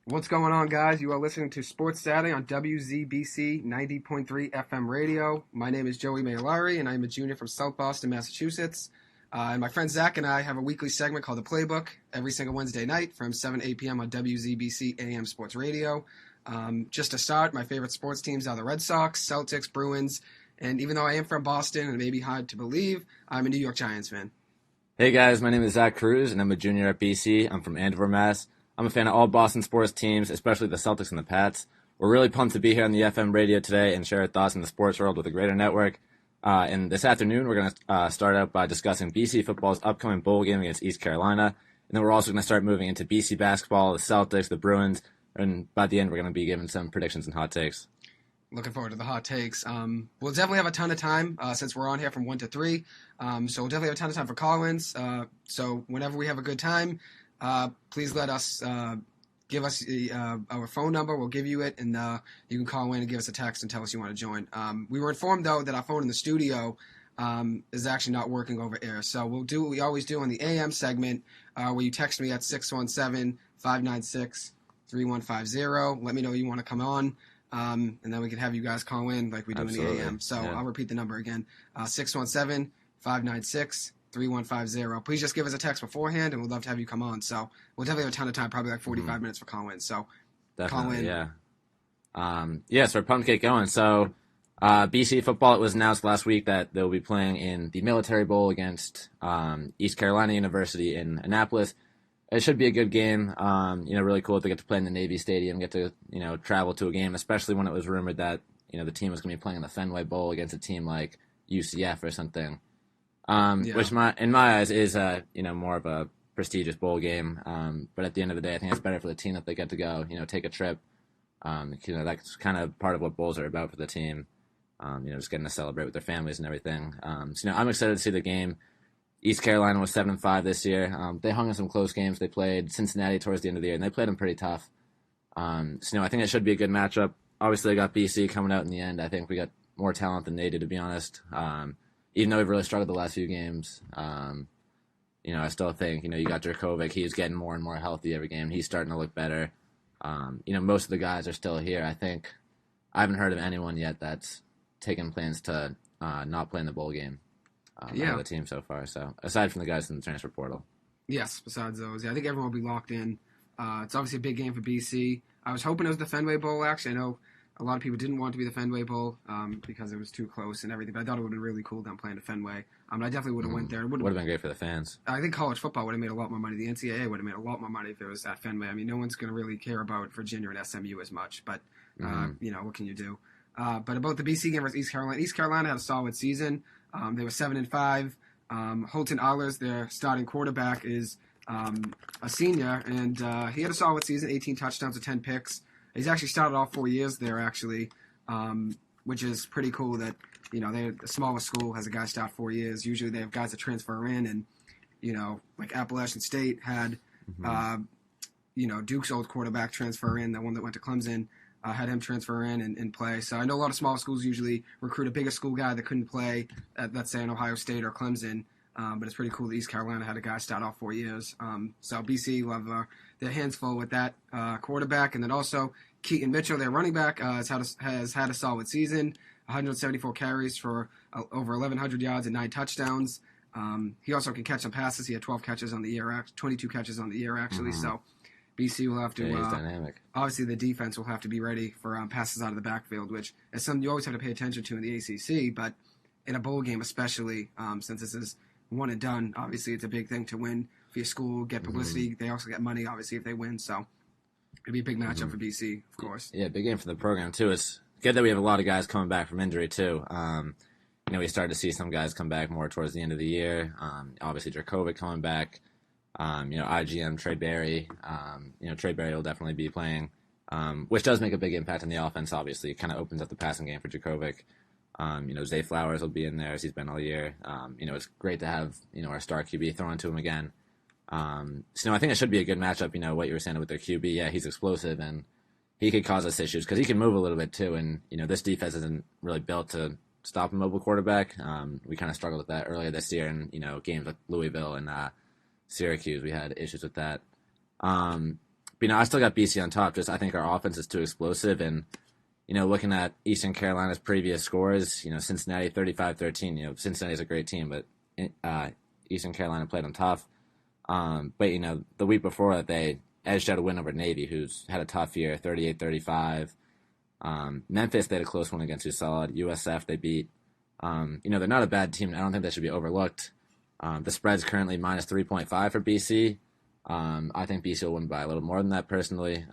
What's going on, guys? You are listening to Sports Saturday on WZBC 90.3 FM radio. My name is Joey Mailari, and I'm a junior from South Boston, Massachusetts. And my friend Zach and I have a weekly segment called The Playbook every single Wednesday night from 7 to 8 p.m. on WZBC AM Sports Radio. Just to start, my favorite sports teams are the Red Sox, Celtics, Bruins, and even though I am from Boston, and it may be hard to believe, I'm a New York Giants fan. Hey guys, my name is Zach Cruz, and I'm a junior at BC. I'm from Andover, Mass. I'm a fan of all Boston sports teams, especially the Celtics and the Pats. We're really pumped to be here on the FM radio today and share our thoughts in the sports world with a greater network. And this afternoon, we're going to start out by discussing BC football's upcoming bowl game against East Carolina. And then we're also going to start moving into BC basketball, the Celtics, the Bruins. And by the end, we're going to be giving some predictions and hot takes. Looking forward to the hot takes. We'll definitely have a ton of time since we're on here from 1 to 3. So we'll definitely have a ton of time for call-ins. So whenever we have a good time, please let us give us our phone number. We'll give you it, and you can call in and give us a text and tell us you want to join. We were informed, though, that our phone in the studio is actually not working over air. So we'll do what we always do on the AM segment, where you text me at 617-596-3150. Let me know you want to come on. And then we can have you guys call in like we do in the AM. So yeah. I'll repeat the number again, 617-596-3150. Please just give us a text beforehand, and we'd love to have you come on. So we'll definitely have a ton of time, probably like 45 minutes for call-in. So definitely, call in. Yeah. So we're pumped to get going. So BC football, it was announced last week that they'll be playing in the Military Bowl against East Carolina University in Annapolis. It should be a good game. Really cool to get to play in the Navy Stadium, get to, travel to a game, especially when it was rumored that, the team was going to be playing in the Fenway Bowl against a team like UCF or something. Which in my eyes is, more of a prestigious bowl game. But at the end of the day, I think it's better for the team that they get to go, take a trip. That's kind of part of what bowls are about for the team. Just getting to celebrate with their families and everything. I'm excited to see the game. East Carolina was 7-5 this year. They hung in some close games. They played Cincinnati towards the end of the year, and they played them pretty tough. I think it should be a good matchup. Obviously, they got BC coming out in the end. I think we got more talent than they did, to be honest. Even though we've really struggled the last few games, I still think, you got Dracovic. He's getting more and more healthy every game. He's starting to look better. Most of the guys are still here. I think I haven't heard of anyone yet that's taken plans to not play in the bowl game. Out of the team so far. So aside from the guys in the transfer portal. Yes, besides those. Yeah, I think everyone will be locked in. It's obviously a big game for BC. I was hoping it was the Fenway Bowl, actually. I know a lot of people didn't want it to be the Fenway Bowl because it was too close and everything, but I thought it would have been really cool them playing the Fenway. I definitely would have went there. It would have been great for the fans. I think college football would have made a lot more money. The NCAA would have made a lot more money if it was at Fenway. No one's going to really care about Virginia and SMU as much, but, what can you do? But about the BC game versus East Carolina had a solid season. They were 7-5. Holton Ahlers, their starting quarterback, is a senior, and he had a solid season, 18 touchdowns and 10 picks. He's actually started all 4 years there, actually, which is pretty cool that, the smallest school has a guy start 4 years. Usually they have guys that transfer in, and, like Appalachian State had, Duke's old quarterback transfer in, the one that went to Clemson. Had him transfer in and play. So I know a lot of small schools usually recruit a bigger school guy that couldn't play at, let's say, an Ohio State or Clemson. But it's pretty cool that East Carolina had a guy start off 4 years. So BC will have their hands full with that quarterback. And then also Keaton Mitchell, their running back, has had a solid season, 174 carries for over 1,100 yards and 9 touchdowns. He also can catch some passes. He had 12 catches on the year, 22 catches on the year, actually. So BC will have to, he's dynamic. Obviously the defense will have to be ready for passes out of the backfield, which is something you always have to pay attention to in the ACC, but in a bowl game especially, since this is one and done, obviously it's a big thing to win for your school, get publicity. They also get money, obviously, if they win, so it'll be a big matchup for BC, of course. Yeah, big game for the program, too. It's good that we have a lot of guys coming back from injury, too. We started to see some guys come back more towards the end of the year. Obviously, Dracovic coming back. IGM, Trey Berry. Trey Berry will definitely be playing, which does make a big impact on the offense, obviously. It kind of opens up the passing game for Dracovic. Zay Flowers will be in there as he's been all year. It's great to have, our star QB thrown to him again. I think it should be a good matchup, what you were saying with their QB. Yeah, he's explosive, and he could cause us issues because he can move a little bit, too. And, this defense isn't really built to stop a mobile quarterback. We kind of struggled with that earlier this year in, games like Louisville and Syracuse. We had issues with that. But, I still got BC on top. Just I think our offense is too explosive. And, looking at Eastern Carolina's previous scores, Cincinnati 35-13. Cincinnati's a great team, but Eastern Carolina played them tough. But, the week before that, they edged out a win over Navy, who's had a tough year, 38-35. Memphis, they had a close one against who's solid. USF, they beat. They're not a bad team. I don't think they should be overlooked. The spread's currently minus 3.5 for BC. I think BC will win by a little more than that personally.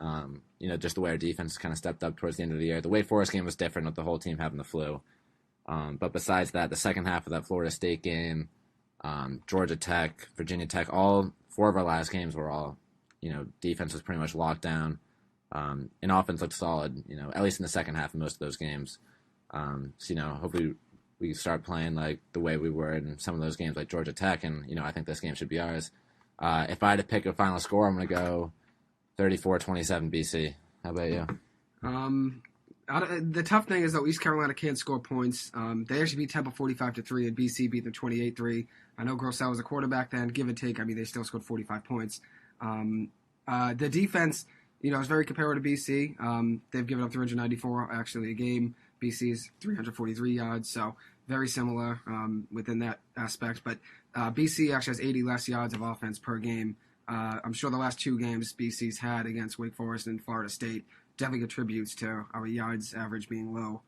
Just the way our defense kind of stepped up towards the end of the year. The Wake Forest game was different with the whole team having the flu. But besides that, the second half of that Florida State game, Georgia Tech, Virginia Tech, all 4 of our last games were all, defense was pretty much locked down. And offense looked solid, at least in the second half of most of those games. Hopefully we start playing like the way we were in some of those games like Georgia Tech, and, I think this game should be ours. If I had to pick a final score, I'm going to go 34-27 BC. How about you? The tough thing is, though, East Carolina can't score points. They actually beat Temple 45-3, and BC beat them 28-3. I know Grossell was a quarterback then. Give and take, they still scored 45 points. The defense, is very comparable to BC. They've given up 394, actually, a game. BC's 343 yards, so very similar within that aspect. But BC actually has 80 less yards of offense per game. I'm sure the last 2 games BC's had against Wake Forest and Florida State definitely contributes to our yards average being low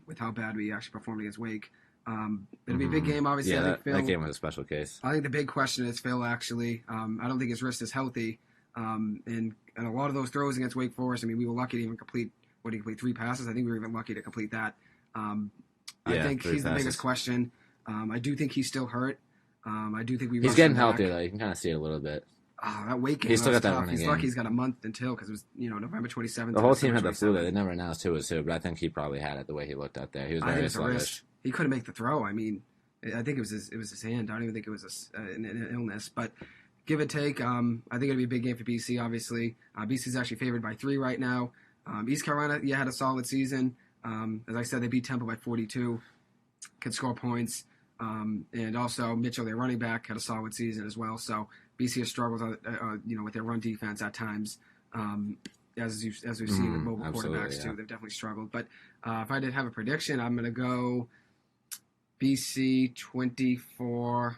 with how bad we actually performed against Wake. It'll be a big game, obviously. Yeah, I think that game was a special case. I think the big question is Phil, actually. I don't think his wrist is healthy. And a lot of those throws against Wake Forest, we were lucky to even complete 3 passes? I think we were even lucky to complete that. I think he's the biggest question. I do think he's still hurt. I do think he's getting healthier, though. You can kind of see it a little bit. That Wake game, he's still got that tough. running He's game. lucky he's got a month until, because it was November 27th. The whole team had the flu. They never announced who was who, but I think he probably had it the way he looked out there. He was very sluggish. He couldn't make the throw. I think it was his hand. I don't even think it was an illness. But give and take, I think it'll be a big game for BC, obviously. BC's actually favored by 3 right now. East Carolina, had a solid season. As I said, they beat Temple by 42, could score points. And also Mitchell, their running back, had a solid season as well. So BC has struggled, with their run defense at times. As we've seen with mobile quarterbacks too, they've definitely struggled. But if I did have a prediction, I'm going to go BC 24,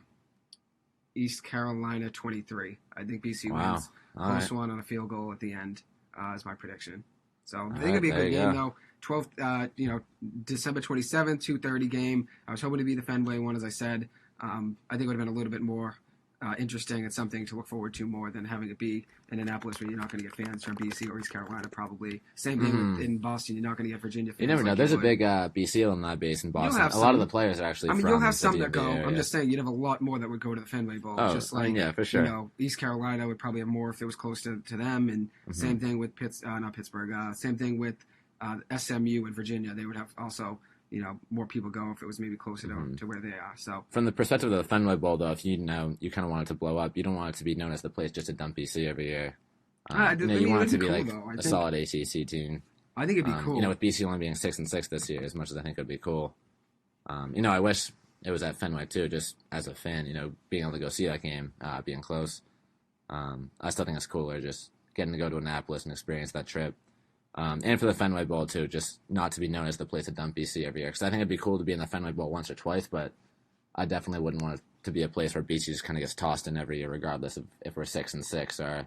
East Carolina 23. I think BC wins. Close one on a field goal at the end is my prediction. So I think it'll be a good game, though. 12th, December 27th, 2:30 game. I was hoping to be the Fenway one, as I said. I think it would have been a little bit more interesting and something to look forward to more than having it be in Annapolis, where you're not going to get fans from BC or East Carolina, probably. Same thing in Boston. You're not going to get Virginia fans. You never know. There's a big BC alumni base in Boston. A lot of the players are actually from you'll have some that go. Area. I'm just saying you'd have a lot more that would go to the Fenway Bowl. Just like, yeah, for sure. East Carolina would probably have more if it was close to them. And same thing with not Pittsburgh. Same thing with SMU and Virginia. They would have also more people go if it was maybe closer to where they are. So from the perspective of the Fenway Bowl, though, if you kind of want it to blow up, you don't want it to be known as the place just to dump BC every year. You want it to be cool, a solid ACC team. I think it'd be cool. With BC only being 6-6 this year, as much as I think it'd be cool. I wish it was at Fenway too, just as a fan. Being able to go see that game, being close. I still think it's cooler just getting to go to Annapolis and experience that trip. And for the Fenway Bowl, too, just not to be known as the place to dump BC every year. Because I think it'd be cool to be in the Fenway Bowl once or twice, but I definitely wouldn't want it to be a place where BC just kind of gets tossed in every year, regardless of if we're 6-6 or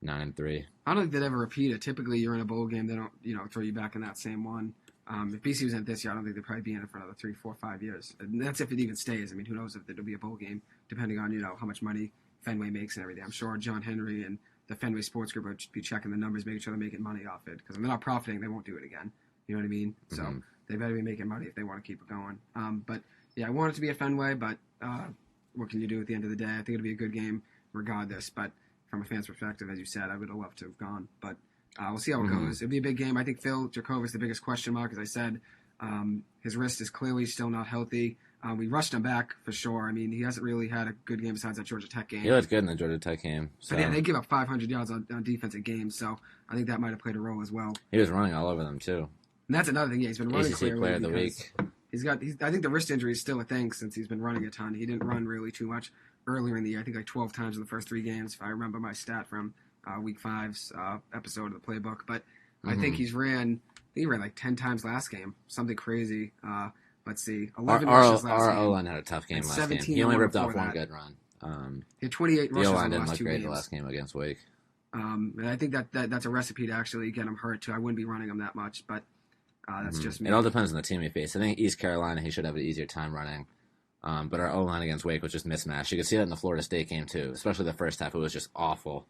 9-3. I don't think they'd ever repeat it. Typically, you're in a bowl game, they don't, throw you back in that same one. If BC was in it this year, I don't think they'd probably be in it for another 3, 4, 5 years. And that's if it even stays. Who knows if there'll be a bowl game, depending on, how much money Fenway makes and everything. I'm sure John Henry and the Fenway Sports Group would be checking the numbers, making sure they're making money off it. Because if they're not profiting, they won't do it again. You know what I mean? So they better be making money if they want to keep it going. But I want it to be a Fenway, but what can you do at the end of the day? I think it'll be a good game regardless. But from a fan's perspective, as you said, I would have loved to have gone. But we'll see how it goes. It'll be a big game. I think Phil Jurkovec is the biggest question mark. As I said, his wrist is clearly still not healthy. We rushed him back for sure. He hasn't really had a good game besides that Georgia Tech game. He looked good in the Georgia Tech game. So. But they give up 500 yards on defensive games, so I think that might have played a role as well. He was running all over them, too. And that's another thing. He's been running clearly. Player of the week. I think the wrist injury is still a thing since he's been running a ton. He didn't run really too much earlier in the year. I think 12 times in the first 3 games, if I remember my stat from Week 5's episode of the Playbook. But I think he ran like 10 times last game, something crazy. Let's see, 11 rushes last game. Our O-line had a tough game last game. He only ripped off one good run. He had 28 rushes the O-line in the didn't last look 2 great games. the last game against Wake. And I think that's a recipe to actually get him hurt too. I wouldn't be running him that much, but that's just me. It all depends on the team he faced. I think East Carolina, he should have an easier time running. But our O-line against Wake was just mismatched. You could see that in the Florida State game too, especially the first half. It was just awful.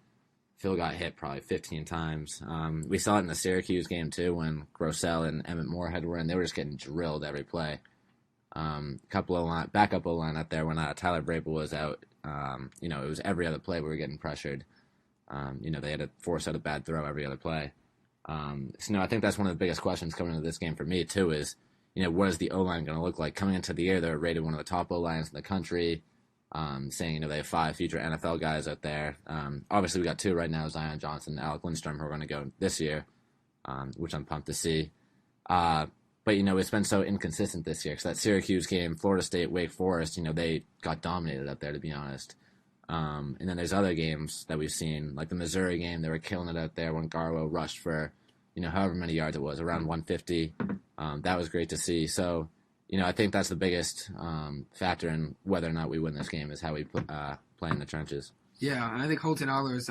Phil got hit probably 15 times. We saw it in the Syracuse game too when Grossell and Emmett Moorhead were in. They were just getting drilled every play. Couple of backup O-line up there when Tyler Vrabel was out. It was every other play we were getting pressured. They had to force out a bad throw every other play. I think that's one of the biggest questions coming into this game for me too is, what is the O-line going to look like? Coming into the year, they're rated one of the top O-lines in the country, saying, they have 5 future NFL guys out there. Obviously, we got 2 right now, Zion Johnson and Alec Lindstrom, who are going to go this year, which I'm pumped to see. But, it's been so inconsistent this year because that Syracuse game, Florida State, Wake Forest, they got dominated up there, to be honest. And then there's other games that we've seen, like the Missouri game, they were killing it out there when Garwo rushed for, however many yards it was, around 150. That was great to see. So, I think that's the biggest factor in whether or not we win this game is how we play in the trenches. Yeah, and I think Holton Allers,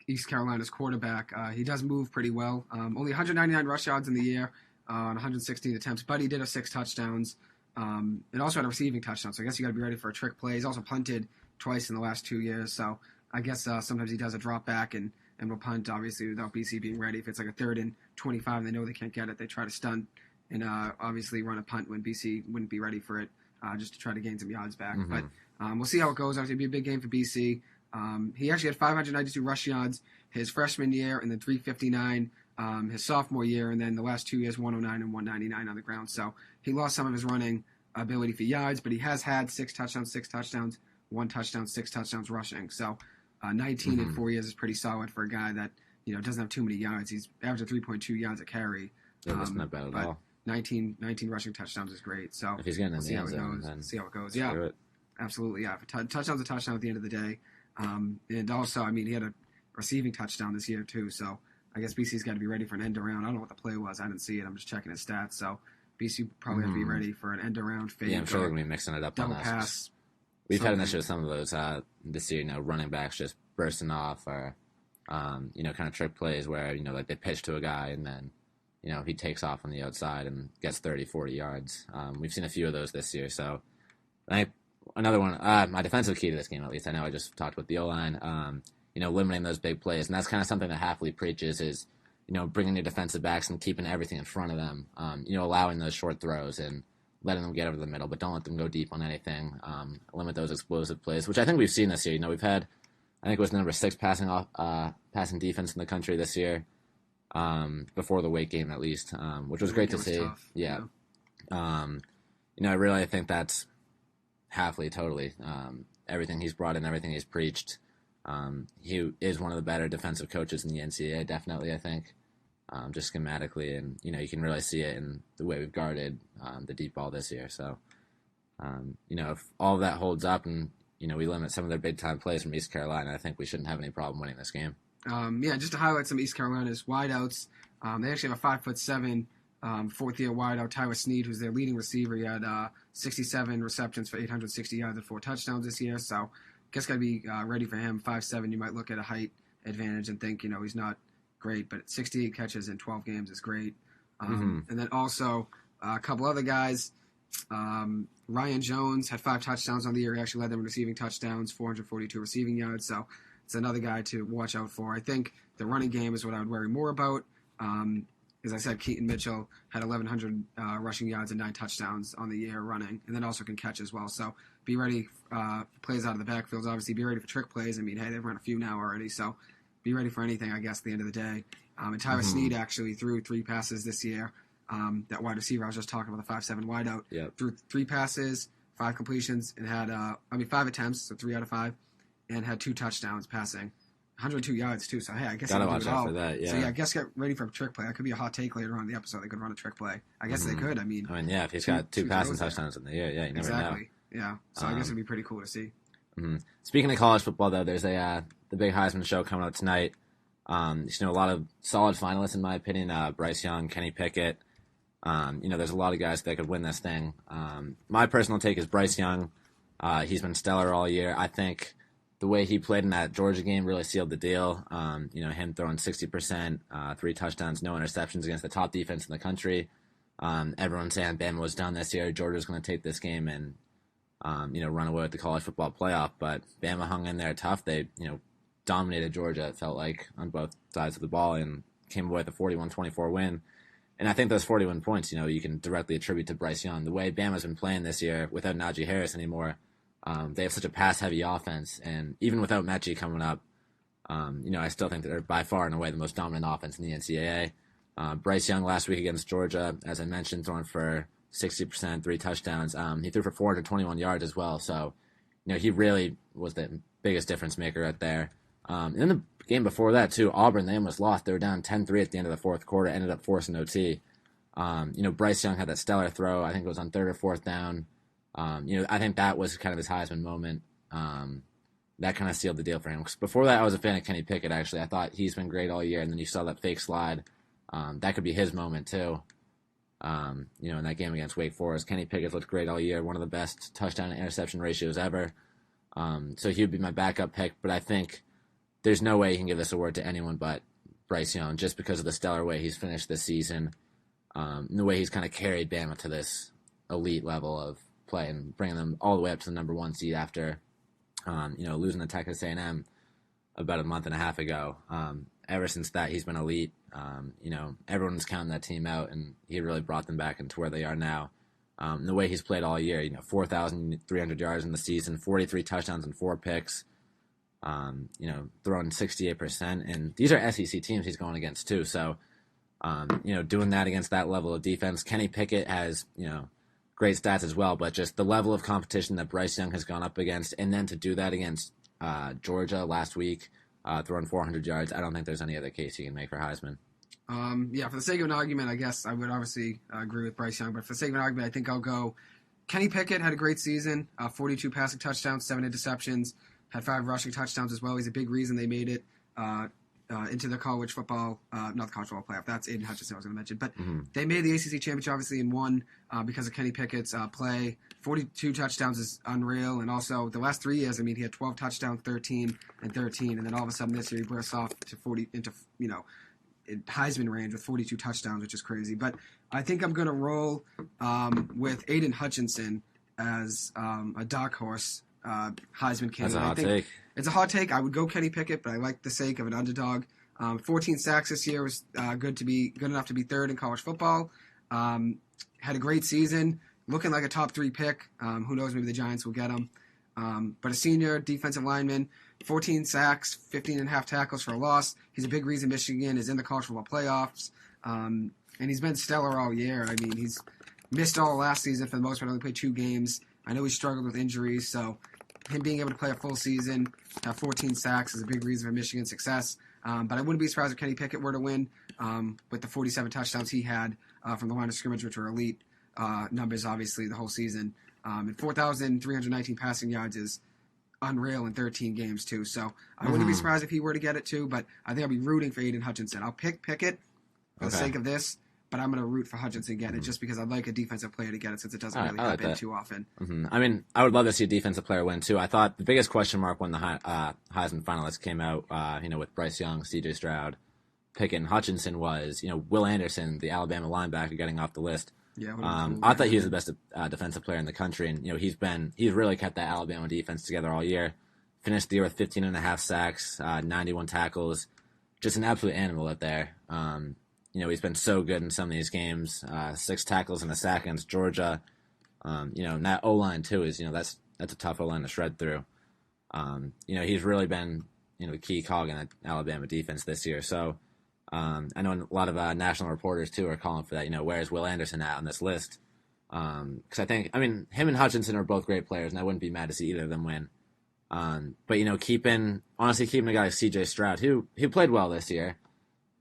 East Carolina's quarterback, he does move pretty well. Only 199 rush yards in the year on 116 attempts, but he did have 6 touchdowns. And also had a receiving touchdown, so I guess you got to be ready for a trick play. He's also punted twice in the last 2 years, so I guess sometimes he does a drop back and will punt, obviously, without BC being ready. If it's like a 3rd and 25 and they know they can't get it, they try to stunt and obviously run a punt when BC wouldn't be ready for it, just to try to gain some yards back. But we'll see how it goes. Obviously, it'll be a big game for BC. He actually had 592 rush yards his freshman year and then 359 his sophomore year, and then the last 2 years, 109 and 199 on the ground. So he lost some of his running ability for yards, but he has had 6 touchdowns, 1 touchdown, 6 touchdowns rushing. So 19 in 4 years is pretty solid for a guy that doesn't have too many yards. He's averaging 3.2 yards a carry. Yeah, that's not bad at all. 19 rushing touchdowns is great. So if he's getting in the end zone, then see how it goes. Yeah, absolutely. Yeah, touchdown's a touchdown at the end of the day. And also, he had a receiving touchdown this year too. So I guess BC's got to be ready for an end around. I don't know what the play was. I didn't see it. I'm just checking his stats. So BC probably have to be ready for an end around fake. Yeah, I'm sure they're going to be mixing it up on double pass. We've had an issue with some of those this year, running backs just bursting off or, kind of trick plays where, like they pitch to a guy and then, he takes off on the outside and gets 30, 40 yards. We've seen a few of those this year. So I think another one, my defensive key to this game, at least, I know I just talked about the O-line, limiting those big plays. And that's kind of something that Hafley preaches is, bringing your defensive backs and keeping everything in front of them, allowing those short throws and letting them get over the middle, but don't let them go deep on anything. Limit those explosive plays, which I think we've seen this year. We've had, I think it was number 6 passing defense in the country this year, before the Wake game at least, which was great to see. Tough. Yeah. I really think that's Hafley totally. Everything he's brought in, everything he's preached. He is one of the better defensive coaches in the NCAA, definitely, I think. Just schematically, and you can really see it in the way we've guarded the deep ball this year. So, if all of that holds up and we limit some of their big time plays from East Carolina, I think we shouldn't have any problem winning this game. Just to highlight some East Carolina's wideouts, they actually have a 5'7" 4th-year wideout, Tyler Snead, who's their leading receiver. He had 67 receptions for 860 yards and 4 touchdowns this year. So, I guess got to be ready for him. 5'7", you might look at a height advantage and think he's not great, but 68 catches in 12 games is great. And then also a couple other guys. Ryan Jones had 5 touchdowns on the year. He actually led them in receiving touchdowns, 442 receiving yards. So it's another guy to watch out for. I think the running game is what I would worry more about. As I said, Keaton Mitchell had 1,100 rushing yards and 9 touchdowns on the year running, and then also can catch as well. So be ready for plays out of the backfields. Obviously, be ready for trick plays. They've run a few now already, so be ready for anything, I guess, at the end of the day. And Tyler Snead actually threw 3 passes this year. That wide receiver I was just talking about, the 5'7" wideout, threw 3 passes, 5 completions, and had 5 attempts, so 3 out of 5, and had 2 touchdowns passing. 102 yards, too, so hey, I guess gotta I watch out for that, yeah. So, I guess get ready for a trick play. That could be a hot take later on in the episode. They could run a trick play. I guess they could. If he's got 2 passing touchdowns in the year, you never know. Yeah, so I guess it'd be pretty cool to see. Speaking of college football, though, there's the big Heisman show coming up tonight. A lot of solid finalists, in my opinion. Bryce Young, Kenny Pickett. There's a lot of guys that could win this thing. My personal take is Bryce Young. He's been stellar all year. I think the way he played in that Georgia game really sealed the deal. Him throwing 60%, 3 touchdowns, no interceptions against the top defense in the country. Everyone's saying Bama was done this year. Georgia's going to take this game and, run away with the college football playoff. But Bama hung in there tough. They, dominated Georgia, it felt like, on both sides of the ball and came away with a 41-24 win. And I think those 41 points, you can directly attribute to Bryce Young. The way Bama's been playing this year without Najee Harris anymore, they have such a pass-heavy offense. And even without Mechie coming up, I still think that they're by far and away the most dominant offense in the NCAA. Bryce Young last week against Georgia, as I mentioned, throwing for 60%, 3 touchdowns. He threw for 421 yards as well. So, he really was the biggest difference maker out there. In the game before that, too, Auburn, they almost lost. They were down 10-3 at the end of the fourth quarter, ended up forcing OT. Bryce Young had that stellar throw. I think it was on 3rd or 4th down. I think that was kind of his Heisman moment. That kind of sealed the deal for him. 'Cause before that, I was a fan of Kenny Pickett, actually. I thought he's been great all year, and then you saw that fake slide. That could be his moment, too. In that game against Wake Forest. Kenny Pickett looked great all year, one of the best touchdown and interception ratios ever. So he would be my backup pick, but I think there's no way he can give this award to anyone but Bryce Young, just because of the stellar way he's finished this season, and the way he's kind of carried Bama to this elite level of play and bringing them all the way up to the number 1 seed after, losing to Texas A&M about a month and a half ago. Ever since that, he's been elite. Everyone's counting that team out, and he really brought them back into where they are now. The way he's played all year, 4,300 yards in the season, 43 touchdowns and 4 picks. Throwing 68%, and these are SEC teams he's going against too. So, doing that against that level of defense. Kenny Pickett has, great stats as well, but just the level of competition that Bryce Young has gone up against, and then to do that against Georgia last week, throwing 400 yards, I don't think there's any other case you can make for Heisman. For the sake of an argument, I guess I would obviously agree with Bryce Young, but for the sake of an argument, I think I'll go Kenny Pickett. Had a great season, 42 passing touchdowns, 7 interceptions. Had 5 rushing touchdowns as well. He's a big reason they made it into the college football, not the college football playoff. That's Aiden Hutchinson I was going to mention. But they made the ACC championship, obviously, and won because of Kenny Pickett's play. 42 touchdowns is unreal. And also, the last 3 years, he had 12 touchdowns, 13 and 13. And then all of a sudden this year, he bursts off to 40 into, Heisman range with 42 touchdowns, which is crazy. But I think I'm going to roll with Aiden Hutchinson as a dark horse Heisman candidate. That's a hot take. It's a hot take. I would go Kenny Pickett, but I like the sake of an underdog. 14 sacks this year was good enough to be 3rd in college football. Had a great season, looking like a top 3 pick. Who knows? Maybe the Giants will get him. But a senior defensive lineman, 14 sacks, 15 and a half tackles for a loss. He's a big reason Michigan is in the college football playoffs. And he's been stellar all year. He's missed all last season for the most part. Only played 2 games. I know he struggled with injuries, so him being able to play a full season, have 14 sacks is a big reason for Michigan's success. But I wouldn't be surprised if Kenny Pickett were to win with the 47 touchdowns he had from the line of scrimmage, which were elite numbers, obviously, the whole season. And 4,319 passing yards is unreal in 13 games, too. So I wouldn't be surprised if he were to get it, too. But I think I'll be rooting for Aiden Hutchinson. I'll pick Pickett for the sake of this. But I'm going to root for Hutchinson to get it just because I'd like a defensive player to get it since it doesn't really happen too often. I would love to see a defensive player win, too. I thought the biggest question mark when the Heisman finalists came out, with Bryce Young, C.J. Stroud, Pickett, and Hutchinson was, Will Anderson, the Alabama linebacker, getting off the list. Yeah, I thought he was the best defensive player in the country, and, he's really kept that Alabama defense together all year. Finished the year with 15 and a half sacks, 91 tackles. Just an absolute animal out there. He's been so good in some of these games. 6 tackles and a sack against Georgia. And that O-line, too, is, that's a tough O-line to shred through. He's really been, a key cog in the Alabama defense this year. So I know a lot of national reporters, too, are calling for that. Where's Will Anderson at on this list? Because I think, him and Hutchinson are both great players, and I wouldn't be mad to see either of them win. But, keeping a guy like C.J. Stroud, who played well this year,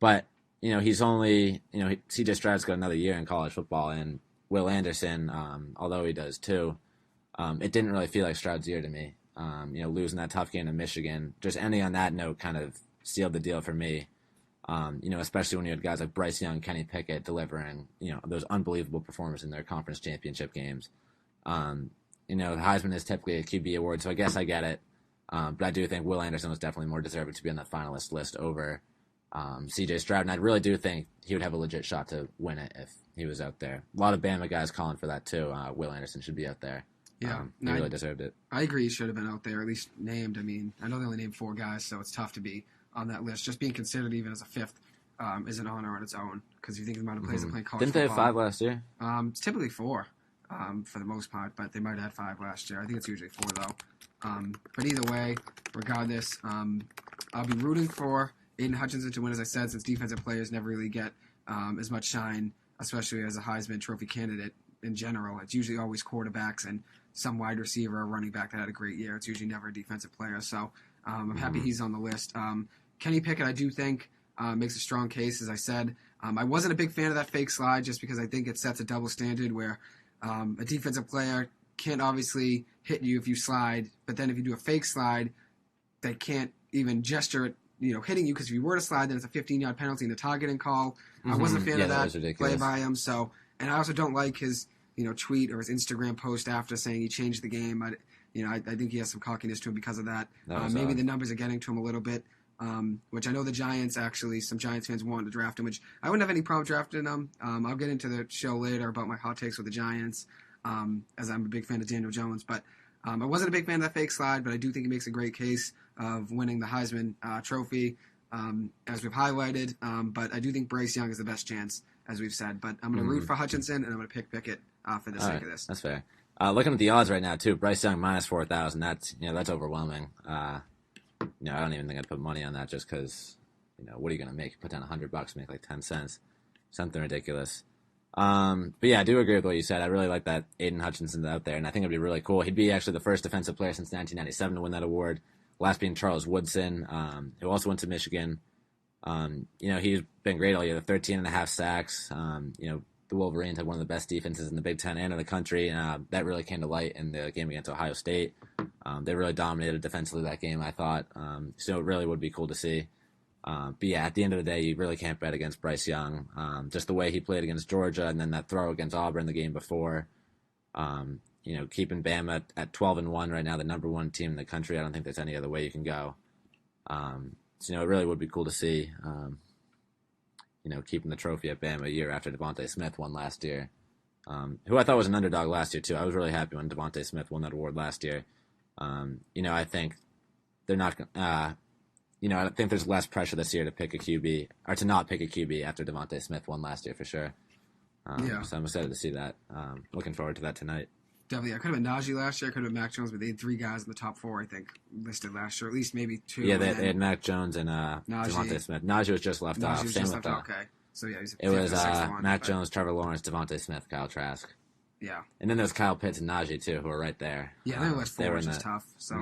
but he's only, C.J. Stroud's got another year in college football, and Will Anderson, although he does too, it didn't really feel like Stroud's year to me. Losing that tough game to Michigan, just ending on that note kind of sealed the deal for me. Especially when you had guys like Bryce Young, Kenny Pickett delivering, those unbelievable performances in their conference championship games. Heisman is typically a QB award, so I guess I get it. But I do think Will Anderson was definitely more deserving to be on that finalist list over C.J. Stroud, and I really do think he would have a legit shot to win it if he was out there. A lot of Bama guys calling for that too. Will Anderson should be out there. Yeah, he really deserved it. I agree he should have been out there, at least named. I mean, I know they only named 4 guys, so it's tough to be on that list. Just being considered even as a 5th is an honor on its own, because you think the amount of players that play college Didn't football. They have 5 last year? It's typically 4 for the most part, but they might have had 5 last year. I think it's usually 4, though. But either way, regardless, I'll be rooting for Aiden Hutchinson to win, as I said, since defensive players never really get as much shine, especially as a Heisman Trophy candidate in general. It's usually always quarterbacks and some wide receiver or running back that had a great year. It's usually never a defensive player. So I'm happy he's on the list. Kenny Pickett, I do think, makes a strong case, as I said. I wasn't a big fan of that fake slide just because I think it sets a double standard where a defensive player can't obviously hit you if you slide, but then if you do a fake slide, they can't even gesture at hitting you, because if you were to slide, then it's a 15-yard penalty and a targeting call. I wasn't a fan of that play by him. So, and I also don't like his tweet or his Instagram post after saying he changed the game. I think he has some cockiness to him because of that. Maybe the numbers are getting to him a little bit, which I know the Giants, actually, some Giants fans wanted to draft him, which I wouldn't have any problem drafting him. I'll get into the show later about my hot takes with the Giants, as I'm a big fan of Daniel Jones. But I wasn't a big fan of that fake slide, but I do think he makes a great case of winning the Heisman Trophy, as we've highlighted. But I do think Bryce Young is the best chance, as we've said. But I'm going to root for Hutchinson, and I'm going to pick Pickett for the sake of this. That's fair. Looking at the odds right now, too, Bryce Young minus 4,000. That's overwhelming. I don't even think I'd put money on that, just because, what are you going to make? Put down $100, make like 10 cents. Something ridiculous. But yeah, I do agree with what you said. I really like that Aiden Hutchinson's out there, and I think it'd be really cool. He'd be actually the first defensive player since 1997 to win that award. Last being Charles Woodson, who also went to Michigan. He's been great all year. The 13.5 sacks. The Wolverines had one of the best defenses in the Big Ten and in the country. That really came to light in the game against Ohio State. They really dominated defensively that game, I thought. So it really would be cool to see. But yeah, at the end of the day, you really can't bet against Bryce Young. Just the way he played against Georgia, and then that throw against Auburn the game before. Keeping Bama at 12-1 right now, the number 1 team in the country. I don't think there's any other way you can go. It really would be cool to see. Keeping the trophy at Bama a year after Devontae Smith won last year, who I thought was an underdog last year too. I was really happy when Devontae Smith won that award last year. I think they're not. I think there's less pressure this year to pick a QB or to not pick a QB after Devontae Smith won last year for sure. So I'm excited to see that. Looking forward to that tonight. Definitely. I could have been Najee last year. I could have been Mac Jones, but they had 3 guys in the top 4, I think, listed last year. At least maybe 2. Yeah, they had Mac Jones and Devontae Smith. Najee was just left off. Same with okay. So yeah, it was Mac Jones, Trevor Lawrence, Devontae Smith, Kyle Trask. Yeah. And then there's Kyle Pitts and Najee too, who are right there. Yeah, their list 4 is just tough. So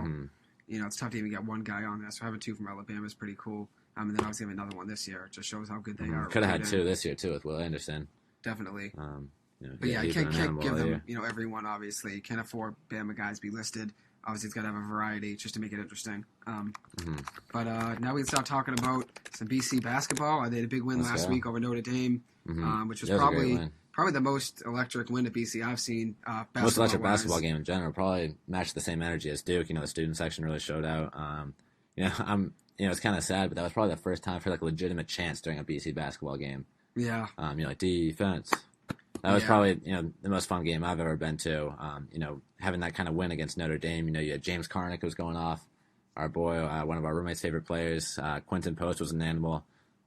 it's tough to even get one guy on there. So having 2 from Alabama is pretty cool. And then obviously having another one this year. It just shows how good they are. Could have had 2 this year too with Will Anderson. Definitely. But yeah, I can't give them, everyone, obviously. You can't afford Bama guys to be listed. Obviously, it's got to have a variety just to make it interesting. But now we can start talking about some BC basketball. They had a big win last week over Notre Dame, which was probably the most electric win at BC I've seen. Most electric basketball game in general. Probably matched the same energy as Duke. The student section really showed out. It's kind of sad, but that was probably the first time for like a legitimate chance during a BC basketball game. Yeah. Like defense. That was probably, the most fun game I've ever been to. Having that kind of win against Notre Dame. You had James Carnick who was going off. Our boy, one of our roommates' favorite players, Quentin Post was an animal.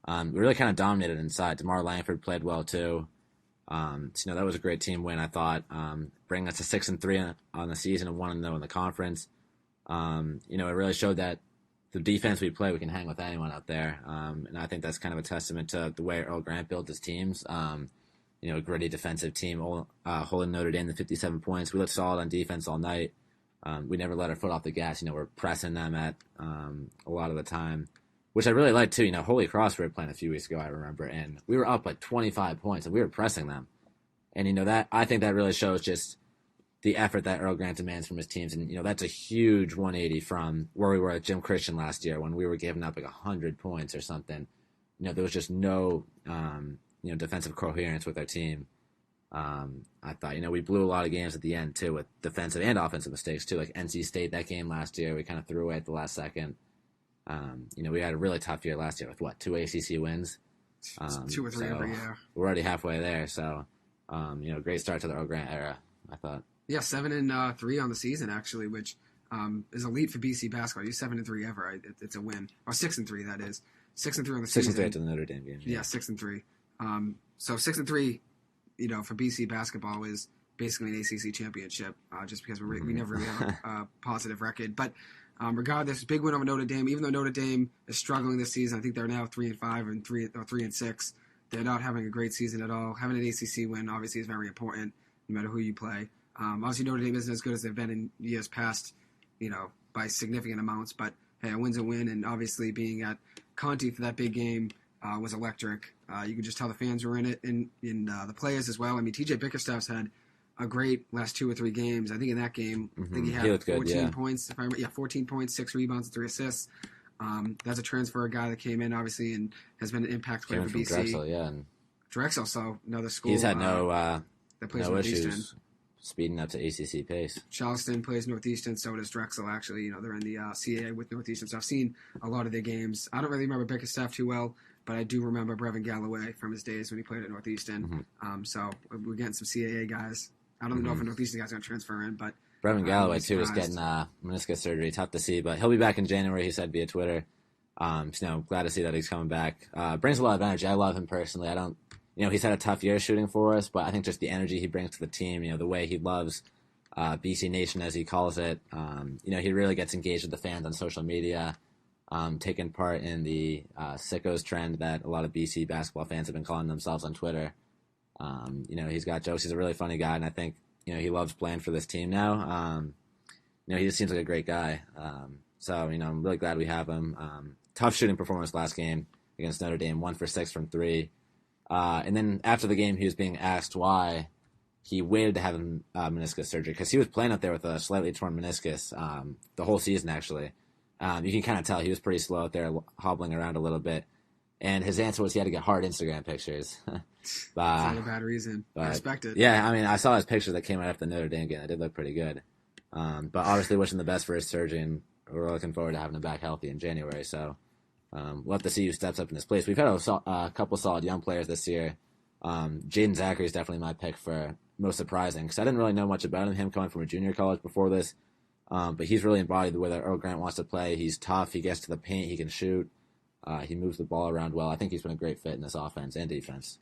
We really kind of dominated inside. DeMar Langford played well too. That was a great team win, I thought. Bringing us to 6-3 on the season and 1-0 in the conference. It really showed that the defense we play, we can hang with anyone out there. And I think that's kind of a testament to the way Earl Grant built his teams. A gritty defensive team, holding Notre Dame to 57 points. We looked solid on defense all night. We never let our foot off the gas. We're pressing them at a lot of the time, which I really liked too. Holy Cross we were playing a few weeks ago, I remember, and we were up like 25 points, and we were pressing them. And that I think that really shows just the effort that Earl Grant demands from his teams. And, that's a huge 180 from where we were at Jim Christian last year when we were giving up like 100 points or something. There was just no, defensive coherence with our team. I thought, we blew a lot of games at the end, too, with defensive and offensive mistakes, too. Like NC State, that game last year, we kind of threw away at the last second. We had a really tough year last year with, 2 ACC wins? 2 or 3 every year. We're already halfway there, so, great start to the Earl Grant era, I thought. Yeah, 7-3 on the season, actually, which is elite for BC basketball. You 7-3 ever, it's a win. Or 6-3, that is. 6-3 on the season. 6-3 to the Notre Dame game. Yeah, 6-3. So 6-3, for BC basketball is basically an ACC championship, just because we never really have a positive record. But regardless, big win over Notre Dame. Even though Notre Dame is struggling this season, I think they're now 3-5 and 3-6. They're not having a great season at all. Having an ACC win obviously is very important, no matter who you play. Obviously, Notre Dame isn't as good as they've been in years past, by significant amounts. But, hey, a win's a win. And obviously being at Conti for that big game was electric. You could just tell the fans were in it and the players as well. I mean, TJ Bickerstaff's had a great last 2 or 3 games. I think in that game, I think he had 14 points. 14 points, 6 rebounds, 3 assists. That's a transfer guy that came in, obviously, and has been an impact player for BC. Drexel, yeah. Drexel, so another school. He's had no issues speeding up to ACC pace. Charleston plays Northeastern, so does Drexel, actually. They're in the CAA with Northeastern, so I've seen a lot of their games. I don't really remember Bickerstaff too well, but I do remember Brevin Galloway from his days when he played at Northeastern. So we're getting some CAA guys. I don't know if a Northeastern guy's going to transfer in, but Brevin Galloway, too, is getting meniscus surgery. Tough to see, but he'll be back in January, he said via Twitter. Glad to see that he's coming back. Brings a lot of energy. I love him personally. I don't, he's had a tough year shooting for us, but I think just the energy he brings to the team, the way he loves BC Nation, as he calls it. He really gets engaged with the fans on social media, taking part in the sickos trend that a lot of BC basketball fans have been calling themselves on Twitter. He's got jokes. He's a really funny guy, and I think, he loves playing for this team now. He just seems like a great guy. So, I'm really glad we have him. Tough shooting performance last game against Notre Dame, 1 for 6 from 3. And then after the game, he was being asked why he waited to have meniscus surgery, because he was playing out there with a slightly torn meniscus the whole season, actually. You can kind of tell he was pretty slow out there, hobbling around a little bit. And his answer was he had to get hard Instagram pictures. It's not a bad reason. I respect it. Yeah, I mean, I saw his pictures that came out after the Notre Dame game. It did look pretty good. But obviously wishing the best for his surgery, and we're looking forward to having him back healthy in January. So we'll have to see who steps up in his place. We've had a couple solid young players this year. Jaden Zachary is definitely my pick for most surprising, because I didn't really know much about him coming from a junior college before this. But he's really embodied the way that Earl Grant wants to play. He's tough. He gets to the paint. He can shoot. He moves the ball around well. I think he's been a great fit in this offense and defense.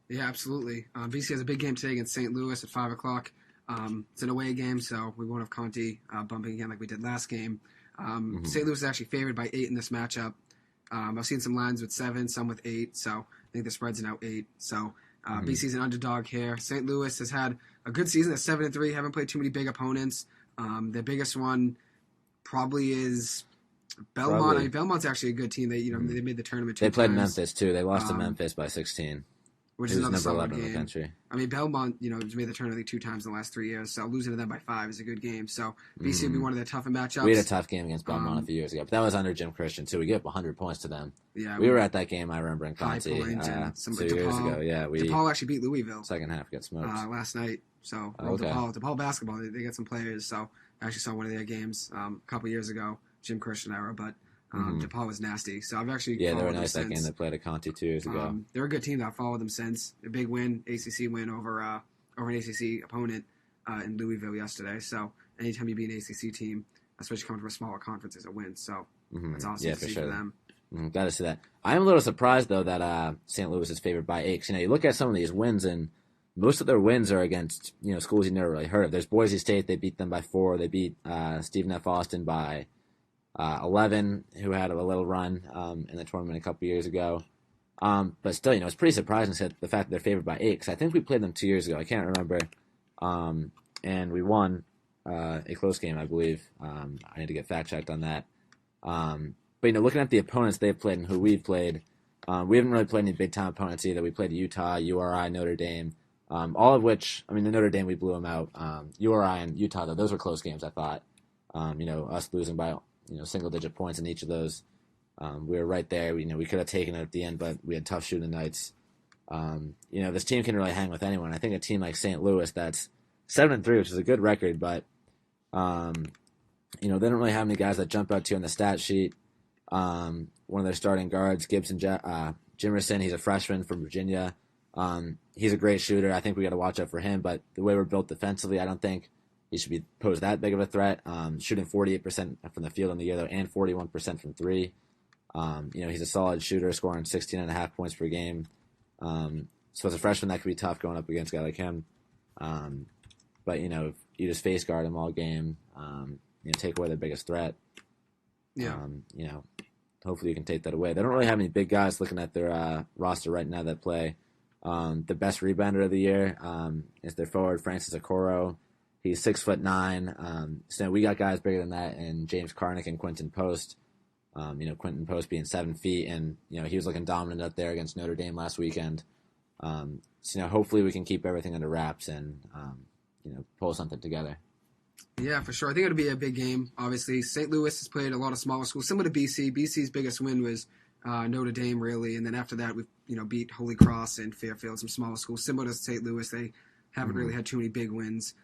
Yeah, absolutely. BC has a big game today against St. Louis at 5 o'clock. It's an away game, so we won't have Conti bumping again like we did last game. St. Louis is actually favored by 8 in this matchup. I've seen some lines with 7, some with 8, so I think the spread's now 8. So BC's an underdog here. St. Louis has had a good season at 7-3. Haven't played too many big opponents. Their biggest one probably is Belmont. I mean, Belmont's actually a good team. They they made the tournament 2 times. They played Memphis too. They lost to Memphis by 16. Which is another solid game. In the country. I mean, Belmont, has made the tournament 2 times in the last 3 years, so losing to them by 5 is a good game. So BC will be one of their tougher matchups. We had a tough game against Belmont a few years ago, but that was under Jim Christian too. We gave up 100 points to them. Yeah, we were at that game. I remember in Conti 2 years ago. Yeah, DePaul actually beat Louisville. Second half got smoked last night. So DePaul basketball, they got some players. So I actually saw one of their games a couple years ago, Jim Christian era, but. DePaul was nasty, so I've actually they were nice that game. They played at Conti 2 years ago. They're a good team. I've followed them since. A big win, ACC win over an ACC opponent in Louisville yesterday. So anytime you beat an ACC team, especially coming from a smaller conference, is a win. So that's awesome to see for them. Got to see that. I am a little surprised though that St. Louis is favored by 8. You look at some of these wins, and most of their wins are against schools you never really heard of. There's Boise State. They beat them by 4. They beat Stephen F. Austin by 11, who had a little run in the tournament a couple years ago. But still, it's pretty surprising the fact that they're favored by 8, because I think we played them 2 years ago. I can't remember. And we won a close game, I believe. I need to get fact-checked on that. But, looking at the opponents they've played and who we've played, we haven't really played any big-time opponents either. We played Utah, URI, Notre Dame. All of which, I mean, the Notre Dame, we blew them out. URI and Utah, though, those were close games, I thought. Us losing by, single-digit points in each of those. We were right there. We could have taken it at the end, but we had tough shooting nights. This team can really hang with anyone. I think a team like St. Louis that's 7-3, which is a good record, but they don't really have any guys that jump out to you on the stat sheet. One of their starting guards, Gibson Jimerson, he's a freshman from Virginia. He's a great shooter. I think we got to watch out for him, but the way we're built defensively, I don't think he should be posed that big of a threat. Shooting 48% from the field in the year, though, and 41% from three. He's a solid shooter, scoring 16.5 points per game. So as a freshman, that could be tough going up against a guy like him. But if you just face guard him all game, take away their biggest threat. Yeah. Hopefully you can take that away. They don't really have any big guys looking at their roster right now that play. The best rebounder of the year is their forward, Francis Okoro. He's 6'9". So we got guys bigger than that, and James Karnick and Quentin Post. Quentin Post being 7 feet, and he was looking dominant out there against Notre Dame last weekend. Hopefully we can keep everything under wraps and pull something together. Yeah, for sure. I think it'll be a big game. Obviously, St. Louis has played a lot of smaller schools, similar to BC. BC's biggest win was Notre Dame, really, and then after that, we've beat Holy Cross and Fairfield, some smaller schools similar to St. Louis. They haven't really had too many big wins.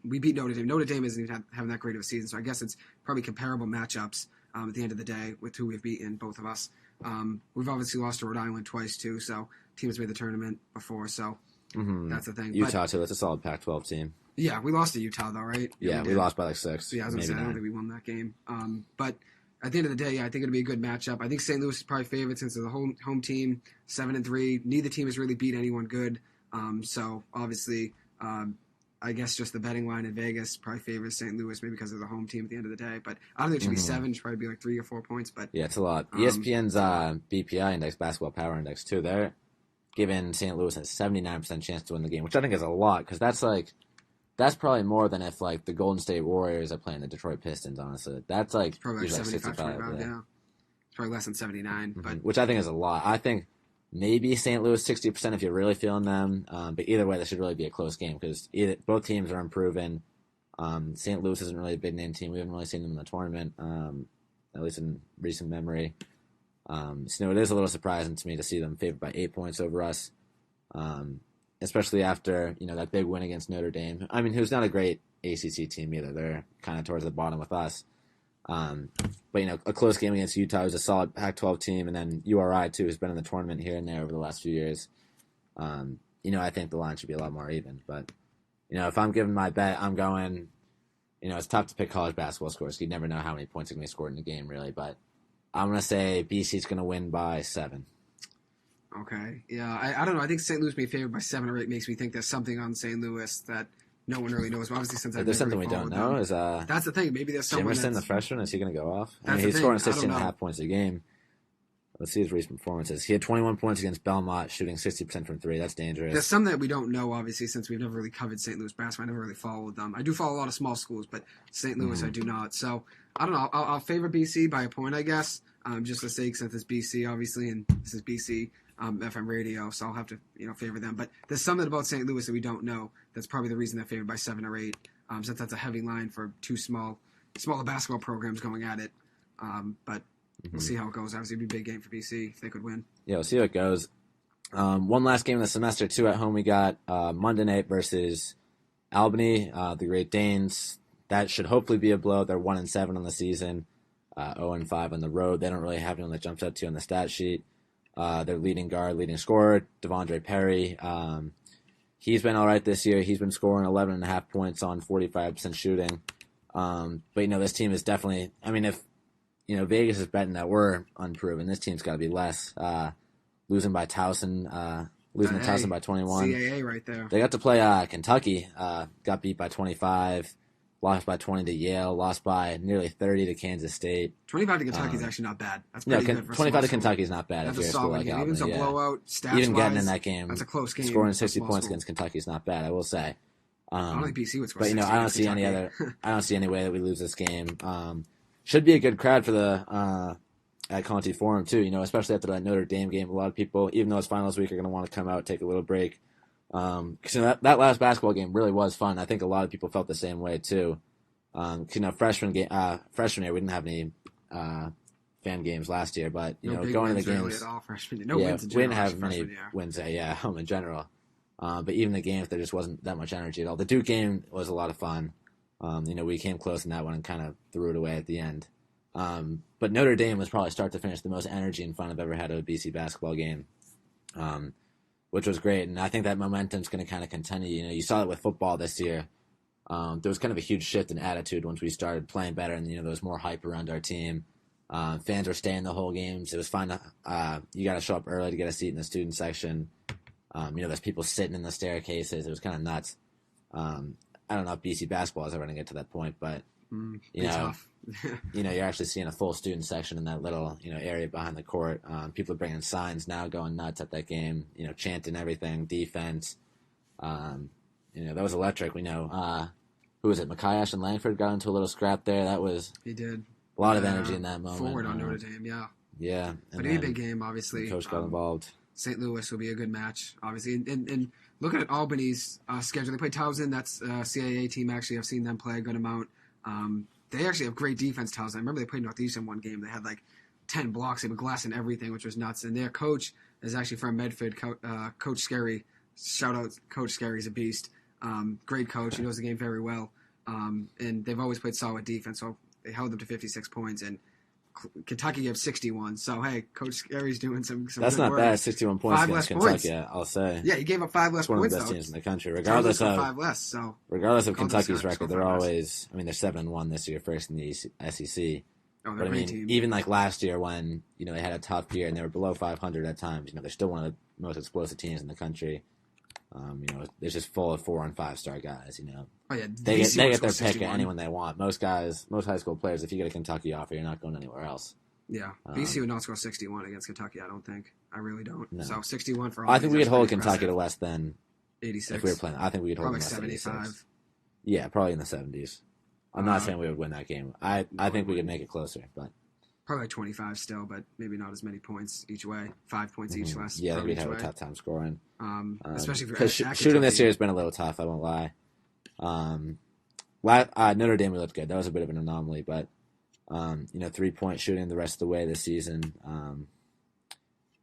We beat Notre Dame. Notre Dame isn't even having that great of a season, so I guess it's probably comparable matchups at the end of the day with who we've beaten, both of us. We've obviously lost to Rhode Island twice too, so teams made the tournament before, so that's the thing. Utah too. That's a solid Pac-12 team. Yeah, we lost to Utah though, right? Yeah, we lost by like 6. Yeah, I was gonna say, I don't think we won that game. But at the end of the day, I think it'll be a good matchup. I think St. Louis is probably favored since they're the home team, 7-3. Neither team has really beat anyone good. So obviously, I guess just the betting line in Vegas probably favors St. Louis, maybe because of the home team at the end of the day. But I don't think it should be 7. It should probably be like 3 or 4 points. But yeah, it's a lot. ESPN's BPI index, Basketball Power Index, too. They're giving St. Louis a 79% chance to win the game, which I think is a lot, because that's probably more than if the Golden State Warriors are playing the Detroit Pistons. Honestly, that's it's probably like 65. Yeah. It's probably less than 79, but which I think is a lot. I think maybe St. Louis 60% if you're really feeling them. But either way, this should really be a close game because both teams are improving. St. Louis isn't really a big name team. We haven't really seen them in the tournament, at least in recent memory. So it is a little surprising to me to see them favored by 8 points over us, especially after that big win against Notre Dame. I mean, who's not a great ACC team either. They're kind of towards the bottom with us. But a close game against Utah, who's a solid Pac-12 team, and then URI too, who's been in the tournament here and there over the last few years. I think the line should be a lot more even. But if I'm giving my bet, I'm going. It's tough to pick college basketball scores. You never know how many points are going to be scored in a game, really. But I'm going to say BC's going to win by 7. Okay. Yeah, I don't know. I think St. Louis being favored by 7 or 8 makes me think there's something on St. Louis that no one really knows. But obviously, since there's something we don't know. Is that's the thing. Maybe there's someone. Jimerson, the freshman, is he going to go off? I mean, he's scoring 16.5 points a game. Let's see his recent performances. He had 21 points against Belmont, shooting 60% from 3. That's dangerous. There's some that we don't know, obviously, since we've never really covered St. Louis basketball. I never really followed them. I do follow a lot of small schools, but St. Louis I do not. So I don't know. I'll favor BC by a point, I guess, just for sake, since it's BC, obviously, and this is BC. FM radio, so I'll have to favor them. But there's something about St. Louis that we don't know. That's probably the reason they're favored by 7 or 8. Since that's a heavy line for two smaller basketball programs going at it. But we'll see how it goes. Obviously, it'd be a big game for BC if they could win. Yeah, we'll see how it goes. One last game of the semester, too, at home. We got Monday night versus Albany, the Great Danes. That should hopefully be a blow. They're 1-7 on the season, 0-5 on the road. They don't really have anyone that jumps out to you on the stat sheet. Their leading scorer, Devondre Perry. He's been all right this year. He's been scoring 11.5 points on 45% shooting. But, this team is definitely – I mean, if, Vegas is betting that we're unproven, this team's got to be less. Losing by Towson, to Towson by 21. CAA right there. They got to play Kentucky, got beat by 25. Lost by 20 to Yale. Lost by nearly 30 to Kansas State. 25 to Kentucky is actually not bad. That's pretty good for 25 to Kentucky is not bad. That's if a you're a school solid like game. Albany, Even a blowout, stats even getting in that game. That's a close game. Scoring 60 points against Kentucky is not bad, I will say. I don't think BC would score 60. But, I don't see any way that we lose this game. Should be a good crowd for the at Conti Forum, too, especially after that Notre Dame game. A lot of people, even though it's finals week, are going to want to come out, take a little break, Because that last basketball game really was fun. I think a lot of people felt the same way too. Freshman year we didn't have any fan games last year, but going to the games, really at all freshman year. Wins in we didn't general have many wins at home in general. But even the games, there just wasn't that much energy at all. The Duke game was a lot of fun. We came close in that one and kind of threw it away at the end. But Notre Dame was probably start to finish the most energy and fun I've ever had at a BC basketball game, which was great. And I think that momentum's going to kind of continue. You saw it with football this year. There was kind of a huge shift in attitude once we started playing better, and there was more hype around our team. Fans were staying the whole games. It was fun. You got to show up early to get a seat in the student section. There's people sitting in the staircases. It was kind of nuts. I don't know if BC basketball is ever going to get to that point, but tough. You're actually seeing a full student section in that little area behind the court. People are bringing signs now, going nuts at that game. Chanting everything, defense. That was electric. We know who was it? Makayash and Langford got into a little scrap there. He did a lot of energy in that moment. Forward on Notre Dame, yeah. Yeah, but any big game, obviously. The coach got involved. St. Louis will be a good match, obviously. And looking at Albany's schedule, they play Towson. That's a CAA team, actually. I've seen them play a good amount. They actually have great defense, Towson. I remember they played Northeastern one game. They had 10 blocks. They were glassing everything, which was nuts. And their coach is actually from Medford, Coach Scary. Shout out, Coach Scary's a beast. Great coach. He knows the game very well. And they've always played solid defense. So they held them to 56 points. And Kentucky gave 61. So, hey, Coach Scary's doing some That's good not work. bad, 61 points 5 against less Kentucky, points. I'll say. Yeah, he gave up 5 less it's one points, of the best though. teams in the country. Regardless of Kentucky's record, they're always, they're 7-1 this year, first in the SEC. Oh, but team. Even last year when, they had a tough year and they were below 500 at times, they're still one of the most explosive teams in the country. It's just full of 4- and 5-star guys, Oh, yeah. They get their 61. pick at anyone they want. Most high school players, if you get a Kentucky offer, you're not going anywhere else. Yeah, BC would not score 61 against Kentucky, I don't think. I really don't. No. So 61 for all I think we could hold Kentucky impressive. to less than 86. if we were playing. I think we could hold Probably them less than 75. 86. Yeah, probably in the 70s. I'm not saying we would win that game. I think we could make it closer, but probably 25 still, but maybe not as many points each way. 5 points each less. Yeah, I think we'd have a tough time scoring. Especially because shooting this year has been a little tough. I won't lie. Notre Dame we looked good. That was a bit of an anomaly, but 3-point shooting the rest of the way this season,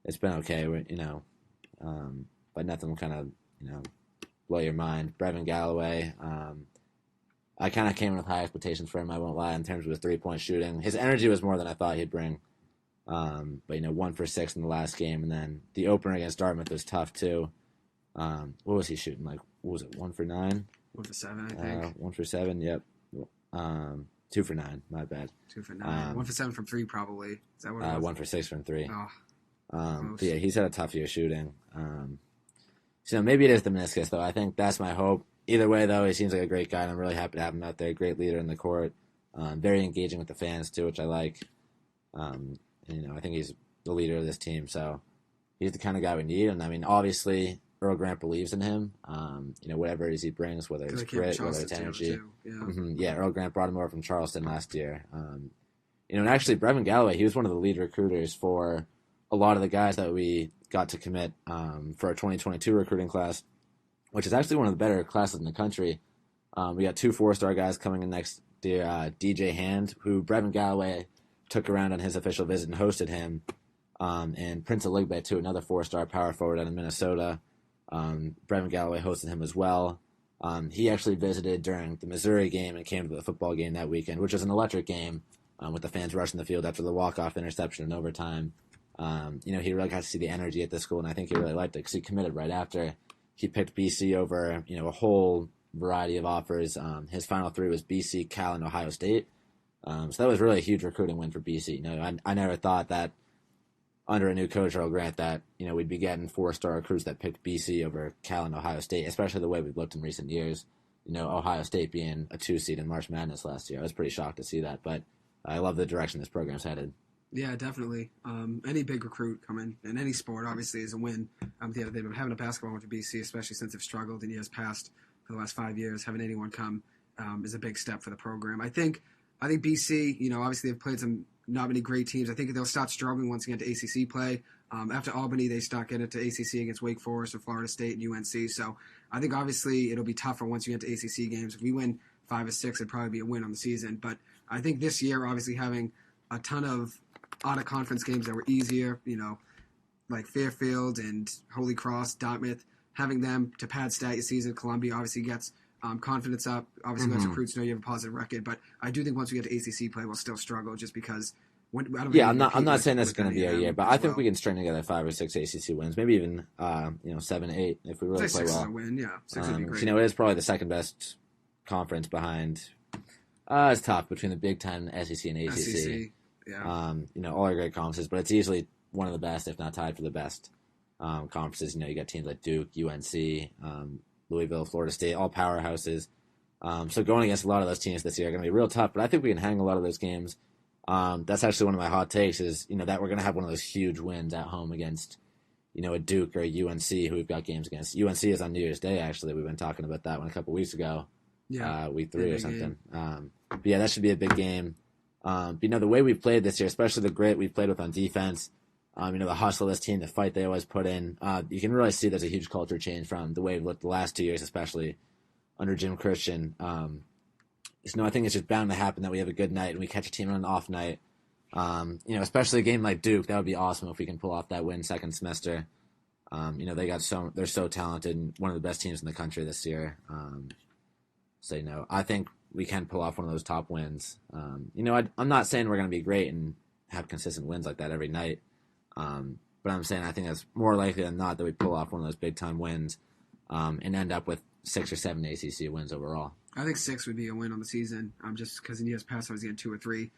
it's been okay. But nothing will kind of blow your mind. Brevin Galloway. I kind of came in with high expectations for him, I won't lie, in terms of his 3-point shooting. His energy was more than I thought he'd bring. But 1 for 6 in the last game, and then the opener against Dartmouth was tough too. What was he shooting? What was it? 1 for 9? 1 for 7, I think. 1 for 7. Yep. 2 for 9. My bad. 2 for 9. 1 for 7 from 3, probably. Is that what it was? 1 for 6 from 3. Oh, but yeah, he's had a tough year shooting. So maybe it is the meniscus, though. I think that's my hope. Either way, though, he seems like a great guy, and I'm really happy to have him out there. Great leader in the court. Very engaging with the fans, too, which I like. And, I think he's the leader of this team, so he's the kind of guy we need. And, obviously, Earl Grant believes in him. Whatever it is he brings, whether it's grit, whether it's energy. Yeah. Earl Grant brought him over from Charleston last year. And actually, Brevin Galloway, he was one of the lead recruiters for a lot of the guys that we got to commit for our 2022 recruiting class, which is actually one of the better classes in the country. We got 2 4-star guys coming in next year. DJ Hand, who Brevin Galloway took around on his official visit and hosted him, and Prince Aligbe, too, another 4-star power forward out of Minnesota. Brevin Galloway hosted him as well. He actually visited during the Missouri game and came to the football game that weekend, which was an electric game with the fans rushing the field after the walk-off interception in overtime. He really got to see the energy at the school, and I think he really liked it because he committed right after. He picked BC over, a whole variety of offers. His final 3 was BC, Cal, and Ohio State. So that was really a huge recruiting win for BC. I never thought that under a new coach, Earl Grant, that we'd be getting 4-star recruits that picked BC over Cal and Ohio State, especially the way we've looked in recent years. Ohio State being a 2 seed in March Madness last year. I was pretty shocked to see that, but I love the direction this program's headed. Yeah, definitely. Any big recruit coming in any sport, obviously, is a win. They've been having a basketball win for BC, especially since they've struggled in years past for the last 5 years. Having anyone come is a big step for the program. I think BC, obviously they've played some not many great teams. I think they'll start struggling once again to ACC play. After Albany, they start getting into ACC against Wake Forest and Florida State and UNC. So I think obviously it'll be tougher once you get to ACC games. If we win 5 or 6, it'd probably be a win on the season. But I think this year, obviously having a ton of out-of-conference games that were easier, like Fairfield and Holy Cross, Dartmouth, having them to pad stat your season. Columbia obviously gets confidence up. Obviously, lets recruits know you have a positive record. But I do think once we get to ACC play, we'll still struggle just because. I'm not saying that's going to be our year, but I think we can string together 5 or 6 ACC wins, maybe even 7, 8 if we really play well. 6 win, yeah. 6 would be great. It is probably the second best conference behind. It's tough between the Big Ten, SEC, and ACC. SEC, yeah. All are great conferences, but it's easily one of the best, if not tied for the best conferences. You got teams like Duke, UNC, Louisville, Florida State, all powerhouses. So going against a lot of those teams this year are going to be real tough, but I think we can hang a lot of those games. That's actually one of my hot takes is, that we're going to have one of those huge wins at home against, a Duke or a UNC who we've got games against. UNC is on New Year's Day, actually. We've been talking about that one a couple weeks ago. Yeah. Week 3 or something. But yeah, that should be a big game. The way we've played this year, especially the grit we've played with on defense, the hustle of this team, the fight they always put in, you can really see there's a huge culture change from the way we've looked the last 2 years, especially under Jim Christian. I think it's just bound to happen that we have a good night and we catch a team on an off night. Especially a game like Duke, that would be awesome if we can pull off that win second semester. They're so talented and one of the best teams in the country this year. I think we can pull off one of those top wins. I'm not saying we're going to be great and have consistent wins like that every night. But I'm saying I think that's more likely than not that we pull off one of those big time wins and end up with 6 or 7 ACC wins overall. I think 6 would be a win on the season. Just because in years past I was getting 2 or 3.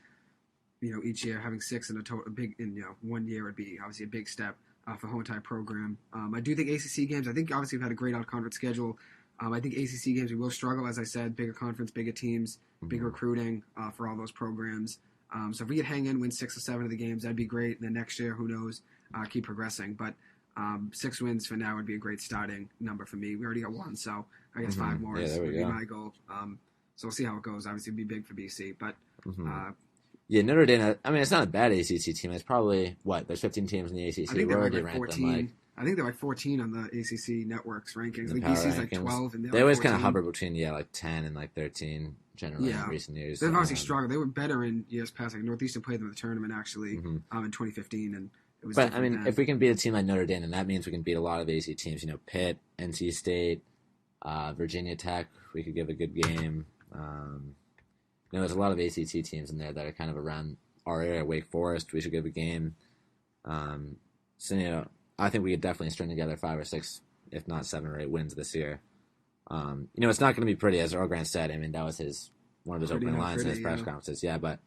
Each year having 6 in a total big in 1 year would be obviously a big step for the whole entire program. I do think ACC games. I think obviously we've had a great out-of-conference schedule. I think ACC games we will struggle, as I said, bigger conference, bigger teams, big recruiting for all those programs. So if we could hang in, win 6 or 7 of the games, that'd be great. And then next year, who knows, keep progressing. But 6 wins for now would be a great starting number for me. We already got 1, so I guess 5 more would be my goal. So we'll see how it goes. Obviously, it'd be big for BC, but. Notre Dame. It's not a bad ACC team. It's probably there's 15 teams in the ACC. I think they're like 14. I think they're like 14 on the ACC networks rankings. I think BC's like 12, and they always kind of hover between 10 and 13 generally in recent years. They've obviously struggled. They were better in years past. Like Northeastern played them in the tournament actually in 2015, and it was. But if we can beat a team like Notre Dame, then that means we can beat a lot of ACC teams. Pitt, NC State, Virginia Tech. We could give a good game. There's a lot of ACC teams in there that are kind of around our area. Wake Forest, we should give a game. I think we could definitely string together 5 or 6, if not 7 or 8 wins this year. It's not going to be pretty, as Earl Grant said. That was one of his opening lines in his press conferences. Yeah, but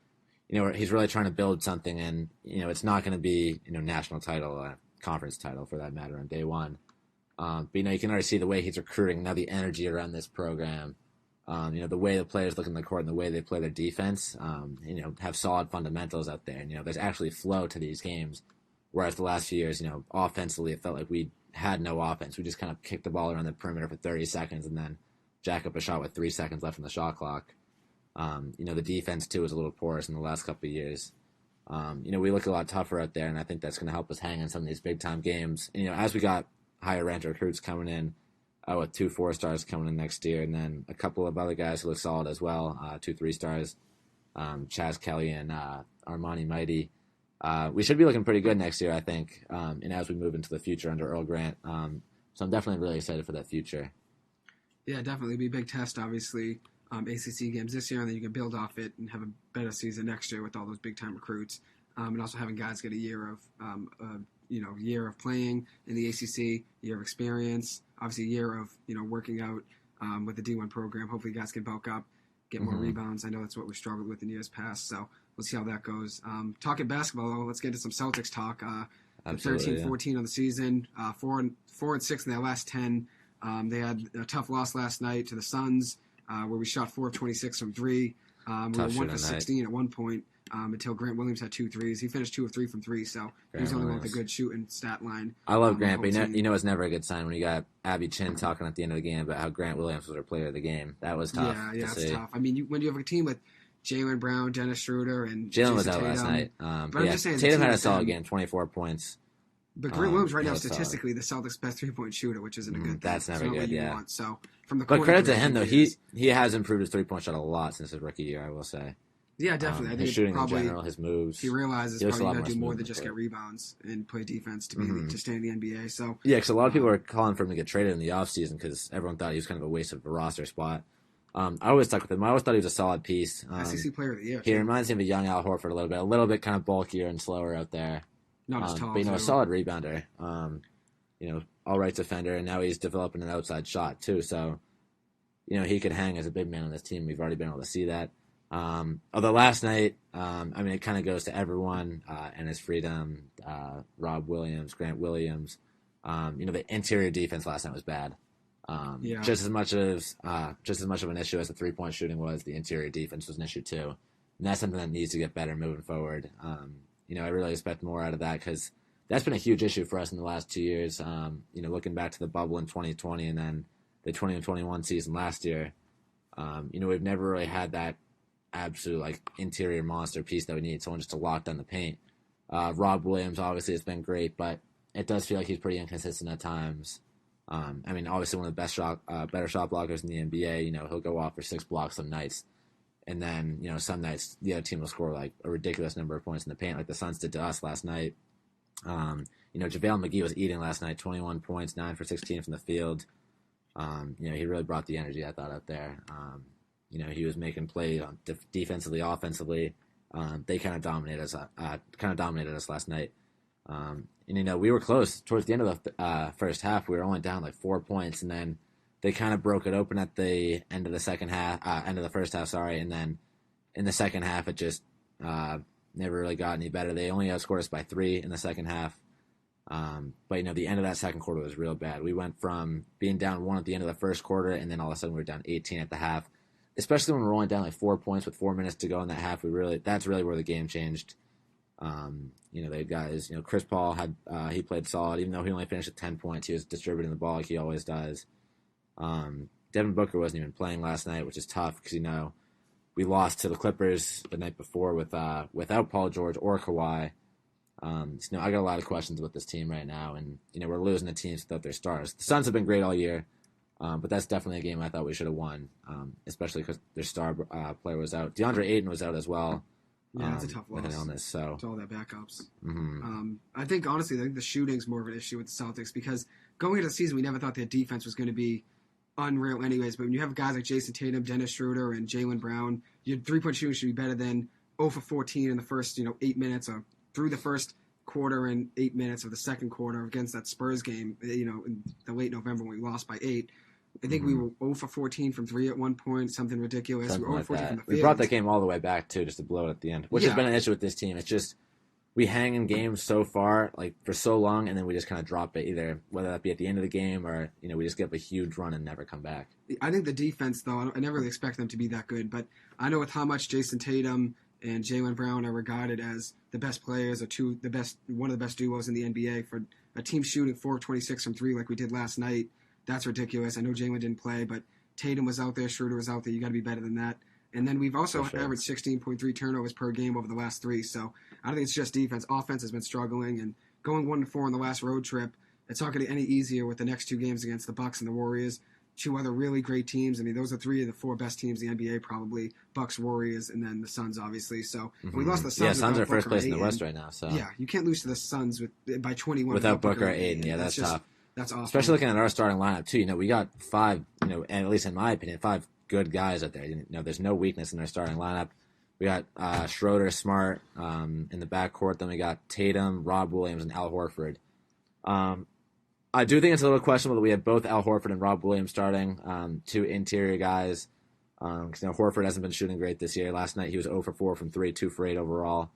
he's really trying to build something, and it's not going to be national title, conference title for that matter on day one. But you can already see the way he's recruiting now, the energy around this program. The way the players look in the court and the way they play their defense, have solid fundamentals out there. And, there's actually flow to these games. Whereas the last few years, offensively, it felt like we had no offense. We just kind of kicked the ball around the perimeter for 30 seconds and then jack up a shot with 3 seconds left on the shot clock. The defense, too, was a little porous in the last couple of years. We look a lot tougher out there, and I think that's going to help us hang in some of these big-time games. And, as we got higher-ranked recruits coming in, with 2 4-stars coming in next year, and then a couple of other guys who look solid as well, 2 3-stars, Chaz Kelly and Armani Mighty. We should be looking pretty good next year, I think, and as we move into the future under Earl Grant. So I'm definitely really excited for that future. Yeah, definitely. It'll be a big test, obviously, ACC games this year, and then you can build off it and have a better season next year with all those big-time recruits, and also having guys get a year of year of playing in the ACC, year of experience, obviously a year of, working out with the D1 program. Hopefully guys can bulk up, get more rebounds. I know that's what we struggled with in years past, so we'll see how that goes. Talking basketball, though, let's get into some Celtics talk. 13-14 on the season, 4-6 in their last 10. They had a tough loss last night to the Suns, where we shot 4 of 26 from 3. We were 1 for 16 at one point. Until Grant Williams had 2 threes. He finished 2 of 3 from 3, so he was the only one with a good shooting stat line. I love Grant, but it's never a good sign when you got Abby Chin talking at the end of the game about how Grant Williams was our player of the game. That was tough. Yeah, it's tough. When you have a team with Jaylen Brown, Dennis Schroeder, and Jalen was Jason out Tatum. last night. But I'm just saying, Tatum had a solid game, 24 points. But Grant Williams right now was solid. statistically the Celtics' best 3-point shooter, which isn't a good thing. That's never good. Yeah. Want. So from the but credit to him though, he has improved his 3-point shot a lot since his rookie year. I will say. Yeah, definitely. I think his shooting probably, in general, his moves. He realizes probably got to do more than just get rebounds and play defense to be to stay in the NBA. So yeah, because a lot of people are calling for him to get traded in the offseason because everyone thought he was kind of a waste of a roster spot. I always stuck with him. I always thought he was a solid piece. SEC Player of the Year. He reminds me of a young Al Horford a little bit kind of bulkier and slower out there. Not as tall. But a solid rebounder. All right defender, and now he's developing an outside shot too. So, he could hang as a big man on this team. We've already been able to see that. Although last night, it kind of goes to everyone and his freedom. Rob Williams, Grant Williams. The interior defense last night was bad. Just as much of an issue as the 3-point shooting was, the interior defense was an issue too, and that's something that needs to get better moving forward. I really expect more out of that because that's been a huge issue for us in the last 2 years. Looking back to the bubble in 2020 and then the 2021 season last year, we've never really had that absolute interior monster piece that we need, someone just to lock down the paint. Rob Williams obviously has been great, but it does feel like he's pretty inconsistent at times. Obviously one of the better shot blockers in the NBA. He'll go off for 6 blocks some nights, and then some nights the other team will score a ridiculous number of points in the paint, like the Suns did to us last night. JaVale McGee was eating last night, 21 points, 9 for 16 from the field. He really brought the energy, I thought, out there. He was making plays defensively, offensively. They kind of dominated us last night. We were close towards the end of the first half. We were only down 4 points, and then they kind of broke it open at the end of the first half. Sorry, and then in the second half, it just never really got any better. They only outscored us by 3 in the second half. But the end of that second quarter was real bad. We went from being down 1 at the end of the first quarter, and then all of a sudden we were down 18 at the half. Especially when we're only down 4 points with 4 minutes to go in that half, that's really where the game changed. They guys, Chris Paul he played solid, even though he only finished at 10 points. He was distributing the ball like he always does. Devin Booker wasn't even playing last night, which is tough because we lost to the Clippers the night before without Paul George or Kawhi. I got a lot of questions with this team right now, and we're losing to teams without their stars. The Suns have been great all year, but that's definitely a game I thought we should have won, especially because their star player was out. DeAndre Ayton was out as well. Yeah, it's a tough loss. With an illness, so to all their backups. Mm-hmm. I think honestly, the shooting's more of an issue with the Celtics because going into the season, we never thought their defense was going to be unreal, anyways. But when you have guys like Jason Tatum, Dennis Schroeder, and Jaylen Brown, your 3-point shooting should be better than 0 for 14 in the first 8 minutes or through the first quarter and 8 minutes of the second quarter against that Spurs game. In the late November when we lost by 8. I think we were 0 for 14 from 3 at one point, something ridiculous. Something we were 0 for 14 from the field. We brought that game all the way back, too, just to blow it at the end, which has been an issue with this team. It's just we hang in games so far, for so long, and then we just kind of drop it, either whether that be at the end of the game or, we just get a huge run and never come back. I think the defense, though, I never really expect them to be that good, but I know with how much Jason Tatum and Jaylen Brown are regarded as the best players or one of the best duos in the NBA, for a team shooting 4 of 26 from 3 like we did last night. That's ridiculous. I know Jaylen didn't play, but Tatum was out there, Schroeder was out there. You got to be better than that. And then we've also averaged 16.3 turnovers per game over the last 3. So I don't think it's just defense. Offense has been struggling, and going 1-4 on the last road trip, it's not going to get any easier with the next 2 games against the Bucks and the Warriors. 2 other really great teams. Those are 3 of the 4 best teams in the NBA, probably. Bucks, Warriors, and then the Suns, obviously. So we lost the Suns. Yeah, Suns are first place in the West right now. So yeah, you can't lose to the Suns by 21 without Booker or Ayton. Yeah, that's tough. That's awesome. Especially looking at our starting lineup too. We got 5. And at least in my opinion, 5 good guys out there. There's no weakness in their starting lineup. We got Schroeder, Smart in the backcourt. Then we got Tatum, Rob Williams, and Al Horford. I do think it's a little questionable that we have both Al Horford and Rob Williams starting, 2 interior guys. Because Horford hasn't been shooting great this year. Last night he was 0 for 4 from 3, 2 for 8 overall.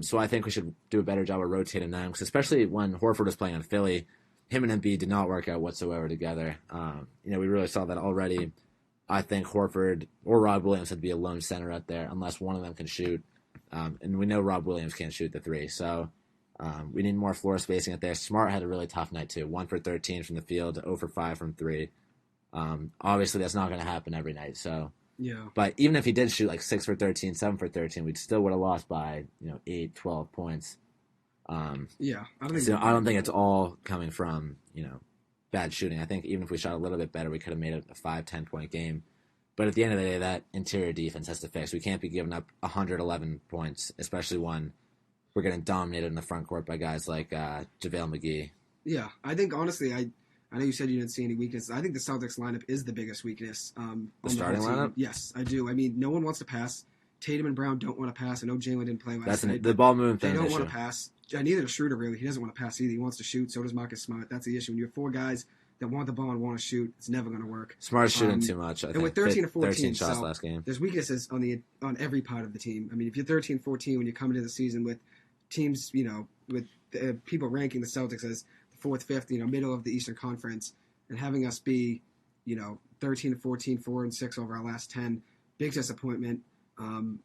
So I think we should do a better job of rotating them, because especially when Horford was playing on Philly, him and Embiid did not work out whatsoever together. We really saw that already. I think Horford or Rob Williams had to be a lone center out there unless one of them can shoot. And we know Rob Williams can't shoot the 3. So we need more floor spacing out there. Smart had a really tough night too. 1 for 13 from the field, 0 for 5 from 3. Obviously, that's not going to happen every night. So Yeah. But even if he did shoot like 6 for 13, 7 for 13, we still would have lost by 8, 12 points. Yeah, I don't think it's all coming from bad shooting. I think even if we shot a little bit better, we could have made it a 5, 10-point game. But at the end of the day, that interior defense has to fix. We can't be giving up 111 points, especially when we're getting dominated in the front court by guys like JaVale McGee. Yeah, I think honestly, I know you said you didn't see any weaknesses. I think the Celtics lineup is the biggest weakness. The starting lineup? Yes, I do. I mean, no one wants to pass. Tatum and Brown don't want to pass. I know Jalen didn't play last night. The ball movement thing. They don't want to pass. Neither does Schroeder, really. He doesn't want to pass either. He wants to shoot. So does Marcus Smart. That's the issue. When you have 4 guys that want the ball and want to shoot, it's never going to work. Smart's shooting too much. I think. With 13 or 14 13 shots last game. There's weaknesses on every part of the team. I mean, if you're 13-14 when you come into the season with teams, with people ranking the Celtics as the 4th, 5th, middle of the Eastern Conference, and having us be, 13-14, 4-6 over our last 10, big disappointment.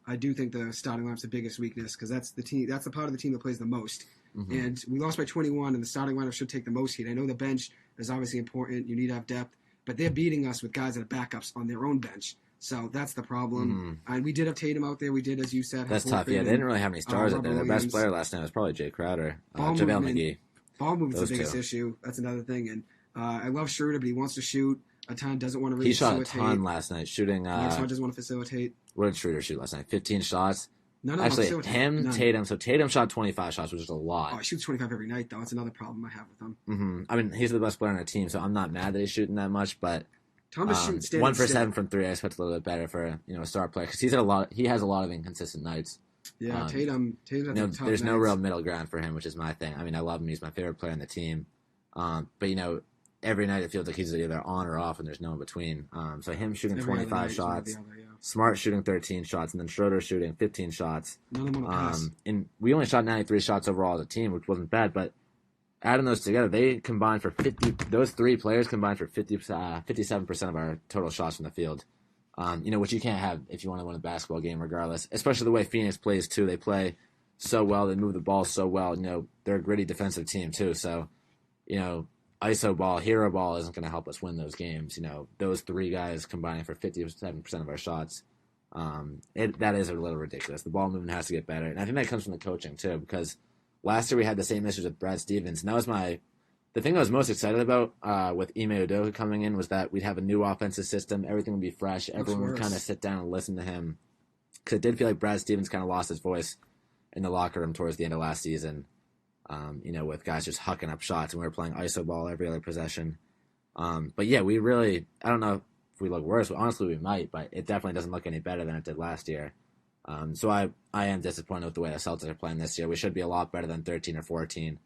I do think the starting lineup's the biggest weakness because that's the part of the team that plays the most. Mm-hmm. And we lost by 21, and the starting lineup should take the most heat. I know the bench is obviously important. You need to have depth, but they're beating us with guys that are backups on their own bench. So that's the problem. Mm-hmm. And we did have Tatum out there. We did, as you said. That's tough. Yeah, they didn't really have any stars out there. Their best player last night was probably Jay Crowder. JaVale McGee. Ball movement's the biggest issue. That's another thing. And I love Schroeder, but he wants to shoot a ton, doesn't want to really facilitate. He shot a ton last night, shooting. Smart doesn't want to facilitate. What did Schroeder shoot last night? 15 shots? None Actually, Tatum. So Tatum shot 25 shots, which is a lot. Oh, he shoots 25 every night, though. That's another problem I have with him. Mm-hmm. I mean, he's the best player on our team, so I'm not mad that he's shooting that much, but Thomas shoots 1 for 7 from 3, I expect a little bit better for a star player because he has a lot of inconsistent nights. Yeah, Tatum's there's no real middle ground for him, which is my thing. I mean, I love him; he's my favorite player on the team. But every night it feels like he's either on or off, and there's no in between. So him shooting 25 shots, Smart shooting 13 shots, and then Schroeder shooting 15 shots. None of them on a pass. And we only shot 93 shots overall as a team, which wasn't bad, but adding those together, they combined for 50. Those 3 players combined for 57% of our total shots from the field. Which you can't have if you want to win a basketball game, regardless. Especially the way Phoenix plays too. They play so well. They move the ball so well. They're a gritty defensive team too. So, ISO ball, hero ball isn't going to help us win those games. Those 3 guys combining for 57% of our shots. That is a little ridiculous. The ball movement has to get better, and I think that comes from the coaching too. Because last year we had the same issues with Brad Stevens, and that was the thing I was most excited about with Ime Udoka coming in was that we'd have a new offensive system. Everything would be fresh. Everyone would kind of sit down and listen to him. Because it did feel like Brad Stevens kind of lost his voice in the locker room towards the end of last season. With guys just hucking up shots, and we were playing ISO ball every other possession. But yeah, we really, I don't know if we look worse. Honestly, we might, but it definitely doesn't look any better than it did last year. So I am disappointed with the way the Celtics are playing this year. We should be a lot better than 13 or 14.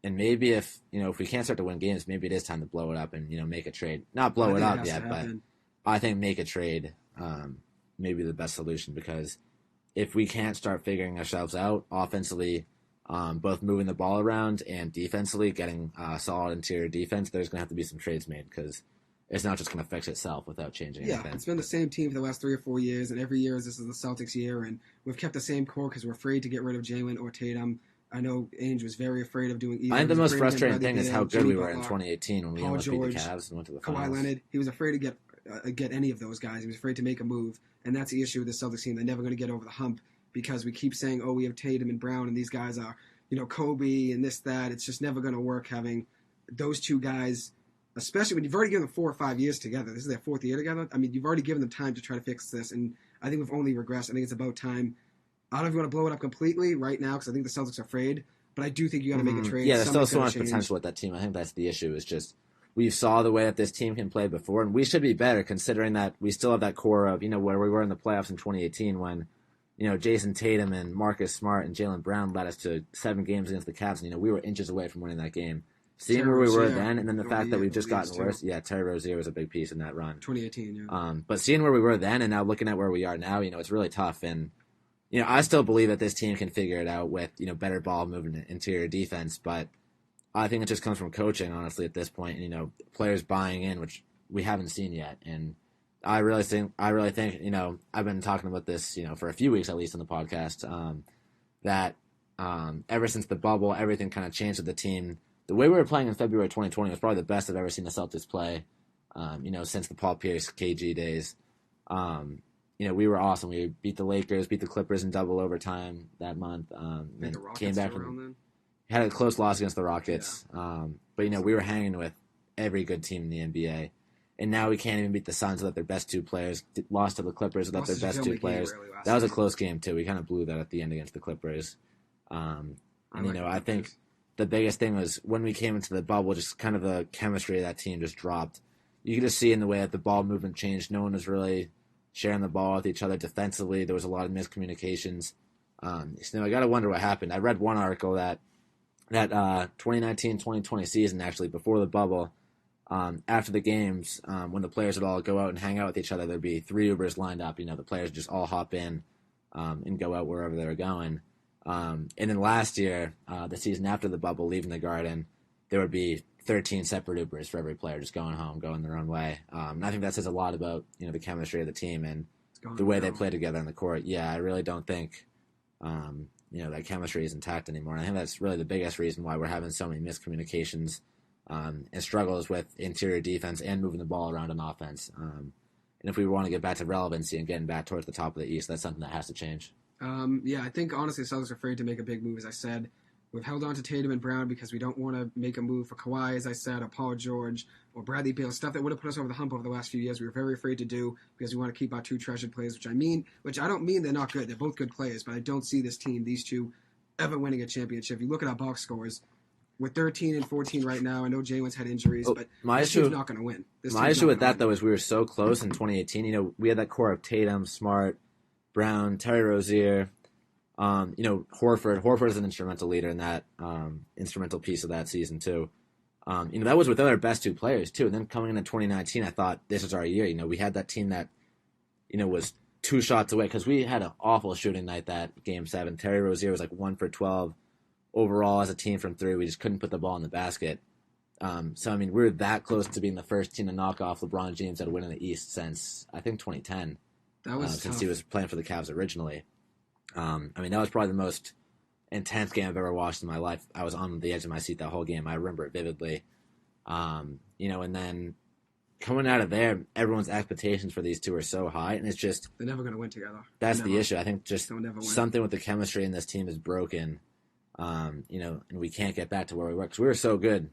And maybe if we can't start to win games, maybe it is time to blow it up and, make a trade. Not blow it up yet, but I think make a trade may be the best solution because if we can't start figuring ourselves out offensively, both moving the ball around and defensively getting solid interior defense, there's going to have to be some trades made because it's not just going to fix itself without changing anything. Yeah, it's been the same team for the last 3 or 4 years, and every year this is the Celtics year, and we've kept the same core because we're afraid to get rid of Jalen or Tatum. I know Ainge was very afraid of doing either. I think the most frustrating thing is how good we were in 2018 when we almost beat the Cavs and went to the finals. Kawhi Leonard, he was afraid to get any of those guys. He was afraid to make a move, and that's the issue with the Celtics team. They're never going to get over the hump because we keep saying, we have Tatum and Brown, and these guys are, Kobe and this, that. It's just never going to work having those 2 guys, especially when you've already given them 4 or 5 years together. This is their 4th year together. I mean, you've already given them time to try to fix this, and I think we've only regressed. I think it's about time. I don't know if you want to blow it up completely right now because I think the Celtics are afraid. But I do think you got to make a trade. Yeah, there's still so much potential with that team. I think that's the issue. Is just we saw the way that this team can play before, and we should be better considering that we still have that core of where we were in the playoffs in 2018 when Jason Tatum and Marcus Smart and Jaylen Brown led us to 7 games against the Cavs, and we were inches away from winning that game. Seeing Terry where we were then, and then the fact that we've just gotten worse. Yeah, Terry Rozier was a big piece in that run. 2018, yeah. But seeing where we were then, and now looking at where we are now, it's really tough and. I still believe that this team can figure it out with, better ball movement, interior defense, but I think it just comes from coaching, honestly, at this point, players buying in, which we haven't seen yet. And I really think, I've been talking about this, for a few weeks at least on the podcast, that ever since the bubble, everything kind of changed with the team. The way we were playing in February 2020 was probably the best I've ever seen the Celtics play, since the Paul Pierce, KG days. We were awesome. We beat the Lakers, beat the Clippers in double overtime that month. The Rockets came back around and then. had a close loss against the Rockets. Yeah. But we were hanging with every good team in the NBA. And now we can't even beat the Suns without their best two players. Lost to the Clippers without their best two players. That was a close game, too. We kind of blew that at the end against the Clippers. I think the biggest thing was when we came into the bubble, just kind of the chemistry of that team just dropped. You could just see in the way that the ball movement changed. No one was really sharing the ball with each other defensively. There was a lot of miscommunications. I got to wonder what happened. I read one article that 2019-2020 season, actually, before the bubble, after the games, when the players would all go out and hang out with each other, there'd be 3 Ubers lined up. The players just all hop in and go out wherever they were going. And then last year, the season after the bubble, leaving the Garden, there would be 13 separate Ubers for every player just going home, going their own way. And I think that says a lot about the chemistry of the team and the way they play together on the court. Yeah, I really don't think that chemistry is intact anymore. And I think that's really the biggest reason why we're having so many miscommunications and struggles with interior defense and moving the ball around on offense. And if we want to get back to relevancy and getting back towards the top of the East, that's something that has to change. I think honestly the Celtics are afraid to make a big move, as I said. We've held on to Tatum and Brown because we don't want to make a move for Kawhi, as I said, or Paul George, or Bradley Beal, stuff that would have put us over the hump over the last few years. We were very afraid to do because we want to keep our 2 treasured players, which I don't mean they're not good. They're both good players, but I don't see this team, these two, ever winning a championship. If you look at our box scores, we're 13 and 14 right now. I know Jalen's had injuries, but this team's not going to win. My issue with that, though, is we were so close in 2018. We had that core of Tatum, Smart, Brown, Terry Rozier, Horford. Horford is an instrumental leader in that instrumental piece of that season, too. That was with our best 2 players, too. And then coming into 2019, I thought this was our year. We had that team that, was 2 shots away because we had an awful shooting night that Game 7. Terry Rozier was like 1 for 12 overall as a team from 3. We just couldn't put the ball in the basket. We were that close to being the first team to knock off LeBron James at winning the East since, I think, 2010. That was since he was playing for the Cavs originally. That was probably the most intense game I've ever watched in my life. I was on the edge of my seat that whole game. I remember it vividly. And then coming out of there, everyone's expectations for these 2 are so high, and it's just they're never going to win together. That's the issue. I think just something with the chemistry in this team is broken. And we can't get back to where we were because we were so good.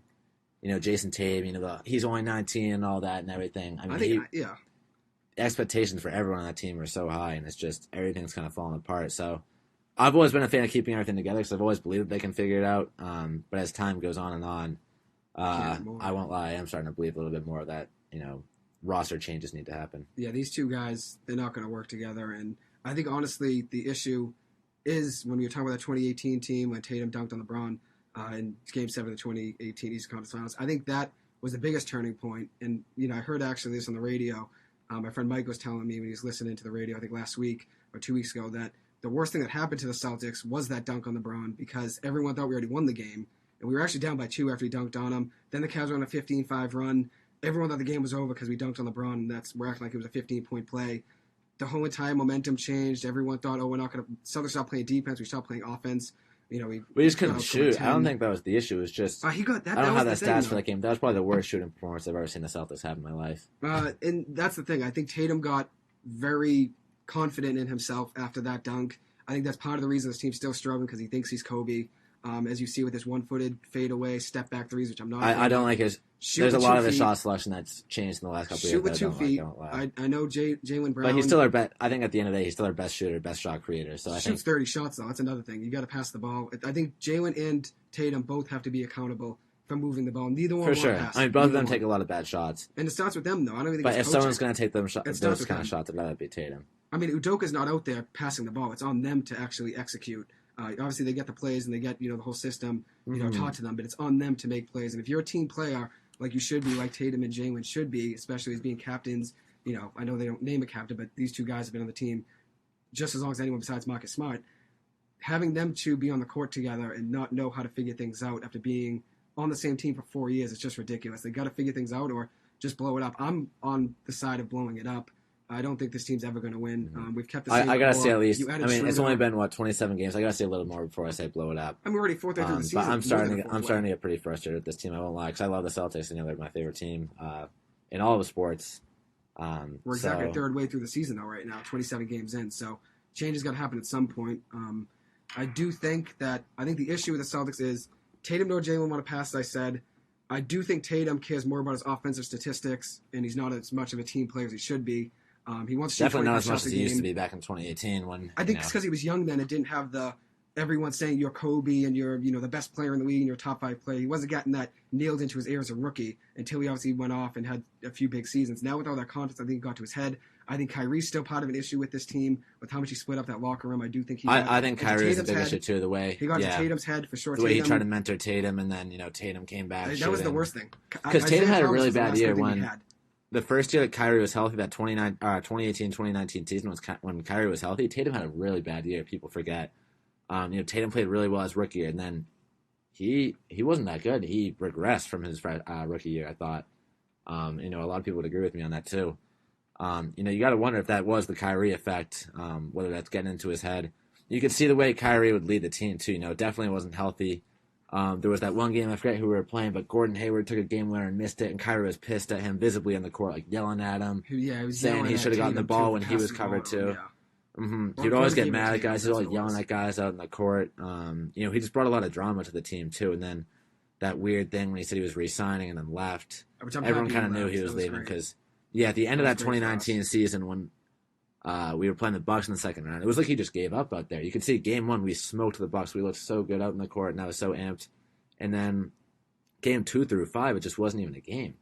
Jason Tatum, he's only 19 and all that and everything. Expectations for everyone on that team are so high, and it's just everything's kind of falling apart. So I've always been a fan of keeping everything together because I've always believed that they can figure it out. But as time goes on and on, I won't lie, I'm starting to believe a little bit more that roster changes need to happen. Yeah, these 2 guys, they're not going to work together, and I think honestly the issue is when you're talking about that 2018 team when Tatum dunked on LeBron in Game 7 of the 2018 Eastern Conference Finals. I think that was the biggest turning point, and I heard actually this on the radio. My friend Mike was telling me when he was listening to the radio, I think last week or 2 weeks ago, that the worst thing that happened to the Celtics was that dunk on LeBron because everyone thought we already won the game. And we were actually down by 2 after he dunked on him. Then the Cavs were on a 15-5 run. Everyone thought the game was over because we dunked on LeBron, and we're acting like it was a 15-point play. The whole entire momentum changed. Everyone thought, we're not going to – Celtics stopped playing defense. We stopped playing offense. We just couldn't shoot. I don't think that was the issue. It was just he got that. I don't have the stats for that game. That was probably the worst shooting performance I've ever seen the Celtics have in my life. And that's the thing. I think Tatum got very confident in himself after that dunk. I think that's part of the reason this team's still struggling because he thinks he's Kobe. As you see with his one-footed fadeaway step back threes, which I'm not. I don't like his. There's a lot of his shot selection that's changed in the last couple of years. Shoot with 2 feet. I know Jaylen Brown. But he's still our best. I think at the end of the day, he's still our best shooter, best shot creator. So I think shoots 30 shots though. That's another thing. You got to pass the ball. I think Jaylen and Tatum both have to be accountable for moving the ball. Neither one. For sure. Pass. Both of them take a lot of bad shots. And it starts with them though. I don't think. But if someone's going to take those kind of shots, I'd rather be Tatum. Udoka's not out there passing the ball. It's on them to actually execute. Obviously, they get the plays and they get the whole system taught to them, but it's on them to make plays. And if you're a team player like you should be, like Tatum and Jaylen should be, especially as being captains, I know they don't name a captain, but these 2 guys have been on the team just as long as anyone besides Marcus Smart. Having them 2 be on the court together and not know how to figure things out after being on the same team for 4 years, it's just ridiculous. They got to figure things out or just blow it up. I'm on the side of blowing it up. I don't think this team's ever going to win. We've kept the same. I gotta see at least. It's only been 27 games. I gotta see a little more before I say blow it up. We're already 4th through the season. But I'm starting to get pretty frustrated with this team. I won't lie, because I love the Celtics and they're my favorite team in all of the sports. We're exactly a third way through the season, though, right now, 27 games in. So change has got to happen at some point. I think the issue with the Celtics is Tatum nor Jalen want to pass, as I said. I do think Tatum cares more about his offensive statistics, and he's not as much of a team player as he should be. He wants to definitely not as much as he used to be back in 2018. I think it's because he was young then and didn't have the everyone saying you're Kobe and you're the best player in the league and you're a top 5 player. He wasn't getting that nailed into his ear as a rookie until he obviously went off and had a few big seasons. Now with all that confidence, I think it got to his head. I think Kyrie's still part of an issue with this team with how much he split up that locker room. I do think I think Kyrie is a big issue too. The way he got to Tatum's head for sure. The way he tried to mentor Tatum, and then Tatum came back. That was the worst thing because Tatum had a really bad year when the first year that Kyrie was healthy, that 2018-2019 season when Kyrie was healthy. Tatum had a really bad year. People forget. Tatum played really well his rookie year, and then he wasn't that good. He regressed from his rookie year. I thought. A lot of people would agree with me on that too. You got to wonder if that was the Kyrie effect, whether that's getting into his head. You could see the way Kyrie would lead the team, too. It definitely wasn't healthy. There was that one game, I forget who we were playing, but Gordon Hayward took a game winner and missed it, and Kyrie was pissed at him visibly on the court, like yelling at him, saying he should have gotten the ball when he was covered, too. Yeah. He'd always get mad at guys. He'd always yelling at guys out in the court. He just brought a lot of drama to the team, too. And then that weird thing when he said he was re-signing and then left, everyone kind of knew he was leaving because... Yeah, at the end of that 2019 season when we were playing the Bucks in the second round, it was like he just gave up out there. You could see game 1, we smoked the Bucks. We looked so good out in the court, and I was so amped. And then game 2 through 5, it just wasn't even a game.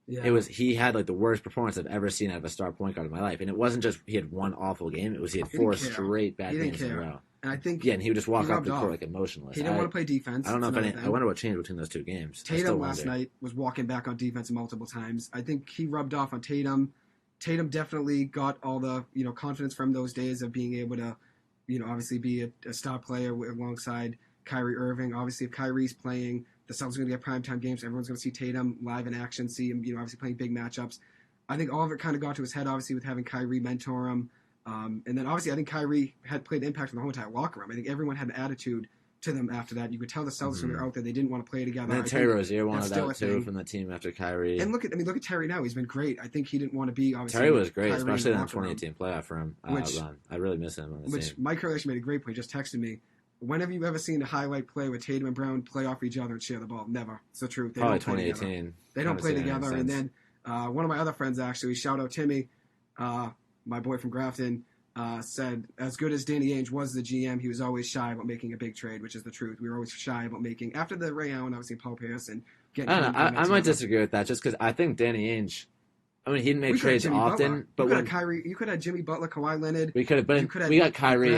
Yeah. He had like the worst performance I've ever seen out of a star point guard in my life. And it wasn't just he had one awful game. It was he had 4 straight bad games in a row. And I think and he would just walk off the court like emotionless. He didn't want to play defense. I don't know I wonder what changed between those 2 games. Tatum last night was walking back on defense multiple times. I think he rubbed off on Tatum. Tatum definitely got all the confidence from those days of being able to obviously be a star player alongside Kyrie Irving. Obviously, if Kyrie's playing, the Celtics are going to get primetime games. Everyone's going to see Tatum live in action, see him obviously playing big matchups. I think all of it kind of got to his head, obviously, with having Kyrie mentor him. And then, obviously, I think Kyrie had played an impact on the whole entire locker room. I think everyone had an attitude to them after that. You could tell the Celtics when they were out there, they didn't want to play together. And then Terry Rozier wanted out, too, from the team after Kyrie. And look at Terry now. He's been great. I think he didn't want to be, obviously, Terry was great, Kyrie especially in the 2018 playoff run. I really miss him on the team. Mike Hurley actually made a great point. He just texted me. When have you ever seen a highlight play where Tatum and Brown play off each other and share the ball? Never. It's the truth. Probably 2018. They don't play together. And then one of my other friends, actually, shout out Timmy, my boy from Grafton, said, as good as Danny Ainge was the GM, he was always shy about making a big trade, which is the truth. We were always shy about making, after the Ray Allen, obviously Paul Pierce, and getting... I might disagree with that, just because I think Danny Ainge, he didn't make trades often, but you could have Jimmy Butler, Kawhi Leonard. We could have, but we got Kyrie.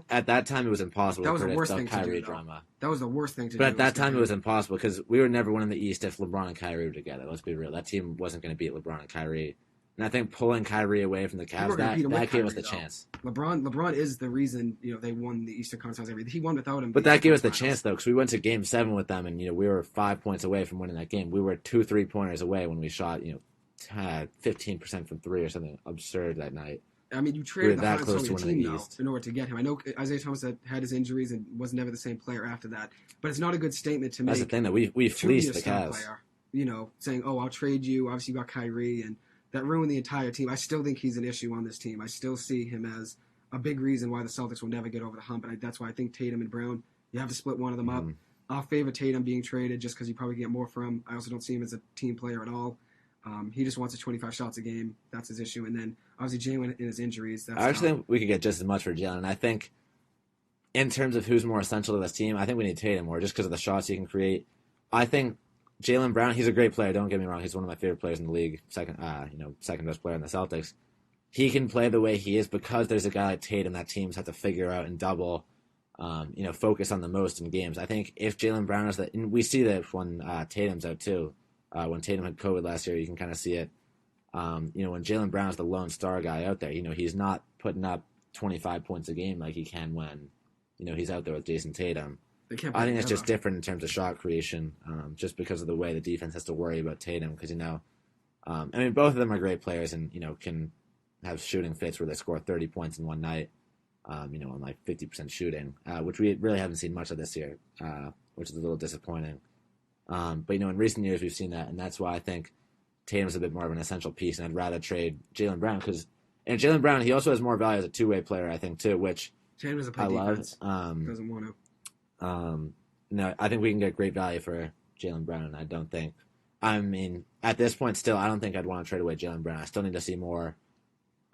At that time, it was impossible. That was the worst thing Kyrie to do. Drama. That was the worst thing to do. But at that time, it was impossible because we were never winning the East if LeBron and Kyrie were together. Let's be real. That team wasn't going to beat LeBron and Kyrie. And I think pulling Kyrie away from the Cavs, that gave us the chance. LeBron is the reason they won the Eastern Conference. He won without him. But that gave us the chance, though, because we went to Game 7 with them, and we were 5 points away from winning that game. We were 2 3-pointers away when we shot 15% from 3 or something absurd that night. You traded the highest on your team in order to get him. I know Isaiah Thomas had his injuries and was never the same player after that, but it's not a good statement to make. That's the thing that we fleeced the Cavs. Player, saying, "Oh, I'll trade you." Obviously, you got Kyrie and. That ruined the entire team. I still think he's an issue on this team. I still see him as a big reason why the Celtics will never get over the hump. And that's why I think Tatum and Brown, you have to split one of them up. I'll favor Tatum being traded just because you probably get more from him. I also don't see him as a team player at all. He just wants 25 shots a game. That's his issue. And then, obviously, Jalen in his injuries. I actually think we could get just as much for Jalen. I think in terms of who's more essential to this team, I think we need Tatum more just because of the shots he can create. I think Jaylen Brown, he's a great player. Don't get me wrong. He's one of my favorite players in the league. Second best player in the Celtics. He can play the way he is because there's a guy like Tatum that teams have to figure out and double, focus on the most in games. I think if Jaylen Brown is and we see that when Tatum's out too. When Tatum had COVID last year, you can kind of see it. When Jaylen Brown is the lone star guy out there, he's not putting up 25 points a game like he can when, he's out there with Jason Tatum. I think it's just different in terms of shot creation, just because of the way the defense has to worry about Tatum. Because both of them are great players, and can have shooting fits where they score 30 points in one night, on like 50% shooting, which we really haven't seen much of this year, which is a little disappointing. But in recent years we've seen that, and that's why I think Tatum's a bit more of an essential piece, and I'd rather trade Jaylen Brown because Jaylen Brown, he also has more value as a two-way player, I think, too, which Tatum doesn't play I defense. love. Doesn't want to. No, I think we can get great value for Jaylen Brown, and I don't think. I mean, at this point, still, I don't think I'd want to trade away Jaylen Brown. I still need to see more.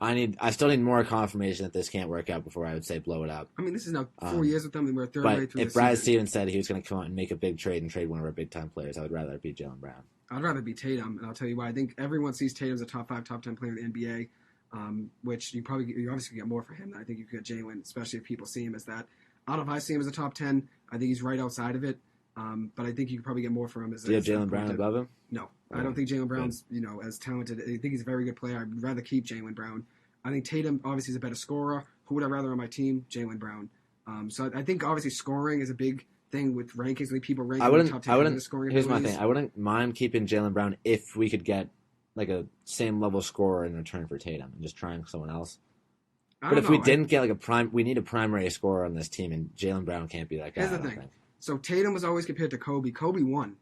I still need more confirmation that this can't work out before I would say blow it up. I mean, this is now 4 years with them, and we're third But way through if the Brad season. Stevens said he was going to come out and make a big trade and trade one of our big-time players, I would rather it be Jaylen Brown. I'd rather be Tatum, and I'll tell you why. I think everyone sees Tatum as a top 5, top 10 player in the NBA, which you obviously get more for him than I think you could get Jaylen, especially if people see him as that. I don't know if I see him as a top 10. I think he's right outside of it, but I think you could probably get more from him. Do you have Jaylen Brown above him? No, I don't think Jaylen Brown's as talented. I think he's a very good player. I'd rather keep Jaylen Brown. I think Tatum obviously is a better scorer. Who would I rather on my team? Jaylen Brown. So I think obviously scoring is a big thing with rankings. Like people rank the top 10 scoring. Here's my thing. I wouldn't mind keeping Jaylen Brown if we could get like a same level scorer in return for Tatum and just trying someone else. But if we didn't get we need a primary scorer on this team, and Jaylen Brown can't be that guy. Here's the thing. So Tatum was always compared to Kobe. Kobe won.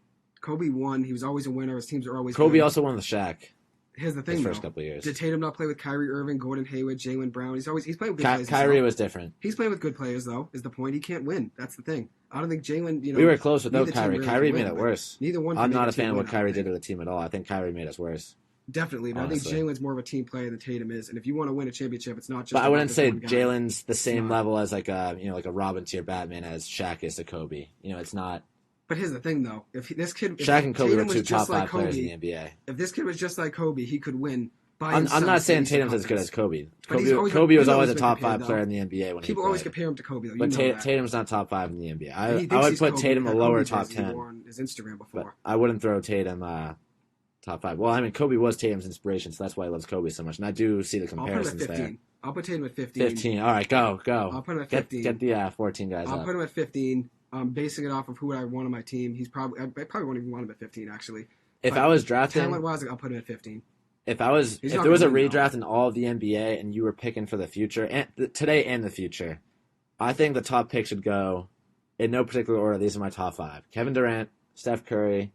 He was always a winner. His teams were always Kobe good. also won with Shaq. Here's the thing, his first couple of years. Did Tatum not play with Kyrie Irving, Gordon Hayward, Jaylen Brown? He's playing with good players. Kyrie was different. He's playing with good players, though, is the point. He can't win. That's the thing. I don't think Jaylen, we were close without Kyrie. Really Kyrie made it worse. Neither one. I'm not a fan of what Kyrie did to the team at all. I think Kyrie made us worse. Definitely, but honestly. I think Jaylen's more of a team player than Tatum is. And if you want to win a championship, it's not just. But I wouldn't say Jaylen's the same level as like a Robin to your Batman as Shaq is to Kobe. It's not. But here's the thing, though. If this kid, Shaq and Kobe were two top 5 players in the NBA. If this kid was just like Kobe, he could win. I'm not saying Tatum's as good as Kobe. Kobe was always a top 5 player in the NBA when people always compare him to Kobe, though. But Tatum's not top 5 in the NBA. I would put Tatum a lower top 10. On his Instagram before. But I wouldn't throw Tatum top 5. Well, I mean, Kobe was Tatum's inspiration, so that's why he loves Kobe so much. And I do see the comparisons there. I'll put Tatum at 15. 15. All right, go. I'll put him at 15. Get the 14 guys I'll put him at 15. Basing it off of who I want on my team. I probably won't even want him at 15, actually. If I was drafting... Talent-wise, I'll put him at 15. If there was a redraft in all of the NBA and you were picking for the future, and today and the future, I think the top pick should go, in no particular order, these are my top 5. Kevin Durant, Steph Curry,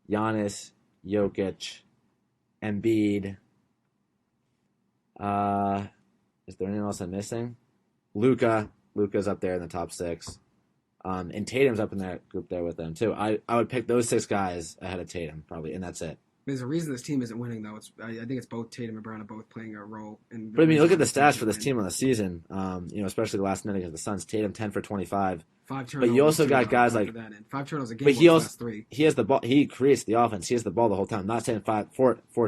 Giannis, Jokic, Embiid. Is there anyone else I'm missing? Luka. Luka's up there in the top 6. And Tatum's up in that group there with them, too. I would pick those 6 guys ahead of Tatum, probably, and that's it. There's a reason this team isn't winning, though. I think it's both Tatum and Brown are both playing a role. But, I mean, look at the stats for this team on the season, especially the last night against the Suns. Tatum, 10 for 25. 5 turnovers. But you also got guys like... 5 turnovers a game. But he has the ball. He creates the offense. He has the ball the whole time. I'm not saying 4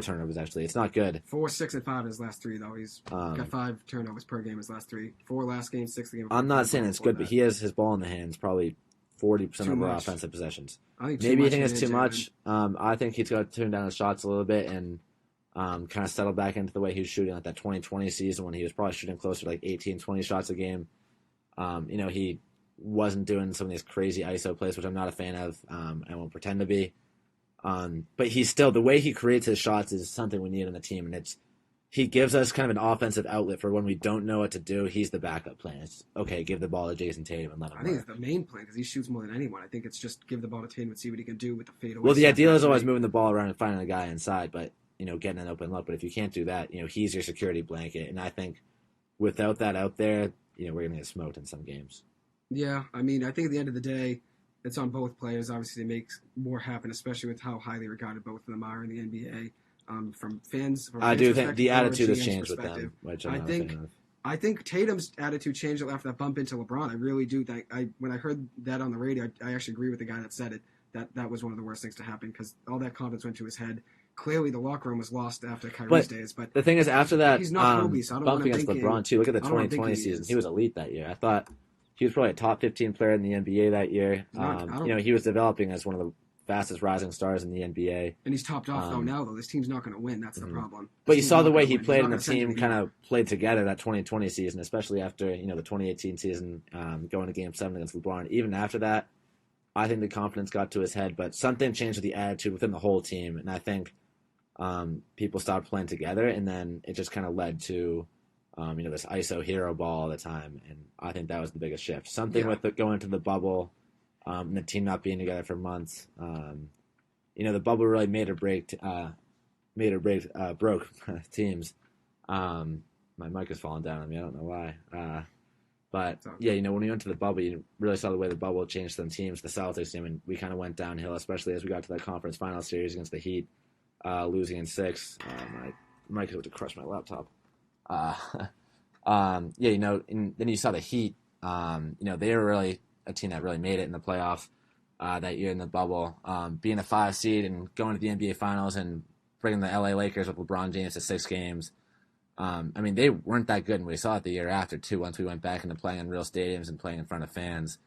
turnovers, actually. It's not good. 4, 6, and 5 in his last 3, though. He's got 5 turnovers per game in his last 3. 4 last game, 6 the game. I'm not saying it's good, but he has his ball in the hands probably 40% of our offensive possessions. Maybe you think it's too much. I think he's got to turn down his shots a little bit and kind of settle back into the way he was shooting like that 2020 season when he was probably shooting closer to like 18, 20 shots a game. He wasn't doing some of these crazy ISO plays, which I'm not a fan of. I won't pretend to be. But he's still, the way he creates his shots is something we need on the team, and he gives us kind of an offensive outlet for when we don't know what to do. He's the backup plan. It's, okay, give the ball to Jason Tatum and let him work. I think it's the main plan because he shoots more than anyone. I think it's just give the ball to Tatum and see what he can do with the fadeaway. Well, the ideal is always moving the ball around and finding a guy inside, but getting an open look. But if you can't do that, he's your security blanket. And I think without that out there, we're going to get smoked in some games. Yeah, I mean, I think at the end of the day, it's on both players. Obviously, they make more happen, especially with how highly regarded both of them are in the NBA. From fans, I do think the attitude has changed with them, which I think Tatum's attitude changed after that bump into LeBron. I really do think. When I heard that on the radio, I actually agree with the guy that said it. That was one of the worst things to happen because all that confidence went to his head. Clearly, the locker room was lost after Kyrie's days. But the thing is, after that, he's not Kobe, so I don't bump against LeBron too. Look at the 2020 season; he was elite that year. I thought he was probably a top 15 player in the NBA that year. He was developing as one of the fastest rising stars in the NBA. And he's topped off now, though. This team's not going to win. That's the problem. But you saw the way he played and the team kind of played together that 2020 season, especially after, the 2018 season going to Game 7 against LeBron. Even after that, I think the confidence got to his head, but something changed with the attitude within the whole team. And I think people stopped playing together, and then it just kind of led to, this ISO hero ball all the time. And I think that was the biggest shift. Something with going to the bubble, and the team not being together for months. The bubble really made or made or broke teams. My mic is falling down on me. I don't know why. But yeah, when we went to the bubble, you really saw the way the bubble changed some teams. The Celtics, we kind of went downhill, especially as we got to that conference final series against the Heat, losing in 6. My mic is about to crush my laptop. And then you saw the Heat. They were really a team that really made it in the playoffs that year in the bubble, being a 5 seed and going to the NBA Finals and bringing the LA Lakers with LeBron James to 6 games. They weren't that good, and we saw it the year after, too, once we went back into playing in real stadiums and playing in front of fans.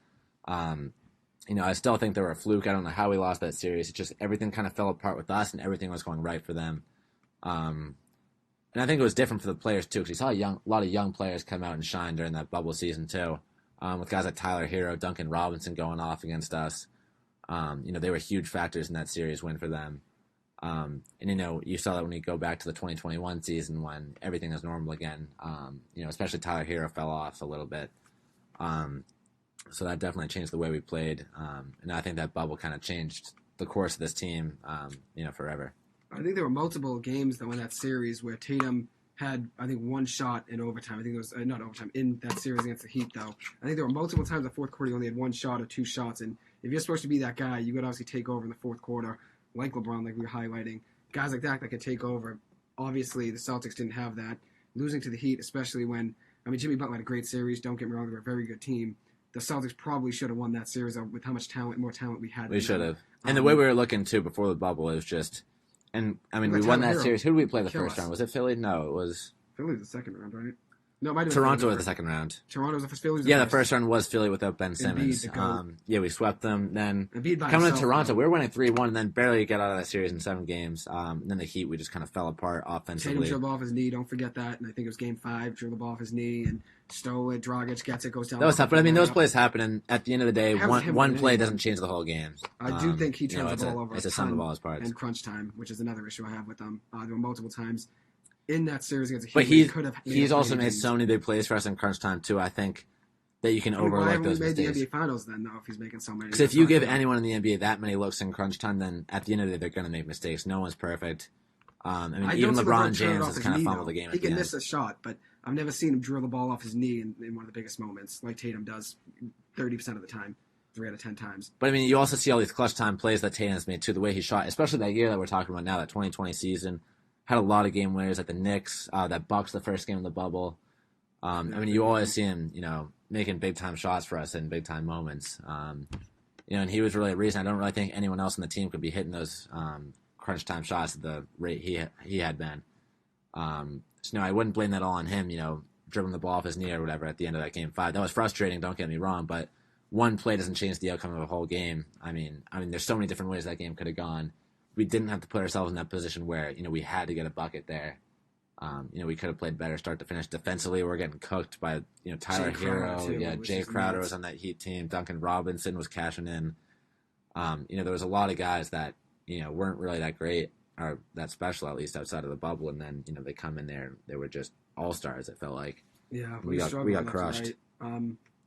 I still think they were a fluke. I don't know how we lost that series. It's just everything kind of fell apart with us, and everything was going right for them. And I think it was different for the players, too, because you saw a lot of young players come out and shine during that bubble season, too, with guys like Tyler Hero, Duncan Robinson going off against us. They were huge factors in that series win for them. You saw that when you go back to the 2021 season when everything is normal again, especially Tyler Hero fell off a little bit. So that definitely changed the way we played. And I think that bubble kind of changed the course of this team, forever. I think there were multiple games that won that series where Tatum had, I think, 1 shot in overtime. I think it was, not overtime, in that series against the Heat, though. I think there were multiple times in the fourth quarter he only had 1 shot or 2 shots. And if you're supposed to be that guy, you would obviously take over in the fourth quarter, like LeBron, like we were highlighting. Guys like that could take over. Obviously, the Celtics didn't have that. Losing to the Heat, especially when, Jimmy Butler had a great series. Don't get me wrong, they were a very good team. The Celtics probably should have won that series with how much more talent we had. We should have. And the way we were looking, too, before the bubble, it was just... And, we won that series. Who did we play the first round? Was it Philly? No, it was... Philly was the second round, right? No, it might have been Toronto was the second round. Toronto was the first. Philly was the first round was Philly without Ben Simmons. We swept them. Then coming to Toronto, we were winning 3-1 and then barely got out of that series in 7 games. And then the Heat, we just kind of fell apart offensively. Tatum dribbled off his knee, don't forget that. And I think it was game 5, dribbled off his knee and stole it. Dragic gets it, goes down. That was tough, but those plays happen, and at the end of the day, one play doesn't change the whole game. I do think he turns the ball over. It's a sum of all his parts. And crunch time, which is another issue I have with them. There were multiple times in that series against the Heat, but he's also made so many big plays for us in crunch time too. I think that you can overlook those mistakes. Why haven't we made the NBA Finals then, though? If he's making so many, because if you give anyone in the NBA that many looks in crunch time, then at the end of the day, they're going to make mistakes. No one's perfect. Even LeBron James has kind of fumbled the game. He can miss a shot, but I've never seen him drill the ball off his knee in one of the biggest moments, like Tatum does 30% of the time. 3 out of 10 times. But you also see all these clutch time plays that Tatum has made too. The way he shot, especially that year that we're talking about now, that 2020 season. Had a lot of game winners at the Knicks, that Bucks the first game of the bubble. You always see him, making big time shots for us in big time moments. And he was really a reason. I don't really think anyone else on the team could be hitting those crunch time shots at the rate he had been. I wouldn't blame that all on him. Dribbling the ball off his knee or whatever at the end of that game 5. That was frustrating. Don't get me wrong, but one play doesn't change the outcome of a whole game. There's so many different ways that game could have gone. We didn't have to put ourselves in that position where, we had to get a bucket there. We could have played better start to finish. Defensively, we're getting cooked by, Tyler Hero. Jay Crowder was on that Heat team. Duncan Robinson was cashing in. There was a lot of guys that, weren't really that great or that special, at least outside of the bubble. And then, they come in there and they were just all-stars, it felt like. Yeah, we got crushed.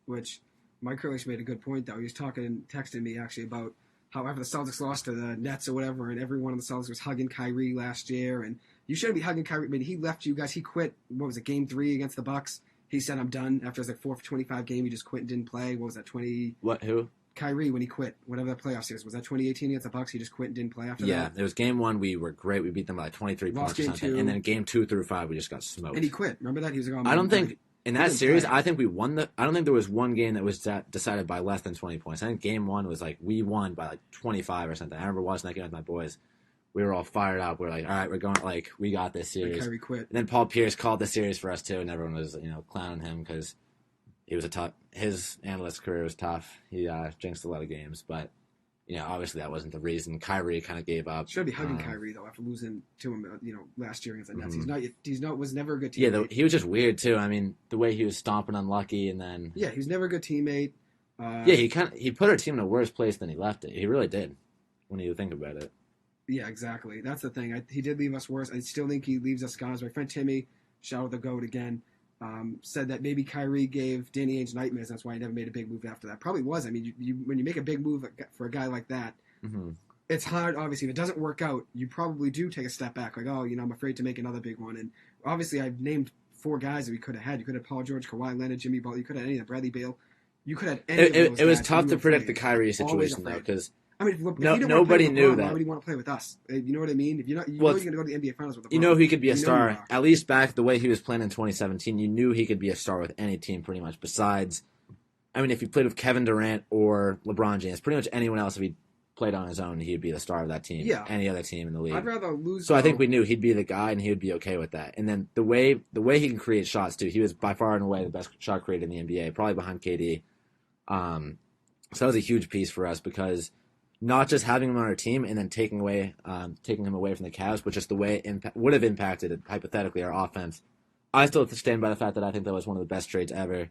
Which Mike Hurley made a good point, though. He was texting me, actually, about however the Celtics lost to the Nets or whatever, and every one of the Celtics was hugging Kyrie last year, and you shouldn't be hugging Kyrie. But he left you guys. He quit. What was it? Game 3 against the Bucks. He said, "I'm done." After his 4 for 25 game, he just quit and didn't play. What was that? Who? Kyrie when he quit. Whatever that playoff series was. That 2018 against the Bucks. He just quit and didn't play after that. Yeah, it was game 1. We were great. We beat them by 23 points or something, and then game 2 through 5, we just got smoked. And he quit. Remember that? He was like, I don't think. In that series, I think we won I don't think there was one game that was decided by less than 20 points. I think game 1 was we won by 25 or something. I remember watching that game with my boys. We were all fired up. We were like, all right, we're going, we got this series. Kyrie quit. And then Paul Pierce called the series for us too, and everyone was, clowning him because he was his analyst career was tough. He jinxed a lot of games, but obviously that wasn't the reason. Kyrie kind of gave up. Should be hugging Kyrie though after losing to him, last year against the Nets. Mm-hmm. Was never a good teammate. Yeah, he was just weird too. The way he was stomping unlucky, and then he was never a good teammate. He put our team in a worse place than he left it. He really did. When you think about it. Yeah, exactly. That's the thing. He did leave us worse. I still think he leaves us guys. My friend Timmy, shout out the GOAT again, said that maybe Kyrie gave Danny Ainge nightmares. That's why he never made a big move after that. Probably was. When you make a big move for a guy like that, mm-hmm. it's hard, obviously. If it doesn't work out, you probably do take a step back. Like, oh, I'm afraid to make another big one. And obviously, I've named 4 guys that we could have had. You could have Paul George, Kawhi Leonard, Jimmy Butler. You could have any of them, Bradley Beal. You could have any of those It was guys, tough and to you were predict the afraid. Kyrie Always situation, though, afraid. because I mean, if you didn't nobody want to play knew with LeBron, that. why would you want to play with us? You know what I mean? If you're not, you Well, know you're going to go to the NBA Finals with LeBron. You know he could be a You know star, you are. at least back the way he was playing in 2017. You knew he could be a star with any team pretty much, besides, I mean, if he played with Kevin Durant or LeBron James, pretty much anyone else, if he played on his own, he'd be the star of that team. Yeah. Any other team in the league. I'd rather lose. So I think we knew he'd be the guy, and he would be okay with that. And then the way he can create shots too, he was by far and away the best shot creator in the NBA, probably behind KD. So that was a huge piece for us, because not just having him on our team and then taking him away from the Cavs, but just the way it would have impacted hypothetically our offense. I still stand by the fact that I think that was one of the best trades ever.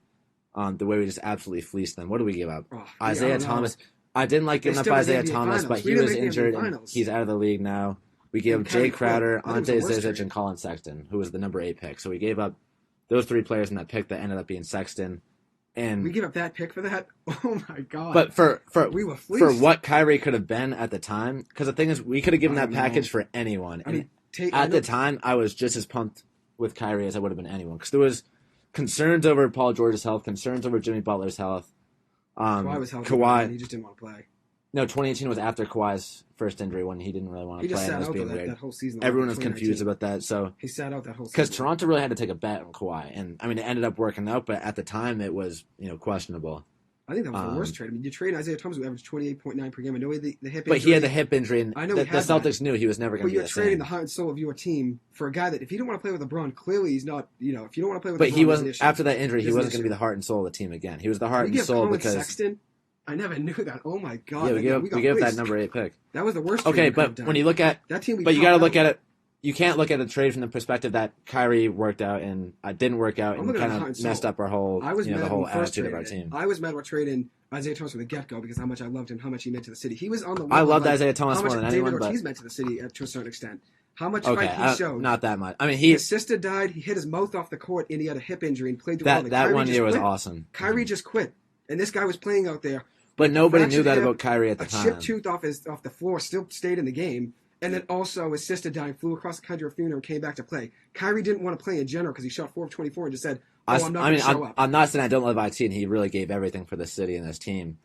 The way we just absolutely fleeced them. What do we give up? Isaiah Thomas. I didn't like giving up Isaiah Thomas, but he was injured and he's out of the league now. We gave up Jay Crowder, Ante Zizic, and Colin Sexton, who was the number 8 pick. So we gave up those 3 players in that pick that ended up being Sexton. And we give up that pick for that? Oh my god! But for we were fleeced. For what Kyrie could have been at the time, because the thing is, we could have given that package for anyone. And at the time, I was just as pumped with Kyrie as I would have been anyone, because there was concerns over Paul George's health, concerns over Jimmy Butler's health. Kawhi was healthy. Kawhi, he just didn't want to play. No, 2018 was after Kawhi's first injury when he didn't really want to play. He just sat and it was out being that, weird. that whole season. Everyone was confused about that. So he sat out that whole season. Because Toronto really had to take a bet on Kawhi. And, I mean, it ended up working out, but at the time it was, questionable. I think that was the worst trade. I mean, you trade Isaiah Thomas, who averaged 28.9 per game. I know the hip injury. But he had the hip injury, and I know the Celtics knew he was never going to be the same. But you're trading the heart and soul of your team for a guy that, if you don't want to play with LeBron, clearly he's not, if you don't want to play with LeBron, he wasn't, after that injury, he wasn't going to be the heart and soul of the team again. He was the heart and soul because... Sexton? I never knew that. Oh my god! Yeah, we gave that number 8 pick. That was the worst. Okay, but when you look at that team, but you got to look at it. You can't look at the trade from the perspective that Kyrie worked out and didn't work out and kind of messed up our whole, the whole attitude of our team. I was mad about trading Isaiah Thomas from the get go because how much I loved him, how much he meant to the city. He was on the. I loved Isaiah Thomas more than anyone, but Ortiz meant to the city to a certain extent. How much fight he showed? Not that much. I mean, his sister died. He hit his mouth off the court, and he had a hip injury and played through all that 1 year was awesome. Kyrie just quit, and this guy was playing out there. But nobody knew that about Kyrie at the time. A chipped tooth off the floor, still stayed in the game, and then also his sister died, flew across the country for a funeral, and came back to play. Kyrie didn't want to play in general because he shot 4 of 24 and just said, I'm not going to show up. I'm not saying I don't love IT, and he really gave everything for the city and this team.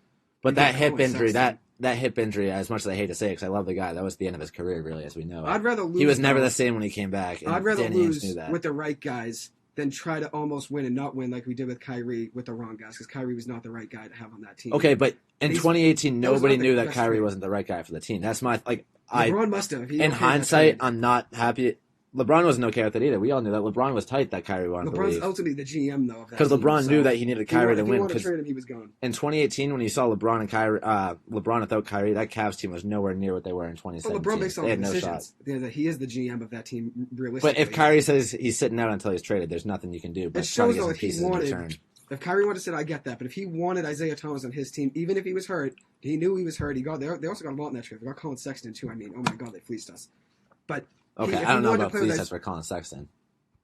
But that hip injury, that hip injury, as much as I hate to say it, because I love the guy, that was the end of his career, really, as we know. I'd rather lose. He was never the same when he came back. I'd rather lose with the right guys than try to almost win and not win like we did with Kyrie with the wrong guys, because Kyrie was not the right guy to have on that team. Okay, but in 2018, nobody knew that Kyrie wasn't the right guy for the team. That's my LeBron must have. In hindsight, I'm not happy. LeBron wasn't okay with it either. We all knew that. LeBron was tight that Kyrie wanted to leave. LeBron's ultimately the GM though. Because LeBron knew that he needed Kyrie to win. If he wanted to trade him, he was gone. In 2018, when you saw LeBron and Kyrie, LeBron without Kyrie, that Cavs team was nowhere near what they were in 2017. Well, LeBron makes all the decisions. No shot. He is the GM of that team, realistically. But if Kyrie says he's sitting out until he's traded, there's nothing you can do. But it shows though if he wanted. If Kyrie wanted to sit, I get that. But if he wanted Isaiah Thomas on his team, even if he was hurt, he knew he was hurt. They also got a lot in that trade. They got Colin Sexton too. I mean, oh my god, they fleeced us. But okay, I don't know about fleeced us for Colin Sexton.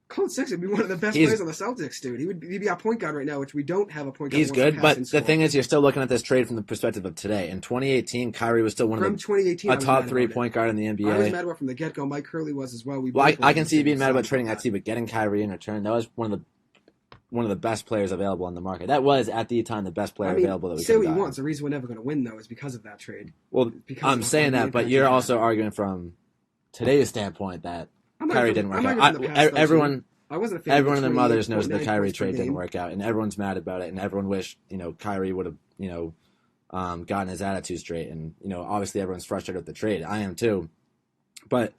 Colin Sexton would be one of the best players on the Celtics, dude. He'd be our point guard right now, which we don't have a point guard. He's good, but the thing is, you're still looking at this trade from the perspective of today. In 2018, Kyrie was still a top 3 point guard in the NBA. I was mad about from the get-go. Mike Hurley was as well. I can see you being mad about trading that team, but getting Kyrie in return, that was one of the best players available on the market. That was, at the time, the best player available that we could have gotten. Say what you want. The reason we're never going to win, though, is because of that trade. Well, I'm saying that, but you're also arguing from today's standpoint that Kyrie didn't work out. Everyone and their mothers knows the Kyrie trade didn't work out, and everyone's mad about it, and everyone wished, Kyrie would have, gotten his attitude straight, and, obviously everyone's frustrated with the trade. I am too. But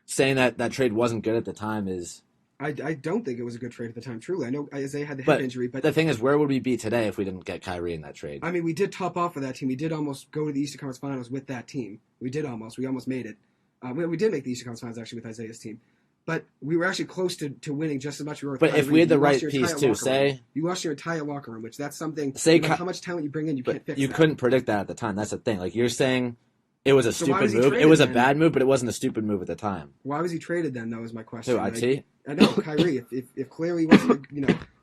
saying that trade wasn't good at the time is... I don't think it was a good trade at the time, truly. I know Isaiah had the hip injury, but... the thing is, where would we be today if we didn't get Kyrie in that trade? I mean, we did top off with that team. We did almost go to the Eastern Conference Finals with that team. We almost made it. We did make the Eastern Conference Finals, actually, with Isaiah's team. But we were actually close to winning just as much as we were with But Kyrie. If we had the right piece, too, you lost your entire locker room, which that's something... how much talent you bring in, you can't fix you that. couldn't predict that at the time. That's the thing. Like, you're saying... It was a stupid move. It was a bad move, but it wasn't a stupid move at the time. Why was he traded then, though, is my question. Who, IT? I know, Kyrie. If clearly he wasn't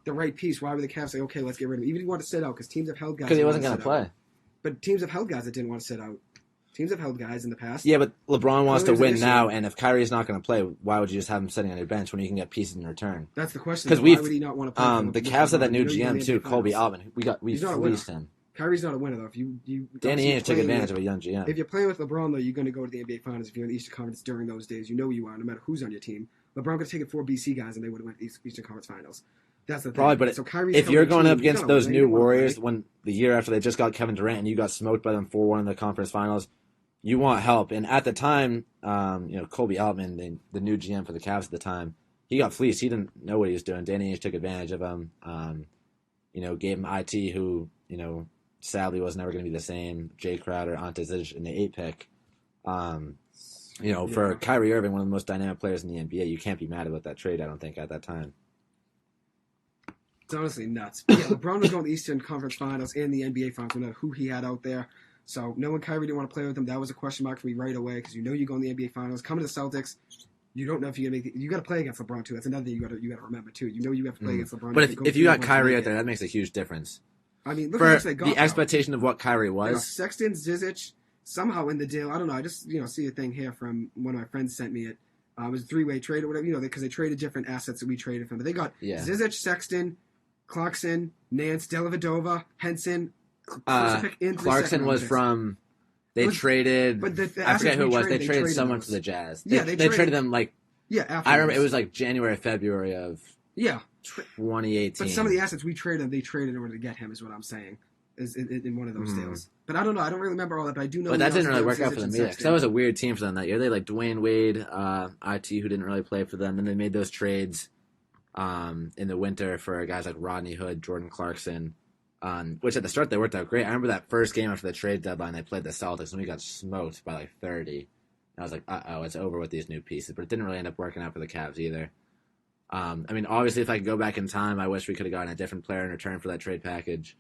the right piece, why would the Cavs say, okay, let's get rid of him? Even if he wanted to sit out, because teams have held guys... Because he wasn't going to play. But teams have held guys that didn't want to sit out. Teams have held guys in the past. Yeah, but LeBron wants to There's an win issue. now, and if Kyrie's not going to play, why would you just have him sitting on your bench when you can get pieces in return? That's the question. Because why would he not want to play? the Cavs had that new You know, GM too, Colby Altman. We He's not a fleeced winner. him. Kyrie's not a winner though. If Danny Ainge took advantage of a young GM. If you're playing with LeBron though, you're going to go to the NBA Finals. If you're in the Eastern Conference during those days, you know you are. No matter who's on your team, LeBron could have taken 4 BC guys and they would have went to the Eastern Conference Finals. That's the thing. Probably, but so Kyrie's if you're going team, up against those play, new Warriors when the year after they just got Kevin Durant and you got smoked by them 4-1 in the conference finals, you want help. And at the time, Colby Altman, the new GM for the Cavs at the time, he got fleeced. He didn't know what he was doing. Danny Ainge took advantage of him. Gave him IT, who sadly was never going to be the same. Jay Crowder, Ante Zizic in the 8 pick. For Kyrie Irving, one of the most dynamic players in the NBA, you can't be mad about that trade. I don't think at that time. It's honestly nuts. But yeah, LeBron was going to the Eastern Conference Finals and the NBA Finals, no matter who he had out there. So knowing Kyrie didn't want to play with him, that was a question mark for me right away because you're going to the NBA Finals. Coming to the Celtics, you don't know if you're going to make you got to play against LeBron too. That's another thing you got to remember too. You have to play against LeBron. But if you got Kyrie out there, that makes a huge difference. I mean, look for at the expectation of what Kyrie was. Sexton, Zizic, somehow in the deal. I don't know. I just see a thing here from one of my friends sent me it. It was a 3-way trade or whatever. Because they traded different assets that we traded from. But they got Zizic, Sexton, Clarkson, Nance, Dellavedova, Henson. Clarkson was from. They traded. But I forget who it was. They traded someone for the Jazz. They traded them I remember it was January, February of 2018. But some of the assets we traded, they traded in order to get him. Is what I'm saying. Is in one of those deals. But I don't know. I don't really remember all that. But I do know. But that didn't really work out for them either. Because that was a weird team for them that year. They Dwayne Wade, IT, who didn't really play for them. Then they made those trades in the winter for guys like Rodney Hood, Jordan Clarkson. Which at the start they worked out great. I remember that first game after the trade deadline, they played the Celtics and we got smoked by 30. And I was like, it's over with these new pieces. But it didn't really end up working out for the Cavs either. Obviously, if I could go back in time, I wish we could have gotten a different player in return for that trade package.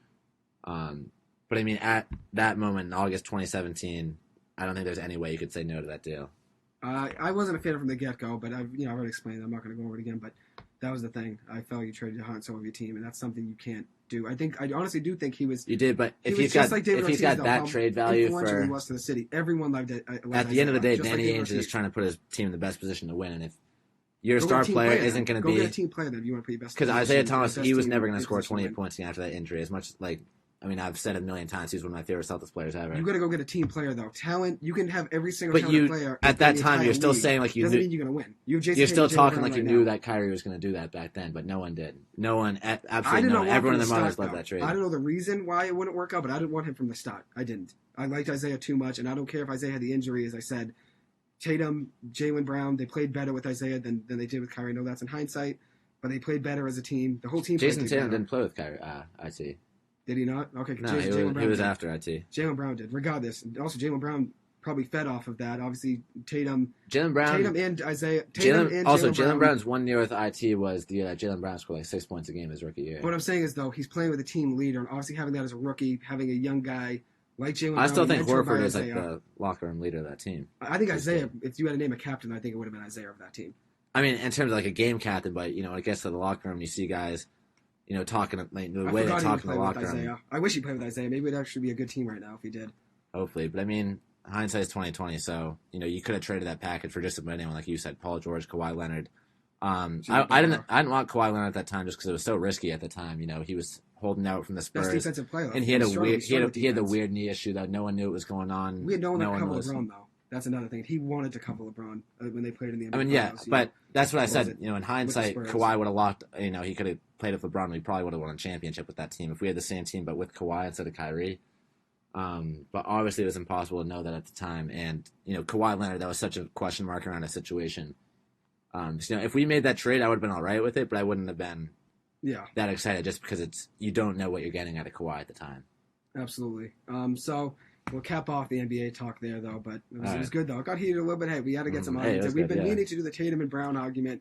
But at that moment in August 2017, I don't think there's any way you could say no to that deal. I wasn't a fan from the get-go, but I've already explained it. I'm not going to go over it again, but that was the thing. I felt you traded Hunt over your team, and that's something you can't do. I honestly do think he was. You did, but if he's got that trade value for he was to the city, everyone loved it. At the end of the day, Danny Ainge is just trying to put his team in the best position to win, and if your star player isn't going to be, go get a team player then. You want to put your best. Because Isaiah Thomas, he was never going to score 28 points after that injury. As much I've said it a million times, he's one of my favorite Celtics players ever. You got to go get a team player though. Talent, you can have every single player. At that time, you're still saying you doesn't knew, mean you're going to win. You're still talking like you knew that Kyrie was going to do that back then, but no one did. No one, absolutely no one. Everyone and their mothers loved that trade. I don't know the reason why it wouldn't work out, but I didn't want him from the start. I didn't. I liked Isaiah too much, and I don't care if Isaiah had the injury, as I said. Tatum, Jaylen Brown, they played better with Isaiah than they did with Kyrie. I know that's in hindsight, but they played better as a team. The whole team. Jason Tatum didn't play with Kyrie. I see. Did he not? Okay. No, he was after IT. Jaylen Brown did. Regardless, also Jaylen Brown probably fed off of that. Obviously, Tatum and Isaiah. Jaylen Brown's 1 year with IT was the year that Jaylen Brown scored 6 points a game his rookie year. What I'm saying is though, he's playing with a team leader, and obviously having that as a rookie, having a young guy like Jaylen Brown. I still think Horford is the locker room leader of that team. I think Isaiah. If you had to name a captain, I think it would have been Isaiah of that team. In terms of a game captain, but I guess to the locker room, you see guys. Talking the way they talk in the locker room. I wish he played with Isaiah. Maybe it'd actually be a good team right now if he did. Hopefully, but hindsight's 2020. So you could have traded that package for just about anyone, like you said, Paul George, Kawhi Leonard. I didn't want Kawhi Leonard at that time just because it was so risky at the time. He was holding out from the Spurs. Best defensive player, and he had the weird knee issue that no one knew what was going on. We had no one that covered LeBron though. That's another thing. He wanted to cover LeBron when they played in the NBA. Finals, but that's what I said. In hindsight, Kawhi would have locked. He could have played with LeBron. We probably would have won a championship with that team if we had the same team, but with Kawhi instead of Kyrie. But obviously, it was impossible to know that at the time. And Kawhi Leonard, that was such a question mark around a situation. If we made that trade, I would have been all right with it, but I wouldn't have been that excited just because you don't know what you're getting out of Kawhi at the time. Absolutely. So. We'll cap off the NBA talk there, though, but it was good, though. It got heated a little bit. Hey, we had to get some arguments. We've been meaning to do the Tatum and Brown argument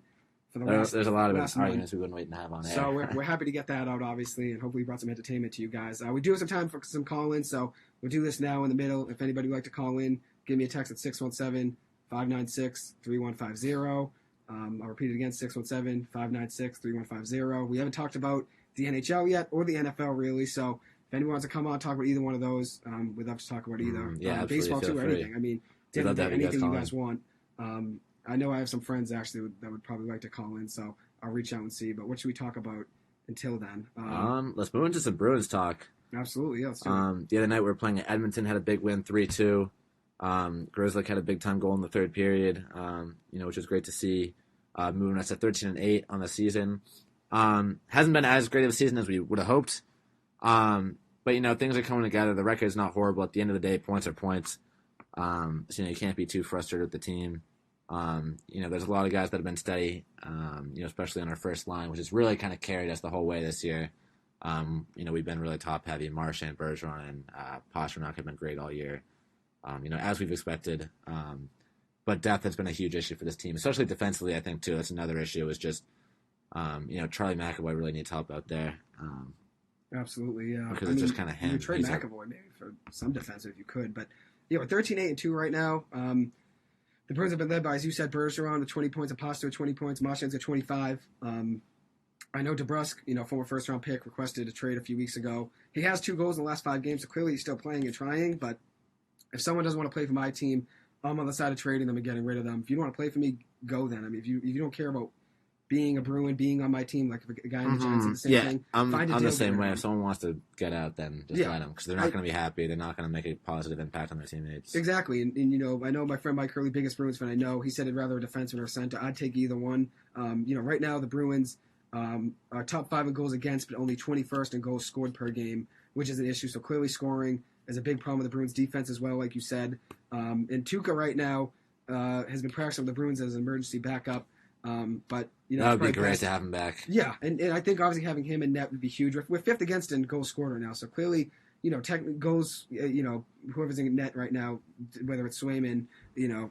for the last There's a lot of month. arguments we've been waiting to have on air. So we're happy to get that out, obviously, and hopefully brought some entertainment to you guys. We do have some time for some call-ins, so we'll do this now in the middle. If anybody would like to call in, give me a text at 617-596-3150. I'll repeat it again, 617-596-3150. We haven't talked about the NHL yet or the NFL, really, so if anyone wants to come on talk about either one of those, we'd love to talk about either. Yeah, absolutely. Baseball Feel too, or free. anything. I mean, anything you guys want. I know I have some friends actually that would probably like to call in, so I'll reach out and see. But what should we talk about until then? Let's move into some Bruins talk. Absolutely, yeah. Let's do it. The other night we were playing at Edmonton, had a big win, 3-2. Grzelcyk had a big time goal in the third period, which was great to see. Moving us to 13-8 on the season. Hasn't been as great of a season as we would have hoped. But things are coming together. The record's not horrible. At the end of the day, points are points. You can't be too frustrated with the team. There's a lot of guys that have been steady, especially on our first line, which has really kind of carried us the whole way this year. We've been really top heavy. Marchand, Bergeron, and Pastrnak have been great all year, as we've expected. But depth has been a huge issue for this team, especially defensively, I think, too. That's another issue is just, Charlie McAvoy really needs help out there. Absolutely, yeah. Because it's just kind of him. You trade McAvoy maybe for some defensive if you could. But, yeah, we're 13-8-2 right now. The Bruins have been led by, as you said, Bergeron with 20 points, Aposto with 20 points, Marchand's at 25. I know DeBrusk, former first-round pick, requested a trade a few weeks ago. He has 2 goals in the last 5 games, so clearly he's still playing and trying. But if someone doesn't want to play for my team, I'm on the side of trading them and getting rid of them. If you don't want to play for me, go then. I mean, if you don't care about being a Bruin, being on my team, like a guy in the Giants, the same thing. I'm the same way. If someone wants to get out, then just let them, because they're not going to be happy. They're not going to make a positive impact on their teammates. Exactly, and I know my friend Mike Hurley, biggest Bruins fan I know, he said he'd rather a defenseman or a center. I'd take either one. Right now the Bruins are top 5 in goals against, but only 21st in goals scored per game, which is an issue. So clearly scoring is a big problem with the Bruins defense as well, like you said. And Tuukka right now has been practicing with the Bruins as an emergency backup. But that would be great to have him back. Yeah, and I think obviously having him in net would be huge. We're 5th against in goals scored right now, so clearly, goals, whoever's in net right now, whether it's Swayman,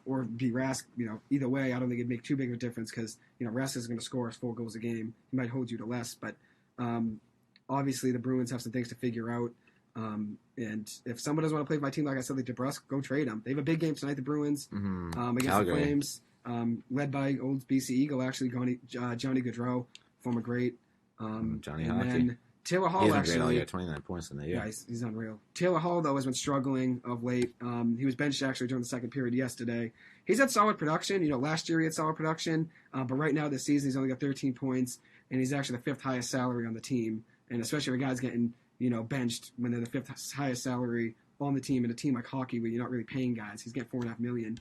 or be Rask, either way, I don't think it'd make too big of a difference because, Rask is going to score us 4 goals a game. He might hold you to less, but obviously the Bruins have some things to figure out. And if someone doesn't want to play for my team, like I said, like DeBrusk, go trade them. They have a big game tonight, the Bruins, against Calgary. the Flames. Led by old BC Eagle, actually, Johnny Gaudreau, former great. Johnny and Hockey. Then Taylor Hall, he's been actually. great all year, 29 points in the year. Yeah, he's unreal. Taylor Hall, though, has been struggling of late. He was benched, actually, during the second period yesterday. He's had solid production. Last year he had solid production. But right now this season he's only got 13 points, and he's actually the 5th highest salary on the team. And especially if a guy's getting, benched when they're the 5th highest salary on the team in a team like hockey where you're not really paying guys. He's getting $4.5 million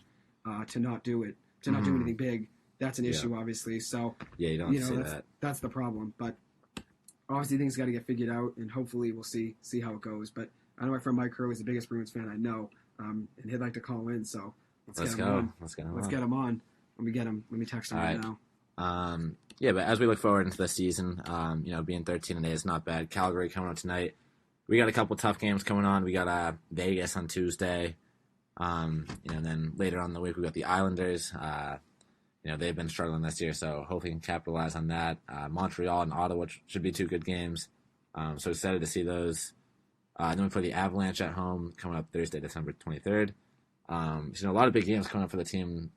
to not do it, to not do anything big. That's an issue, obviously. So you don't see that. That's the problem. But obviously, things got to get figured out, and hopefully, we'll see how it goes. But I know my friend Mike Hurley is the biggest Bruins fan I know, and he'd like to call in. So let's get him on. Let's get him on. Let me get him. Let me text him right now. But as we look forward into the season, being 13-8 is not bad. Calgary coming up tonight. We got a couple tough games coming on. We got Vegas on Tuesday. And then later on in the week we got the Islanders. They've been struggling this year, so hopefully we can capitalize on that. Montreal and Ottawa should be 2 good games. So excited to see those. Then we play the Avalanche at home coming up Thursday, December 23rd. A lot of big games coming up for the team.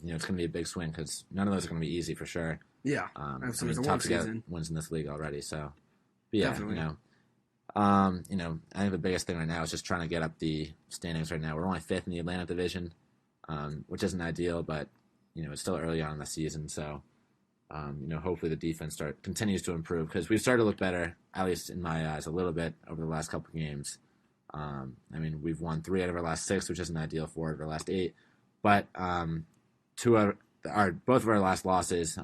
It's going to be a big swing because none of those are going to be easy for sure. Yeah, absolutely. Tough to get wins in this league already. So, definitely. I think the biggest thing right now is just trying to get up the standings right now. We're only 5th in the Atlantic Division, which isn't ideal, but it's still early on in the season, so hopefully the defense continues to improve because we've started to look better, at least in my eyes, a little bit over the last couple games. We've won 3 out of our last 6, which isn't ideal, 4 out of our last 8, but both of our last losses.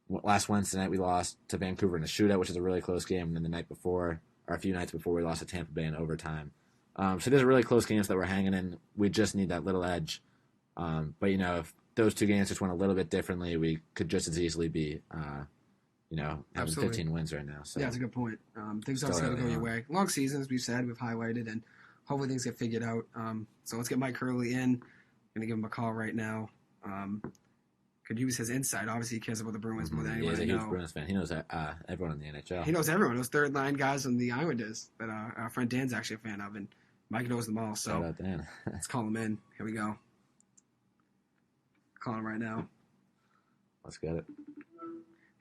Last Wednesday night we lost to Vancouver in a shootout, which is a really close game, and then the night before, or a few nights before, we lost to Tampa Bay in overtime. So these are really close games that we're hanging in. We just need that little edge. But if those 2 games just went a little bit differently, we could just as easily be, having 15 wins right now. So yeah, that's a good point. Things obviously got to go your way. Long season, as we've said, we've highlighted, and hopefully things get figured out. So let's get Mike Hurley in. I'm going to give him a call right now. Could use his insight. Obviously, he cares about the Bruins more than anyone. He's a huge Bruins fan. He knows everyone in the NHL. He knows everyone. Those third-line guys on the Islanders that our friend Dan's actually a fan of, and Mike knows them all. So shout out Dan. Let's call him in. Here we go. Call him right now. Let's get it.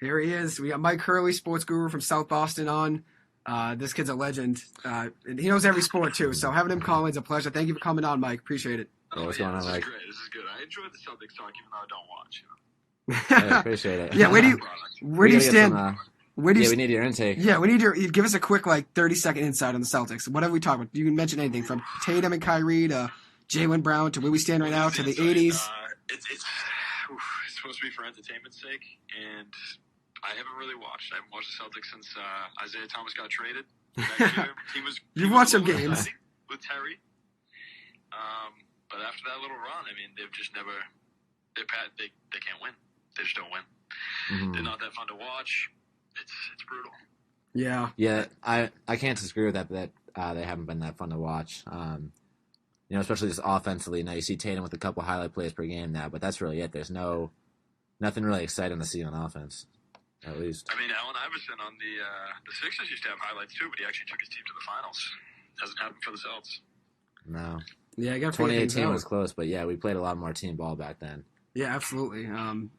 Here he is. We got Mike Hurley, sports guru from South Boston, on. This kid's a legend. And he knows every sport, too. So having him call in is a pleasure. Thank you for coming on, Mike. Appreciate it. What's going on, Mike? This is great. This is good. I enjoy the Celtics talk, even though I don't watch. I appreciate it. Yeah, where do you stand? We need your intake. Yeah, we need give us a quick 30-second insight on the Celtics. Whatever we talk about, you can mention anything from Tatum and Kyrie to Jaylen Brown to where we stand right now to the 80s. It's supposed to be for entertainment's sake, and I haven't really watched. I haven't watched the Celtics since Isaiah Thomas got traded. You've watched some games with Terry, but after that little run, I mean, they've just never. They can't win. They just don't win. Mm-hmm. They're not that fun to watch. It's brutal. Yeah. Yeah, I can't disagree with that. That they haven't been that fun to watch. Especially just offensively. Now you see Tatum with a couple highlight plays per game now, but that's really it. There's nothing really exciting to see on offense, at least. I mean, Allen Iverson on the Sixers used to have highlights too, but he actually took his team to the finals. Hasn't happened for the Celtics. No. Yeah, 2018 was close, but yeah, we played a lot more team ball back then. Yeah, absolutely.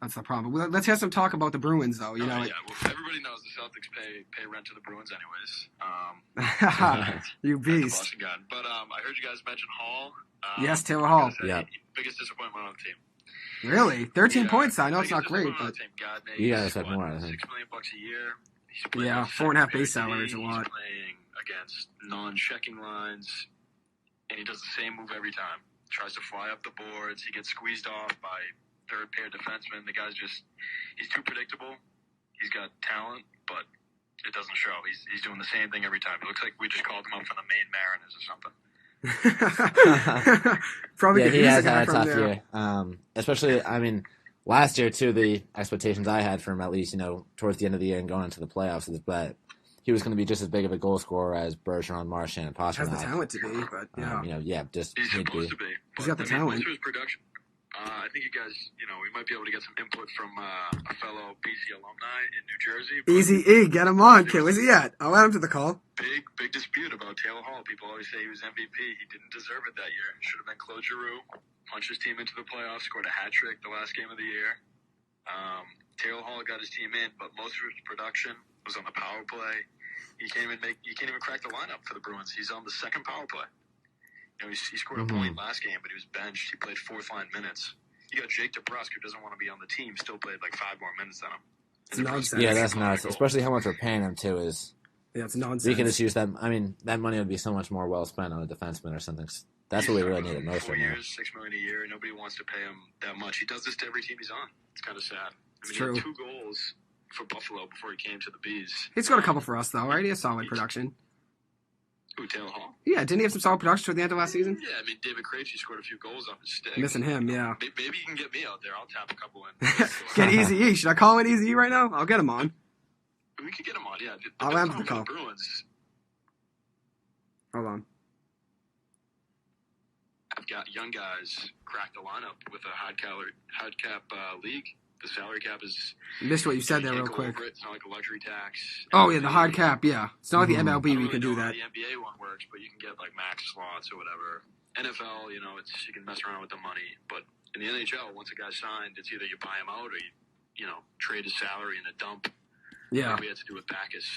That's the problem. Well, let's have some talk about the Bruins, though. Well, everybody knows the Celtics pay rent to the Bruins, anyways. You beast. Boston guy. But I heard you guys mention Hall. Yes, Taylor Hall. Yeah. Biggest disappointment on the team. Really? 13 points. I know it's not great, but you guys have more. I think. $6 million a year. Yeah, 4.5 base salary is a lot. He's playing against non-checking lines, and he does the same move every time. Tries to fly up the boards. He gets squeezed off by third-pair defenseman. The guy's he's too predictable. He's got talent, but it doesn't show. He's doing the same thing every time. It looks like we just called him up from the Maine Mariners or something. Probably yeah, he has had a tough year. Especially, I mean, last year, too, the expectations I had for him, at least, towards the end of the year and going into the playoffs, is that he was going to be just as big of a goal scorer as Bergeron, Marchand, and Pastrnak. Has the talent to be, but he's supposed to be. He's got the talent. His production. I think you guys, we might be able to get some input from a fellow BC alumni in New Jersey. Easy E, get him on, kid. Where's he at? I'll add him to the call. Big dispute about Taylor Hall. People always say he was MVP. He didn't deserve it that year. Should have been Claude Giroux. Punched his team into the playoffs. Scored a hat trick the last game of the year. Taylor Hall got his team in, but most of his production was on the power play. He can't even crack the lineup for the Bruins. He's on the second power play. He scored a point last game, but he was benched. He played fourth line minutes. You got Jake DeBrusk, who doesn't want to be on the team, still played 5 more minutes than him. It's nonsense. Yeah, that's nuts. Especially how much we're paying him too. It's nonsense. We can just use that. I mean, that money would be so much more well spent on a defenseman or something. That's what we really need most right now. 4 years, $6 million a year. Nobody wants to pay him that much. He does this to every team he's on. It's kind of sad. It's true. He had 2 goals for Buffalo before he came to the Bees. He scored a couple for us, though, right? He has solid production. Who, Taylor Hall? Yeah, didn't he have some solid production toward the end of last season? Yeah, I mean, David Krejci scored a few goals off his stick. Missing him, yeah. Maybe you can get me out there. I'll tap a couple in. Get Easy E. Should I call in Easy E right now? I'll get him on. We could get him on, yeah. I'll answer the call. The Bruins. Hold on. I've got young guys crack the lineup with a hard cap league. The salary cap is... Missed what you said there real quick. It's not like a luxury tax. Oh, yeah, the hard cap, yeah. It's not like the MLB where you can do that. The NBA one works, but you can get max slots or whatever. NFL, you can mess around with the money. But in the NHL, once a guy's signed, it's either you buy him out or you trade his salary in a dump. Yeah. Like we had to do with Backus.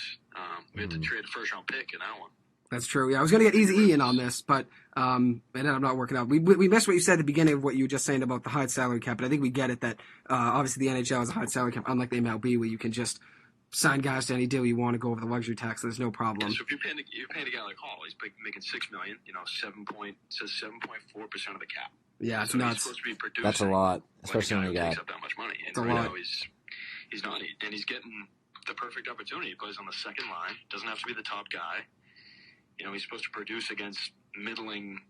We had to trade a first-round pick in that one. That's true. Yeah, I was going to get Easy E in on this, but it ended up not working out. We missed what you said at the beginning of what you were just saying about the high salary cap, but I think we get it that obviously the NHL is a high salary cap, unlike the MLB where you can just sign guys to any deal you want to go over the luxury tax. There's no problem. Yeah, so if you're paying a guy like Hall, he's making $6 million. 7.4% of the cap. Yeah, it's so nuts. He's supposed to be producing. That's a lot, especially when you got that much money. And it's a lot. He's not, and he's getting the perfect opportunity. He plays on the second line. Doesn't have to be the top guy. He's supposed to produce against middling,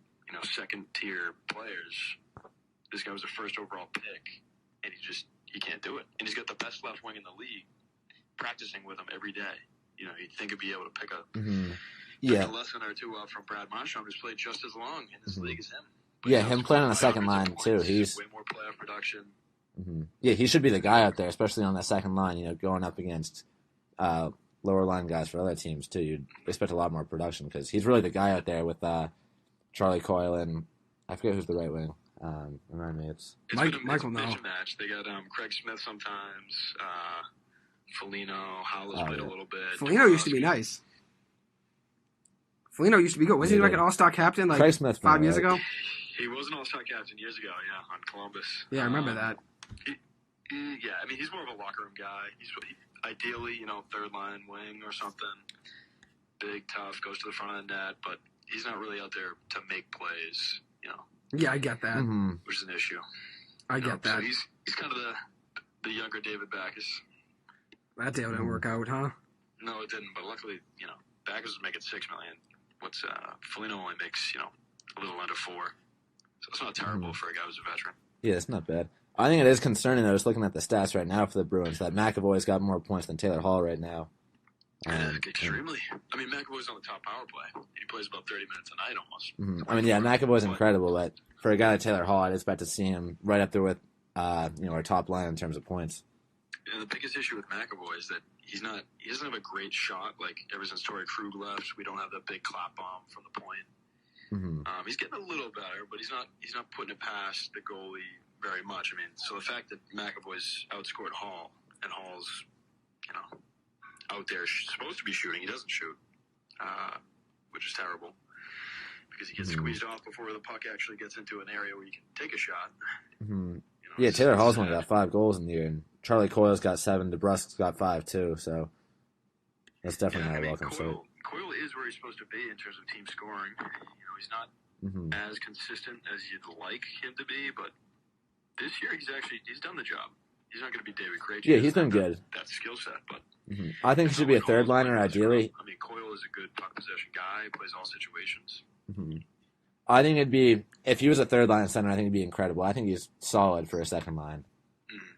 second-tier players. This guy was a first overall pick, and he can't do it. And he's got the best left wing in the league, practicing with him every day. You'd think he'd be able to pick a lesson or two up from Brad Marchand, who's played just as long in this league as him. But him playing on the second line, too. He's way more playoff production. Yeah, he should be the guy out there, especially on that second line, going up against lower line guys for other teams too. You'd expect a lot more production because he's really the guy out there with Charlie Coyle and I forget who's the right wing. Remind me, it's Michael now. Match. They got Craig Smith sometimes. Foligno, Hollis played a little bit. Foligno used to be nice. Foligno used to be good. Wasn't he like an all-star captain like Craig Smith, 5 years ago? He was an all-star captain years ago, on Columbus. Yeah, I remember that. I mean, he's more of a locker room guy. He's ideally, third line wing or something. Big, tough, goes to the front of the net, but he's not really out there to make plays, Yeah, I get that. Which is an issue. I get that. So he's kind of the younger David Backes. That deal didn't work out, huh? No, it didn't. But luckily, Backes was making $6 million. Foligno only makes a little under $4 million. So it's not terrible for a guy who's a veteran. Yeah, it's not bad. I think it is concerning, though, just looking at the stats right now for the Bruins, that McAvoy's got more points than Taylor Hall right now. Extremely. I mean, McAvoy's on the top power play. He plays about 30 minutes a night almost. I mean, yeah, McAvoy's incredible, but for a guy like Taylor Hall, I'd expect to see him right up there with, our top line in terms of points. The biggest issue with McAvoy is that he doesn't have a great shot. Like, ever since Torrey Krug left, we don't have that big clap bomb from the point. He's getting a little better, but he's not putting it past the goalie very much. I mean, so the fact that McAvoy's outscored Hall, and Hall's, out there supposed to be shooting, he doesn't shoot, which is terrible because he gets squeezed off before the puck actually gets into an area where you can take a shot. Yeah, Taylor Hall's only got 5 goals in the year, and Charlie Coyle's got 7, DeBrusk's got 5 too, so that's definitely not a welcome sight. Coyle is where he's supposed to be in terms of team scoring. He's not as consistent as you'd like him to be, but this year he's done the job. He's not going to be David Krejci. Yeah, he's been good. That skill set, but I think he should be a third liner ideally. I mean, Coyle is a good puck possession guy. Plays all situations. I think it'd be, if he was a third line center, I think it'd be incredible. I think he's solid for a second line.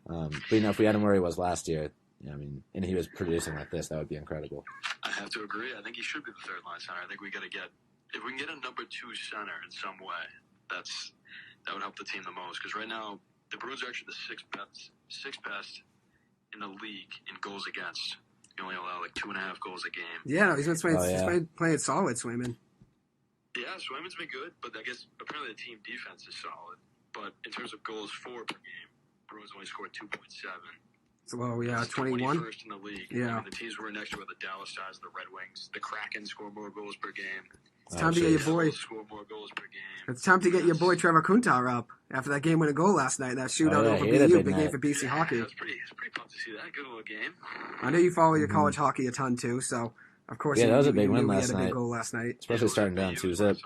But if we had him where he was last year, and he was producing like this, that would be incredible. I have to agree. I think he should be the third line center. I think if we can get a number 2 center in some way, that would help the team the most. Because right now, the Bruins are actually the sixth best in the league in goals against. You only allow like 2.5 goals a game. Yeah, he's been playing solid, Swayman. Yeah, Swayman's been good, but I guess apparently the team defense is solid. But in terms of goals for per game, Bruins only scored 2.7. So, 21. 21st in the league. Yeah. The teams we're next to are the Dallas Stars, the Red Wings, the Kraken score more goals per game. It's time to get your boy. Score more goals per game. It's time to get your boy Trevor Kuntar up after that game-winning goal last night. That shootout over BU, big game for BC hockey. It's pretty pumped to see that. Good little game. I know you follow your college hocky a ton too, so of course. Yeah, that was a big win last night. He had a big goal last night, especially starting down 2-0. Some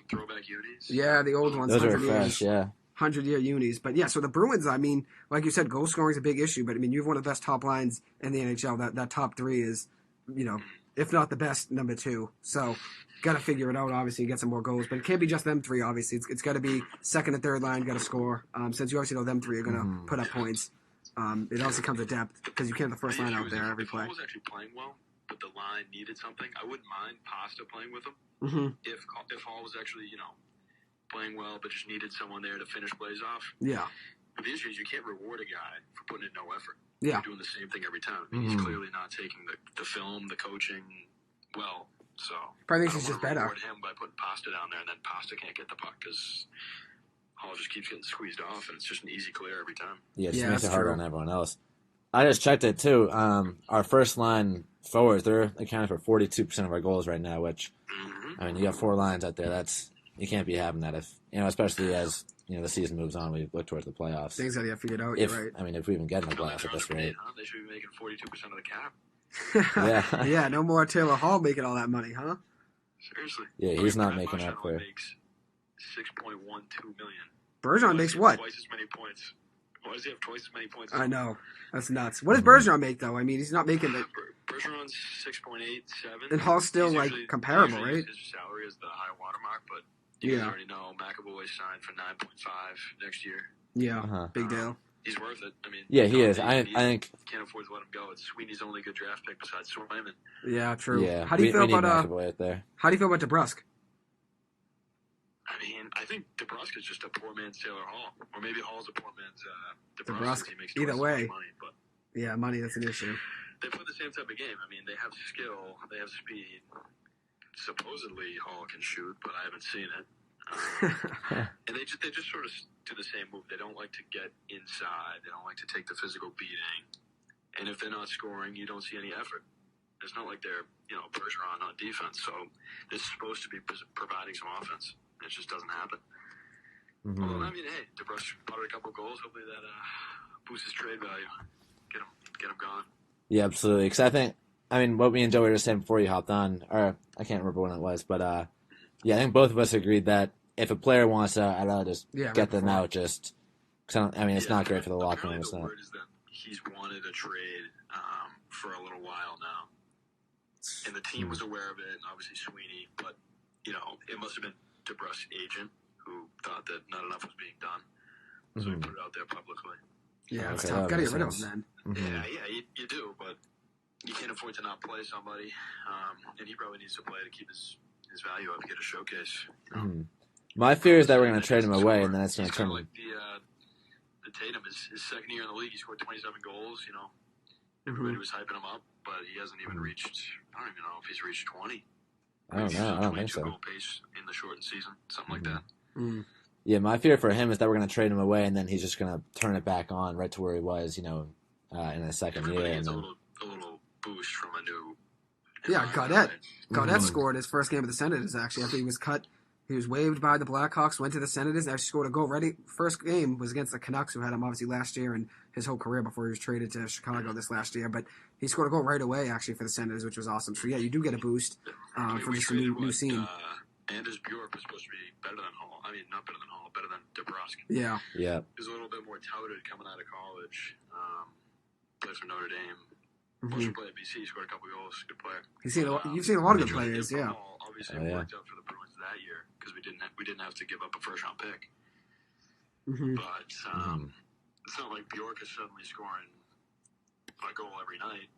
throwback unis. Yeah, the old ones. Those are fresh. Yeah. 100-year unis. But yeah, so the Bruins, I mean, like you said, goal scoring is a big issue, but I mean, you have one of the best top lines in the NHL. That top 3 is, if not the best, number 2. So, got to figure it out, obviously, get some more goals. But it can't be just them 3, obviously. It's got to be second and third line, got to score. Since you obviously know them 3 are going to put up points. It also comes with depth, because you can't have the first line out there every play. If Hall was actually playing well, but the line needed something, I wouldn't mind Pasta playing with him. If Hall was actually, playing well, but just needed someone there to finish plays off. Yeah. But the issue is you can't reward a guy for putting in no effort. Yeah. You're doing the same thing every time. He's clearly not taking the film, the coaching well. So probably thinks he's just better. Reward him by putting Pasta down there, and then Pasta can't get the puck because Hall just keeps getting squeezed off, and it's just an easy clear every time. Yeah, it just makes it harder on everyone else. I just checked it too. Our first line forwards, they're accounting for 42% of our goals right now, which I mean, you got 4 lines out there. You can't be having that if, especially as, the season moves on, we look towards the playoffs. Things that you have figured out, you're right. I mean, if we even get in the playoffs at this rate. They should be making 42% of the cap. Yeah. Yeah, no more Taylor Hall making all that money, huh? Seriously. Yeah, he's not making up for it. Makes $6.12 million. Bergeron makes what? Twice as many points. Why does he have twice as many points? I know. That's nuts. What does Bergeron make, though? I mean, he's not making it. Bergeron's 6.87. And Hall's still, comparable, right? His salary is the high watermark, but you guys already know McAvoy signed for $9.5 next year. Yeah, big deal. He's worth it. I mean, yeah, he is. I think can't afford to let him go. It's Sweeney's only good draft pick besides Swayman. Yeah, true. Yeah, how do you feel about McAvoy out there? How do you feel about DeBrusk? I mean, I think DeBrusk is just a poor man's Taylor Hall, or maybe Hall's a poor man's DeBrusk. He makes either way. Money, but yeah, money, that's an issue. They play the same type of game. I mean, they have skill, they have speed. Supposedly Hall can shoot, but I haven't seen it. And they just sort of do the same move. They don't like to get inside. They don't like to take the physical beating. And if they're not scoring, you don't see any effort. It's not like they're, Bergeron on defense. So this is supposed to be providing some offense. It just doesn't happen. Mm-hmm. Although, hey, DeBrusque potted a couple goals. Hopefully that boosts his trade value. Get him going. Yeah, absolutely. Because what me and Joey were just saying before you hopped on, or I can't remember when it was, but I think both of us agreed that if a player wants to, I'd rather just get them out. Just, it's not great for the locker room. The word is that he's wanted a trade for a little while now, and the team was aware of it, and obviously Sweeney, but it must have been DeBrusque's agent who thought that not enough was being done, so he put it out there publicly. Yeah, it's tough. Got to get rid of him then. Mm-hmm. Yeah, you do, but you can't afford to not play somebody, and he probably needs to play to keep his value up, get a showcase. My fear is that we're going to trade him away, and then it's going to turn. Like the Tatum, his second year in the league, he scored 27 goals. Everybody was hyping him up, but he hasn't even reached. I don't even know if he's reached 20. I don't know. I don't think so. Goal pace in the shortened season, something like that. Mm. Yeah, my fear for him is that we're going to trade him away, and then he's just going to turn it back on right to where he was, in his second Everybody year. Gets and a little boost from a new. Yeah, Gaudette scored his first game of the Senators, actually. After he was cut, he was waived by the Blackhawks, went to the Senators, and actually scored a goal. First game was against the Canucks, who had him obviously last year and his whole career before he was traded to Chicago this last year. But he scored a goal right away, actually, for the Senators, which was awesome. So, yeah, you do get a boost from just a new scene. Anders Bjork was supposed to be better than Hall. Not better than Hall, better than DeBrusque. Yeah. He was a little bit more touted coming out of college. Played for Notre Dame. Most play at BC, scored a couple goals. Good player. You've seen a lot of good players, yeah. Hall, obviously, worked out for the Bruins that year because we didn't have to give up a first-round pick. Mm-hmm. But it's not like Bjork is suddenly scoring a goal every night,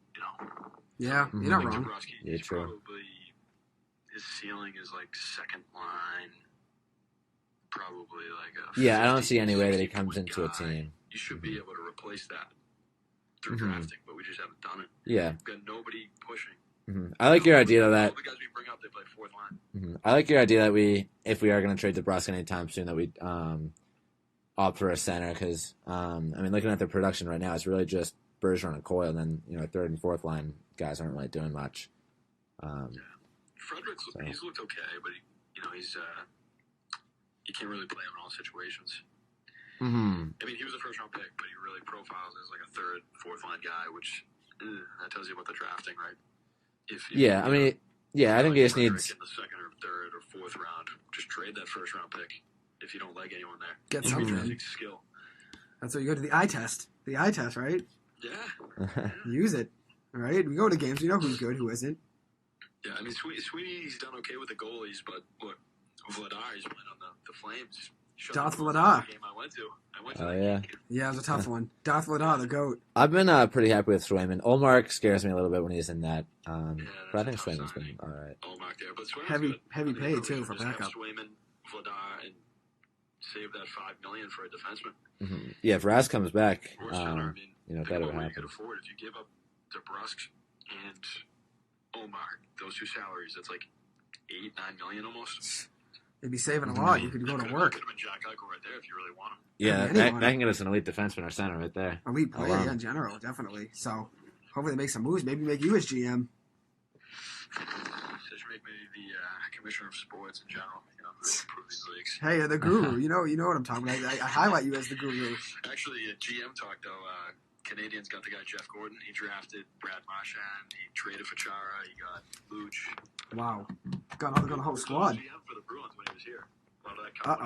Yeah, you're not wrong. He's probably, his ceiling is like second line, probably like a 50, I don't see any way that he comes into a team. You should be able to replace that through drafting, but we just haven't done it. Yeah. We've got nobody pushing. Mm-hmm. I like your idea that. All the guys we bring up, they play fourth line. Mm-hmm. I like your idea that if we are going to trade DeBrusque anytime soon, that we opt for a center because looking at their production right now, it's really just Bergeron and Coyle, and then third and fourth line guys aren't really doing much. Fredericks, he's looked okay, but he's you can't really play him in all situations. Mm-hmm. He was a first round pick, but he really profiles as like a third, fourth line guy, which that tells you about the drafting, right? I think he just needs in the second or third or fourth round. Just trade that first round pick if you don't like anyone there. Get something. Skill. That's what you go to the eye test. The eye test, right? Yeah. Use it. All right. We go to games. We know who's good, who isn't. Yeah, Sweeney's done okay with the goalies, but look, Vladar, he's playing on the Flames. Darth Vladar. Game I went to yeah. Yeah, it was a tough one. Darth Vladar, the GOAT. I've been pretty happy with Swayman. Olmark scares me a little bit when he's in that. But I think Swayman's been all right. Olmark there, but Swayman's heavy pay too for backup. Swayman, Vladar, and save that $5 million for a defenseman. Mm-hmm. Yeah, if Raz comes back, that'll happen. You could happen. afford if you give up DeBrusque and Olmark, those two salaries. That's like $8-9 million almost. They'd be saving a lot. You could go to work. Could have been Jack Eichel right there if you really want him. Yeah, that can get us an elite defenseman or center right there. Elite player, in general, definitely. So hopefully they make some moves. Maybe make you as GM. Should make me the commissioner of sports in general. Improve these leagues. Hey, the guru. You know what I'm talking about. I highlight you as the guru. Actually, at GM talk though, Canadians got the guy Jeff Gordon. He drafted Brad Marchand. He traded for Chara. He got Luch. Wow, got a whole squad. GM for the Bruins when he was here. A lot of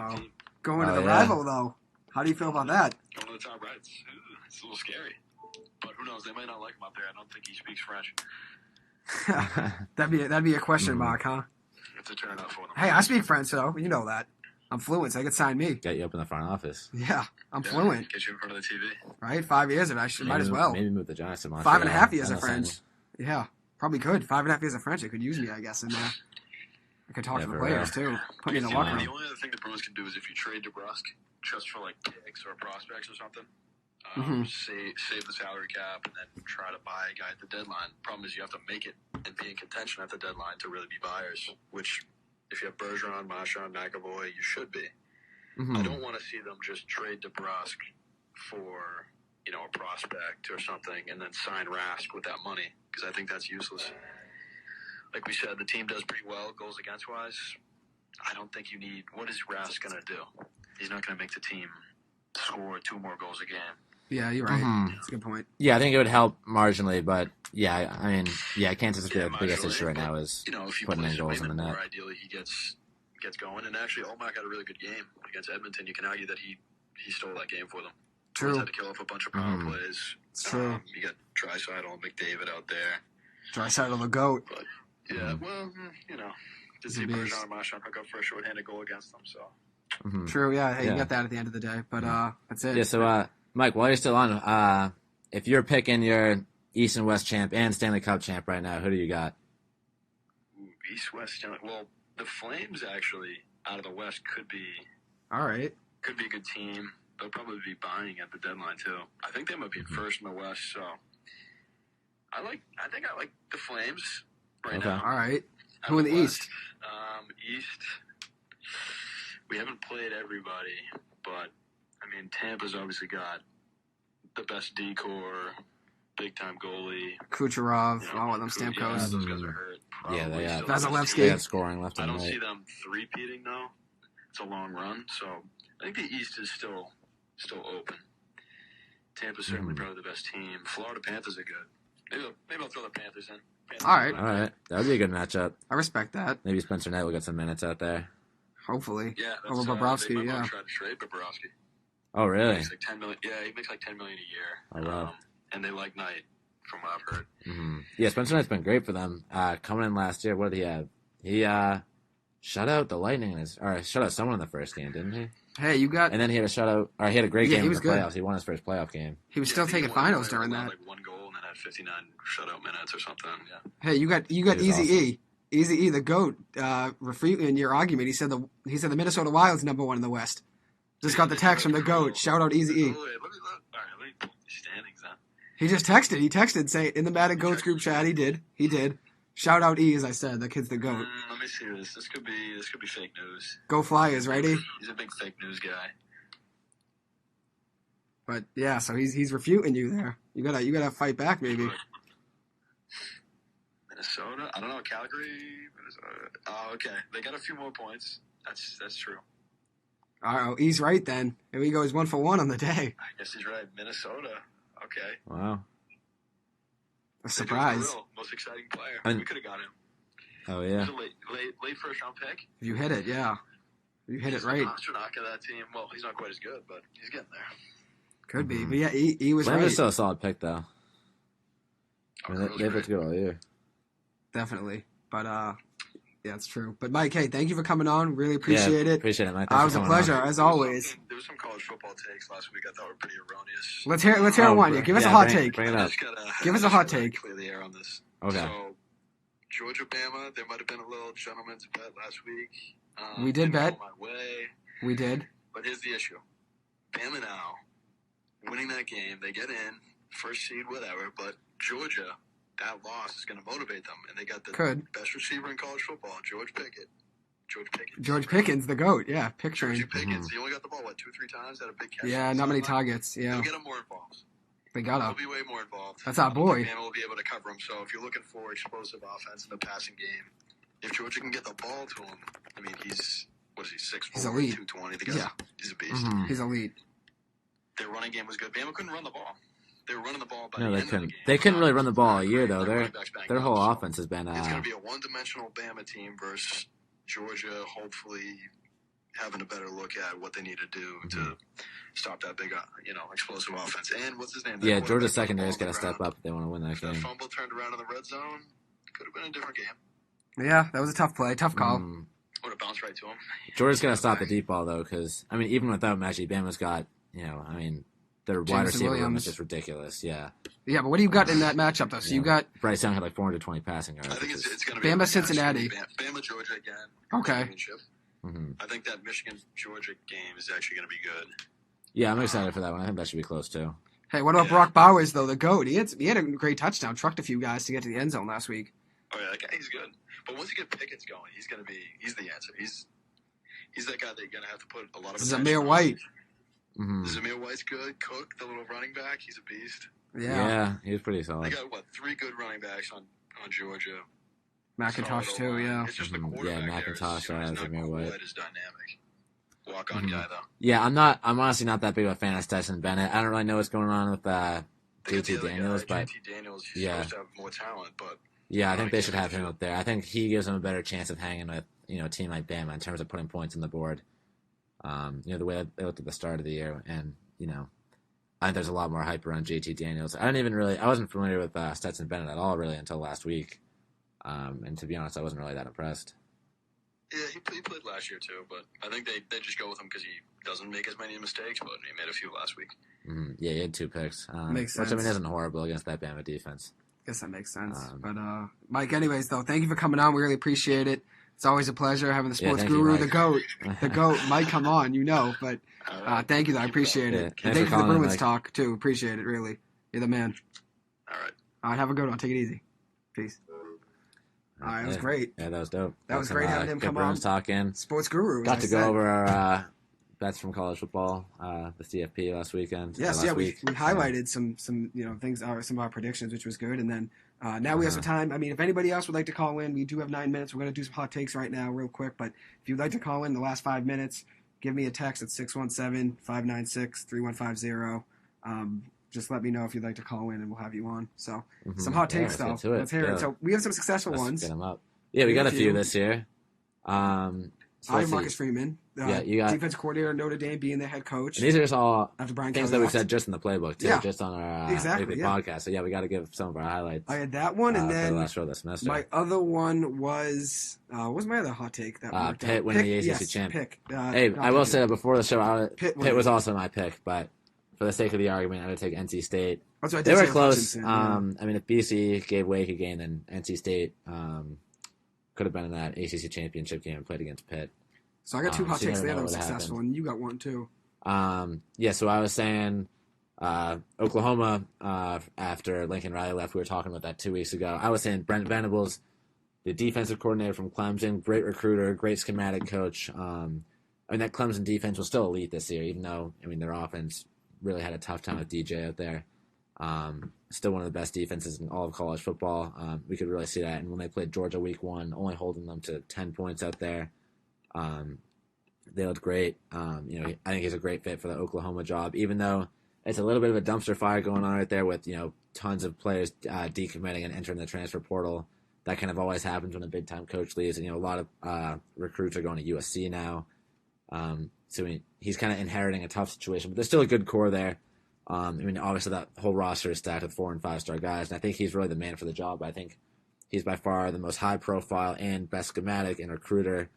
that team. Going to the rival though. How do you feel about that? Going to the top right. It's a little scary. But who knows? They might not like him up there. I don't think he speaks French. that'd be a question mark, huh? It's a turnout for them. Hey, I speak French, though. You know that. I'm fluent, so they could sign me. Get you up in the front office. Yeah, I'm fluent. Get you in front of the TV. Right? 5 years of it. Might as well. Maybe move the Giants to Montreal. 5.5 years of French. Yeah, probably could. 5.5 years of French. They could use me, I guess, in there. I could talk to the players, too. Put me in the locker room. The only other thing the Bruins can do is if you trade DeBrusque just for, like, picks or prospects or something, save the salary cap and then try to buy a guy at the deadline. Problem is you have to make it and be in contention at the deadline to really be buyers, which if you have Bergeron, Marchand, McAvoy, you should be. Mm-hmm. I don't want to see them just trade DeBrusque for, a prospect or something and then sign Rask with that money because I think that's useless. Like we said, the team does pretty well goals against wise. I don't think you need. What is Rask going to do? He's not going to make the team score 2 more goals a game. Yeah, you're right. That's a good point. Yeah, I think it would help marginally, but yeah, I mean, Kansas is the biggest issue right now is if you putting in play goals in the net. Ideally, he gets going. And actually, Olmark had a really good game against Edmonton. You can argue that he stole that game for them. True. He had to kill off a bunch of power plays. It's true. You got Draisaitl and McDavid out there. Draisaitl the GOAT. But, yeah, well, did see Bergeron and Marchand hook up for a shorthanded goal against them, so. True, yeah. Hey, you got that at the end of the day, but that's it. Yeah, so, Mike, while you're still on, if you're picking your East and West champ and Stanley Cup champ right now, who do you got? East-West Stanley. Well, the Flames, actually, out of the West could be all right. Could be a good team. They'll probably be buying at the deadline, too. I think they might be first in the West, so I think I like the Flames right now. All right. Who in the East? East, we haven't played everybody, but, I mean, Tampa's obviously got the best decor, big-time goalie. Kucherov, all of them, Stamkos. Yeah, those guys are hurt. Yeah, they have. Vasilevsky. They have scoring left I and don't right. see them three-peating, though. It's a long run, so I think the East is still open. Tampa's certainly probably the best team. Florida Panthers are good. Maybe I'll throw the Panthers in. All right. That would be a good matchup. I respect that. Maybe Spencer Knight will get some minutes out there. Hopefully. Yeah. Over Bobrovsky, they might try to trade Bobrovsky. Oh, really? He makes like $10 million. Yeah, he makes like $10 million a year. Oh, wow. And they like Knight, from what I've heard. Yeah, Spencer Knight's been great for them. Coming in last year, what did he have? He shut out the Lightning, or shut out someone in the first game, didn't he? Hey, you got. And then he had he had a great game in the playoffs. He won his first playoff game. He was still taking finals during that. Like 1 goal and then had 59 shutout minutes or something. Yeah. Hey, you got Easy awesome. E. Easy E, the GOAT. In your argument, he said the Minnesota Wild's number 1 in the West. Just got the text from the GOAT. Shout out Easy E. Let me pull the standings then. He just texted. He texted, say in the Madden Goats group chat. He did. Shout out E, as I said. The kid's the GOAT. Let me see this. This could be fake news. Go Flyers, right, E? He's a big fake news guy. But yeah, so he's refuting you there. You gotta fight back, maybe. Minnesota? I don't know. Calgary? Minnesota. Oh, okay. They got a few more points. That's true. All right, E's right then. Here we go. He's 1 for 1 on the day. I guess he's right. Minnesota. Okay. Wow. A surprise. Most exciting player. We could have got him. Oh yeah. It was a late first round pick. You hit it, yeah. You hit it right. Pastrnak of that team. Well, he's not quite as good, but he's getting there. Could be, but yeah, he was Lamb right. is still a solid pick though. They've looked good all year. Definitely, but yeah, it's true. But Mike, hey, thank you for coming on. Really appreciate it. Appreciate it, Mike. It was a pleasure as always. There was some college football takes last week I thought were pretty erroneous. Let's hear one. Yeah, give us a hot take. Bring it up. Give us a hot take. Clear the air on this. Okay. So, Georgia Bama, there might have been a little gentleman's bet last week. We did bet. My way. We did. But here's the issue. Bama now, winning that game, they get in, first seed, whatever, but Georgia, that loss is going to motivate them, and they got the best receiver in college football, George Pickens. George Pickens, the GOAT, yeah, picturing. George Pickens, he only got the ball, 2-3 times, had a big catch. Yeah, not many targets, yeah. They'll get him more involved. They gotta. They'll be way more involved. That's our boy. Bama will be able to cover him, so if you're looking for explosive offense in the passing game, if Georgia can get the ball to him, I mean, he's 6'4", he's elite. 220. The guy's, he's a beast. He's elite. Their running game was good. Bama couldn't run the ball. They were running the ball by No, the they end couldn't. of the game. They couldn't really run the ball all year though. Their whole so offense has been. It's going to be a one-dimensional Bama team versus Georgia. Hopefully, having a better look at what they need to do to stop that big, explosive offense. And what's his name? Yeah, Georgia's secondary's got to step up if they want to win that game. That fumble turned around in the red zone. Could have been a different game. Yeah, that was a tough play, tough call. Would have bounced right to him. Georgia's got to stop the deep ball though, because even without Maggie, Bama's got their wide receiver room is just ridiculous. Yeah. Yeah, but what do you got in that matchup though? So you got Bryce Young had like 420 passing yards. I think it's going to be Bama Cincinnati. Bama Georgia again. Okay. I think that Michigan Georgia game is actually going to be good. Yeah, I'm excited for that one. I think that should be close too. Hey, what about Brock Bowers though? The GOAT. He had a great touchdown. Trucked a few guys to get to the end zone last week. Oh yeah, that guy, he's good. But once you get Pickens going, he's the answer. He's that guy that you're going to have to put a lot of attention Zamir on. White. Mm-hmm. Zamir White's good. Cook, the little running back, he's a beast. Yeah, he was pretty They solid. got, 3 good running backs on Georgia. McIntosh too, yeah. It's just the Yeah, quarterback McIntosh, there is not Zamir White. quite as dynamic. Walk-on guy, though. Yeah, I'm honestly not that big of a fan of Stetson Bennett. I don't really know what's going on with JT Daniels, but JT Daniels, he's supposed to have more talent, but yeah, I think they should have him up there. I think he gives them a better chance of hanging with a team like Bama in terms of putting points on the board. The way they looked at the start of the year, and I think there's a lot more hype around JT Daniels. I wasn't familiar with Stetson Bennett at all really until last week, and to be honest, I wasn't really that impressed. Yeah, he played last year too, but I think they just go with him because he doesn't make as many mistakes, but he made a few last week. Mm-hmm. Yeah, he had 2 picks, Makes sense. which isn't horrible against that Bama defense. Guess that makes sense. But Mike, anyways, though, thank you for coming on. We really appreciate it. It's always a pleasure having the sports guru, the GOAT. Mike, come on, but thank you, though. I appreciate it. And thank you for the Bruins talk, too. Appreciate it, really. You're the man. All right. All right, have a good one. Take it easy. Peace. All right, that was great. Yeah, that was dope. That was great having him come on. Bruins talking. Sports guru. Got to go over our bets from college football, the CFP last weekend. Yes, we highlighted some things, some of our predictions, which was good. And then now we have some time. I mean, if anybody else would like to call in, we do have 9 minutes. We're going to do some hot takes right now real quick. But if you'd like to call in the last 5 minutes, give me a text at 617-596-3150. Just let me know if you'd like to call in, and we'll have you on. So some hot takes, though. Let's hear it. So we have some successful ones. Get them up. Yeah, we got a few this year. I have Marcus Freeman, you got defense coordinator at Notre Dame, being the head coach. And these are just all after Brian things Kelly that we said just in the playbook, too, just on our podcast. So, we got to give some of our highlights. I had that one, and then for the last show this semester. My other one was what was my other hot take? That Pitt winning the ACC championship. Hey, I will say that before the show, Pitt was also my pick, but for the sake of the argument, I would take NC State. That's what I did. They were close. I mean, if BC gave Wake a game, then NC State could have been in that ACC championship game and played against Pitt. So I got 2 hot takes there that were successful, and you got 1 too. So I was saying Oklahoma after Lincoln Riley left. We were talking about that 2 weeks ago. I was saying Brent Venables, the defensive coordinator from Clemson, great recruiter, great schematic coach. That Clemson defense was still elite this year, even though their offense really had a tough time with DJ out there. Still one of the best defenses in all of college football. We could really see that. And when they played Georgia week 1, only holding them to 10 points out there, they looked great. I think he's a great fit for the Oklahoma job, even though it's a little bit of a dumpster fire going on right there with, tons of players decommitting and entering the transfer portal. That kind of always happens when a big-time coach leaves. And, a lot of recruits are going to USC now. So he's kind of inheriting a tough situation, but there's still a good core there. Obviously that whole roster is stacked with 4- and 5-star guys, and I think he's really the man for the job. I think he's by far the most high-profile and best schematic and recruiter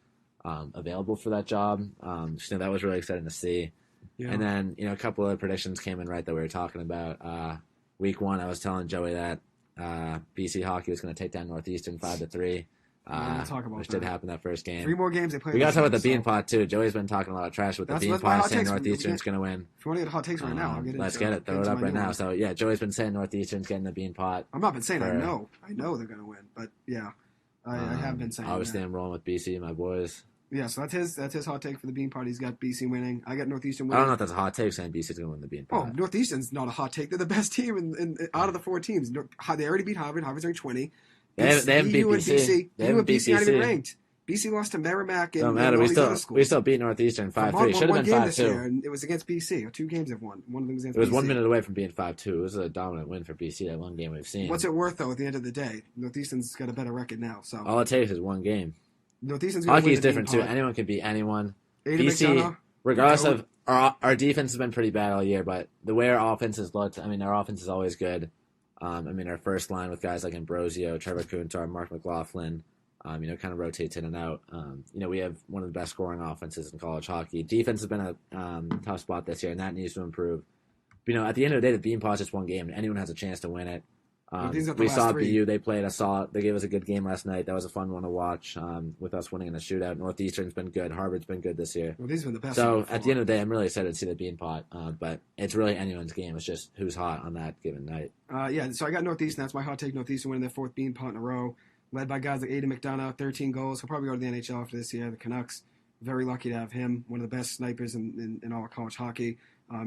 available for that job. So that was really exciting to see. Yeah. And then, a couple of predictions came in right that we were talking about. Week 1, I was telling Joey that BC hockey was going to take down Northeastern 5-3. Which did happen that first game. 3 more games they played. We got to talk about the Bean Pot too. Joey's been talking a lot of trash with the Bean Pot, saying Northeastern's going to win. If you want to get hot takes right now, I'll get it. Let's get it. Throw it up right now. So yeah, Joey's been saying Northeastern's getting the Bean Pot. I'm not been saying I know they're going to win, but yeah, I have been saying. Obviously, I'm rolling with BC, my boys. Yeah, so that's his hot take for the Bean Pot. He's got BC winning. I got Northeastern winning. I don't know if that's a hot take saying BC's going to win the Bean Pot. Oh, Northeastern's not a hot take. They're the best team in out of the 4 teams. They already beat Harvard. Harvard's ranked 20. They haven't beat BC. BC aren't even ranked. BC lost to Merrimack and don't matter. We still beat Northeastern 5-3. Should have been 5-2. It was against BC. 2 games they've won. One of them was against BC. It was 1 minute away from being 5-2. It was a dominant win for BC. That one game we've seen. What's it worth though? At the end of the day, Northeastern's got a better record now. So all it takes is 1 game. Northeastern's hockey is different too. Anyone can beat anyone. BC, regardless of our defense has been pretty bad all year, but the way our offense has looked, our offense is always good. Our first line with guys like Ambrosio, Trevor Kuntar, Mark McLaughlin, kind of rotates in and out. We have one of the best scoring offenses in college hockey. Defense has been a tough spot this year, and that needs to improve. But, at the end of the day, the Bean Pot's just 1 game, and anyone has a chance to win it. We saw BU. They played They gave us a good game last night. That was a fun one to watch with us winning in the shootout. Northeastern's been good. Harvard's been good this year. Well, these have been the best. So at the end of the day, I'm really excited to see the Bean Pot. But it's really anyone's game. It's just who's hot on that given night. So I got Northeastern. That's my hot take. Northeastern winning their 4th Bean Pot in a row. Led by guys like Aiden McDonough, 13 goals. He'll probably go to the NHL after this year. The Canucks, very lucky to have him. One of the best snipers in all of college hockey.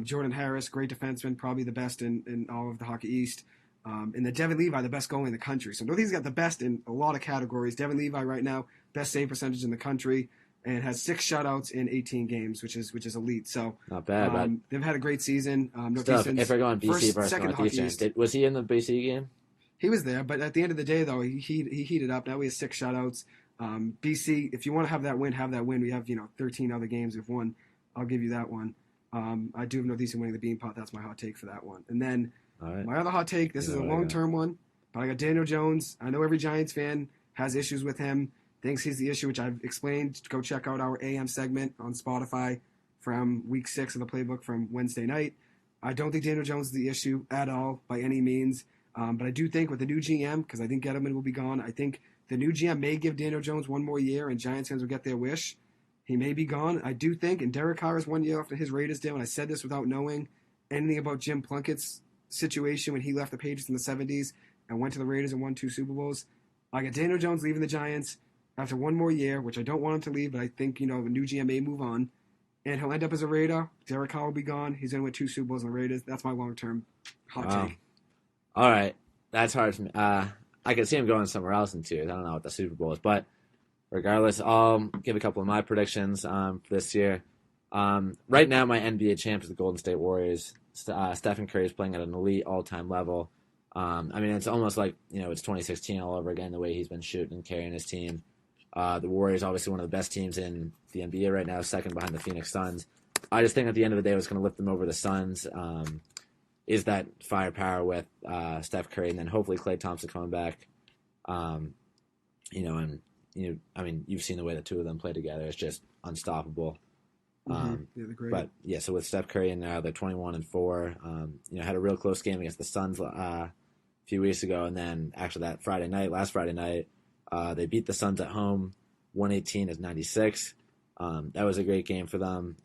Jordan Harris, great defenseman, probably the best in all of the Hockey East. And then Devin Levi, the best goalie in the country. So Northeast got the best in a lot of categories. Devin Levi right now, best save percentage in the country, and has 6 shutouts in 18 games, which is elite. So not bad. But they've had a great season. if we're going BC versus Northeastern, was he in the BC game? He was there, but at the end of the day, though, he heated up. Now he has 6 shutouts. BC, if you want to have that win, have that win. We have 13 other games. If one, I'll give you that one. I do have Northeastern winning the Beanpot. That's my hot take for that one. And then my other hot take, this is a long-term one, but I got Daniel Jones. I know every Giants fan has issues with him, thinks he's the issue, which I've explained. Go check out our AM segment on Spotify from week 6 of the Playbook from Wednesday night. I don't think Daniel Jones is the issue at all by any means, but I do think with the new GM, because I think Gettleman will be gone, I think the new GM may give Daniel Jones one more year and Giants fans will get their wish. He may be gone. I do think, and Derek Carr is 1 year after his Raiders deal, and I said this without knowing anything about Jim Plunkett's situation when he left the Patriots in the 70s and went to the Raiders and won 2 Super Bowls. I got Daniel Jones leaving the Giants after one more year, which I don't want him to leave, but I think, the new GM may move on. And he'll end up as a Raider. Derek Carr will be gone. He's going to win 2 Super Bowls in the Raiders. That's my long-term hot take. All right. That's hard for me. I could see him going somewhere else in 2 years. I don't know what the Super Bowl is, but regardless, I'll give a couple of my predictions for this year. Right now, my NBA champ is the Golden State Warriors. Stephen Curry is playing at an elite all-time level. It's almost like, it's 2016 all over again, the way he's been shooting and carrying his team. The Warriors, obviously one of the best teams in the NBA right now, second behind the Phoenix Suns. I just think at the end of the day, what's going to lift them over the Suns is that firepower with Steph Curry, and then hopefully Klay Thompson coming back. You've seen the way the two of them play together. It's just unstoppable. Yeah, they're great. But yeah, so with Steph Curry and now they're 21-4. Had a real close game against the Suns a few weeks ago, and then actually last Friday night, they beat the Suns at home, 118-96. That was a great game for them.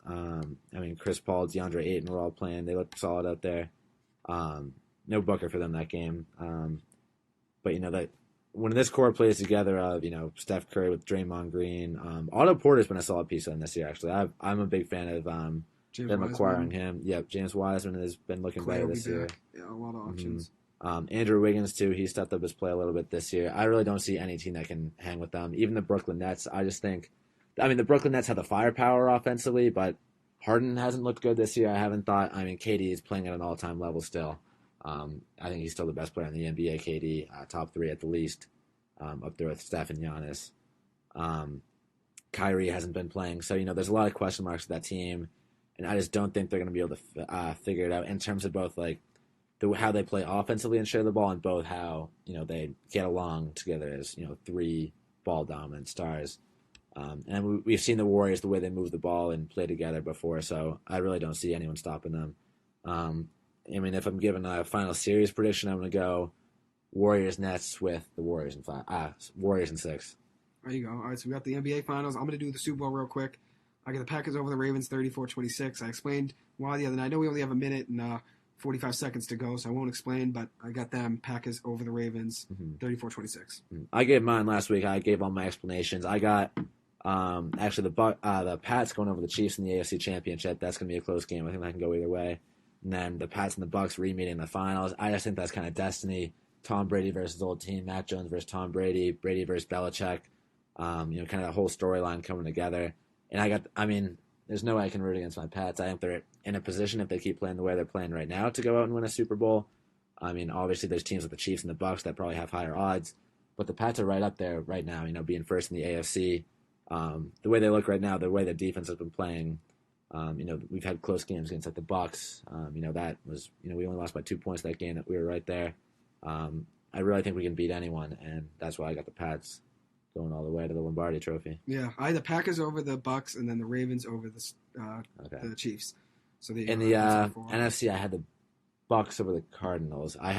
Chris Paul, DeAndre Ayton were all playing. They looked solid out there. No Booker for them that game. But that when this core plays together of, Steph Curry with Draymond Green, Otto Porter's been a solid piece on this year, actually. I'm a big fan of them acquiring him. Yep, James Wiseman has been looking better this year. Yeah, a lot of options. Andrew Wiggins, too, he stepped up his play a little bit this year. I really don't see any team that can hang with them. Even the Brooklyn Nets, I just think... the Brooklyn Nets have the firepower offensively, but Harden hasn't looked good this year. I haven't thought... KD is playing at an all-time level still. I think he's still the best player in the NBA, KD. Top 3 at the least. Up there with Steph and Giannis. Kyrie hasn't been playing. So, there's a lot of question marks with that team. And I just don't think they're going to be able to figure it out in terms of both, how they play offensively and share the ball, and both how, they get along together as, 3 ball-dominant stars. And we've seen the Warriors, the way they move the ball and play together before, so I really don't see anyone stopping them. If I'm giving a final series prediction, I'm going to go Warriors-Nets with the Warriors in 5. Warriors in 6. There you go. All right, so we got the NBA Finals. I'm going to do the Super Bowl real quick. I got the Packers over the Ravens 34-26. I explained why the other night. I know we only have a minute and 45 seconds to go, so I won't explain, but I got them Packers over the Ravens 34-26. I gave mine last week. I gave all my explanations. I got actually the Pats going over the Chiefs in the AFC Championship. That's going to be a close game. I think that can go either way. And then the Pats and the Bucks re-meeting in the finals. I just think that's kind of destiny. Tom Brady versus old team. Mac Jones versus Tom Brady. Brady versus Belichick. Kind of that whole storyline coming together. And there's no way I can root against my Pats. I think they're in a position, if they keep playing the way they're playing right now, to go out and win a Super Bowl. Obviously there's teams like the Chiefs and the Bucks that probably have higher odds, but the Pats are right up there right now, being first in the AFC. The way they look right now, the way the defense has been playing, we've had close games against the Bucks. That was, we only lost by 2 points that game. That we were right there. I really think we can beat anyone, and that's why I got the Pats going all the way to the Lombardi Trophy. Yeah, I had the Packers over the Bucks, and then the Ravens over the Chiefs. So in the NFC, I had the Bucks over the Cardinals. I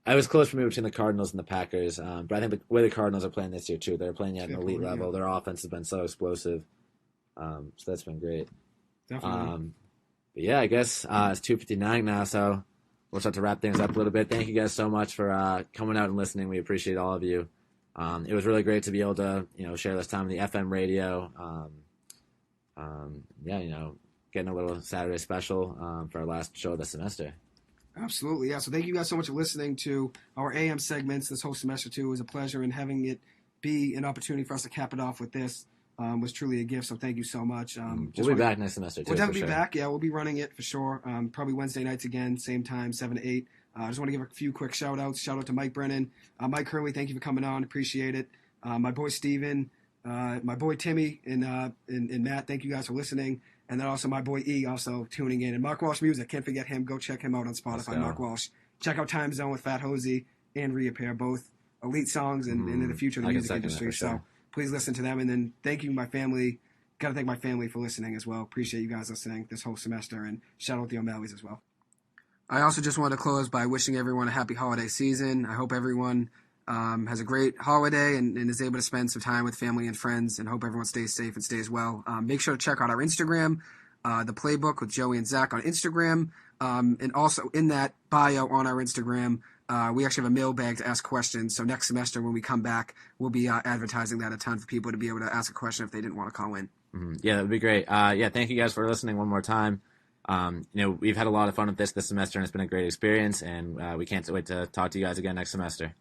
was close for me between the Cardinals and the Packers, but I think the way the Cardinals are playing this year too, they're playing at an elite level. Their offense has been so explosive, so that's been great. Definitely. But yeah, I guess it's 2:59 now, so we'll start to wrap things up a little bit. Thank you guys so much for coming out and listening. We appreciate all of you. It was really great to be able to, share this time on the FM radio. getting a little Saturday special for our last show of the semester. Absolutely, yeah. So thank you guys so much for listening to our AM segments this whole semester too. It was a pleasure, and having it be an opportunity for us to cap it off with this was truly a gift. So thank you so much. We'll be back next semester too. We'll definitely be back. Yeah, we'll be running it for sure. Probably Wednesday nights again, same time, 7 to 8. I just want to give a few quick shout outs. Shout out to Mike Brennan, Mike Hurley. Thank you for coming on. Appreciate it. My boy Steven, my boy Timmy, and Matt. Thank you guys for listening. And then also my boy E also tuning in. And Mark Walsh Music, can't forget him. Go check him out on Spotify, Mark Walsh. Check out Time Zone with Fat Hosey and Reappear, both elite songs and in the future of the music industry. Sure. So please listen to them. And then thank you, my family. Got to thank my family for listening as well. Appreciate you guys listening this whole semester. And shout out the O'Malley's as well. I also just wanted to close by wishing everyone a happy holiday season. I hope everyone has a great holiday and is able to spend some time with family and friends, and hope everyone stays safe and stays well. Make sure to check out our Instagram, the Playbook with Joey and Zach on Instagram. And also in that bio on our Instagram, we actually have a mailbag to ask questions. So next semester when we come back, we'll be advertising that a ton for people to be able to ask a question if they didn't want to call in. Mm-hmm. Yeah, that would be great. Thank you guys for listening one more time. We've had a lot of fun with this semester, and it's been a great experience, and we can't wait to talk to you guys again next semester.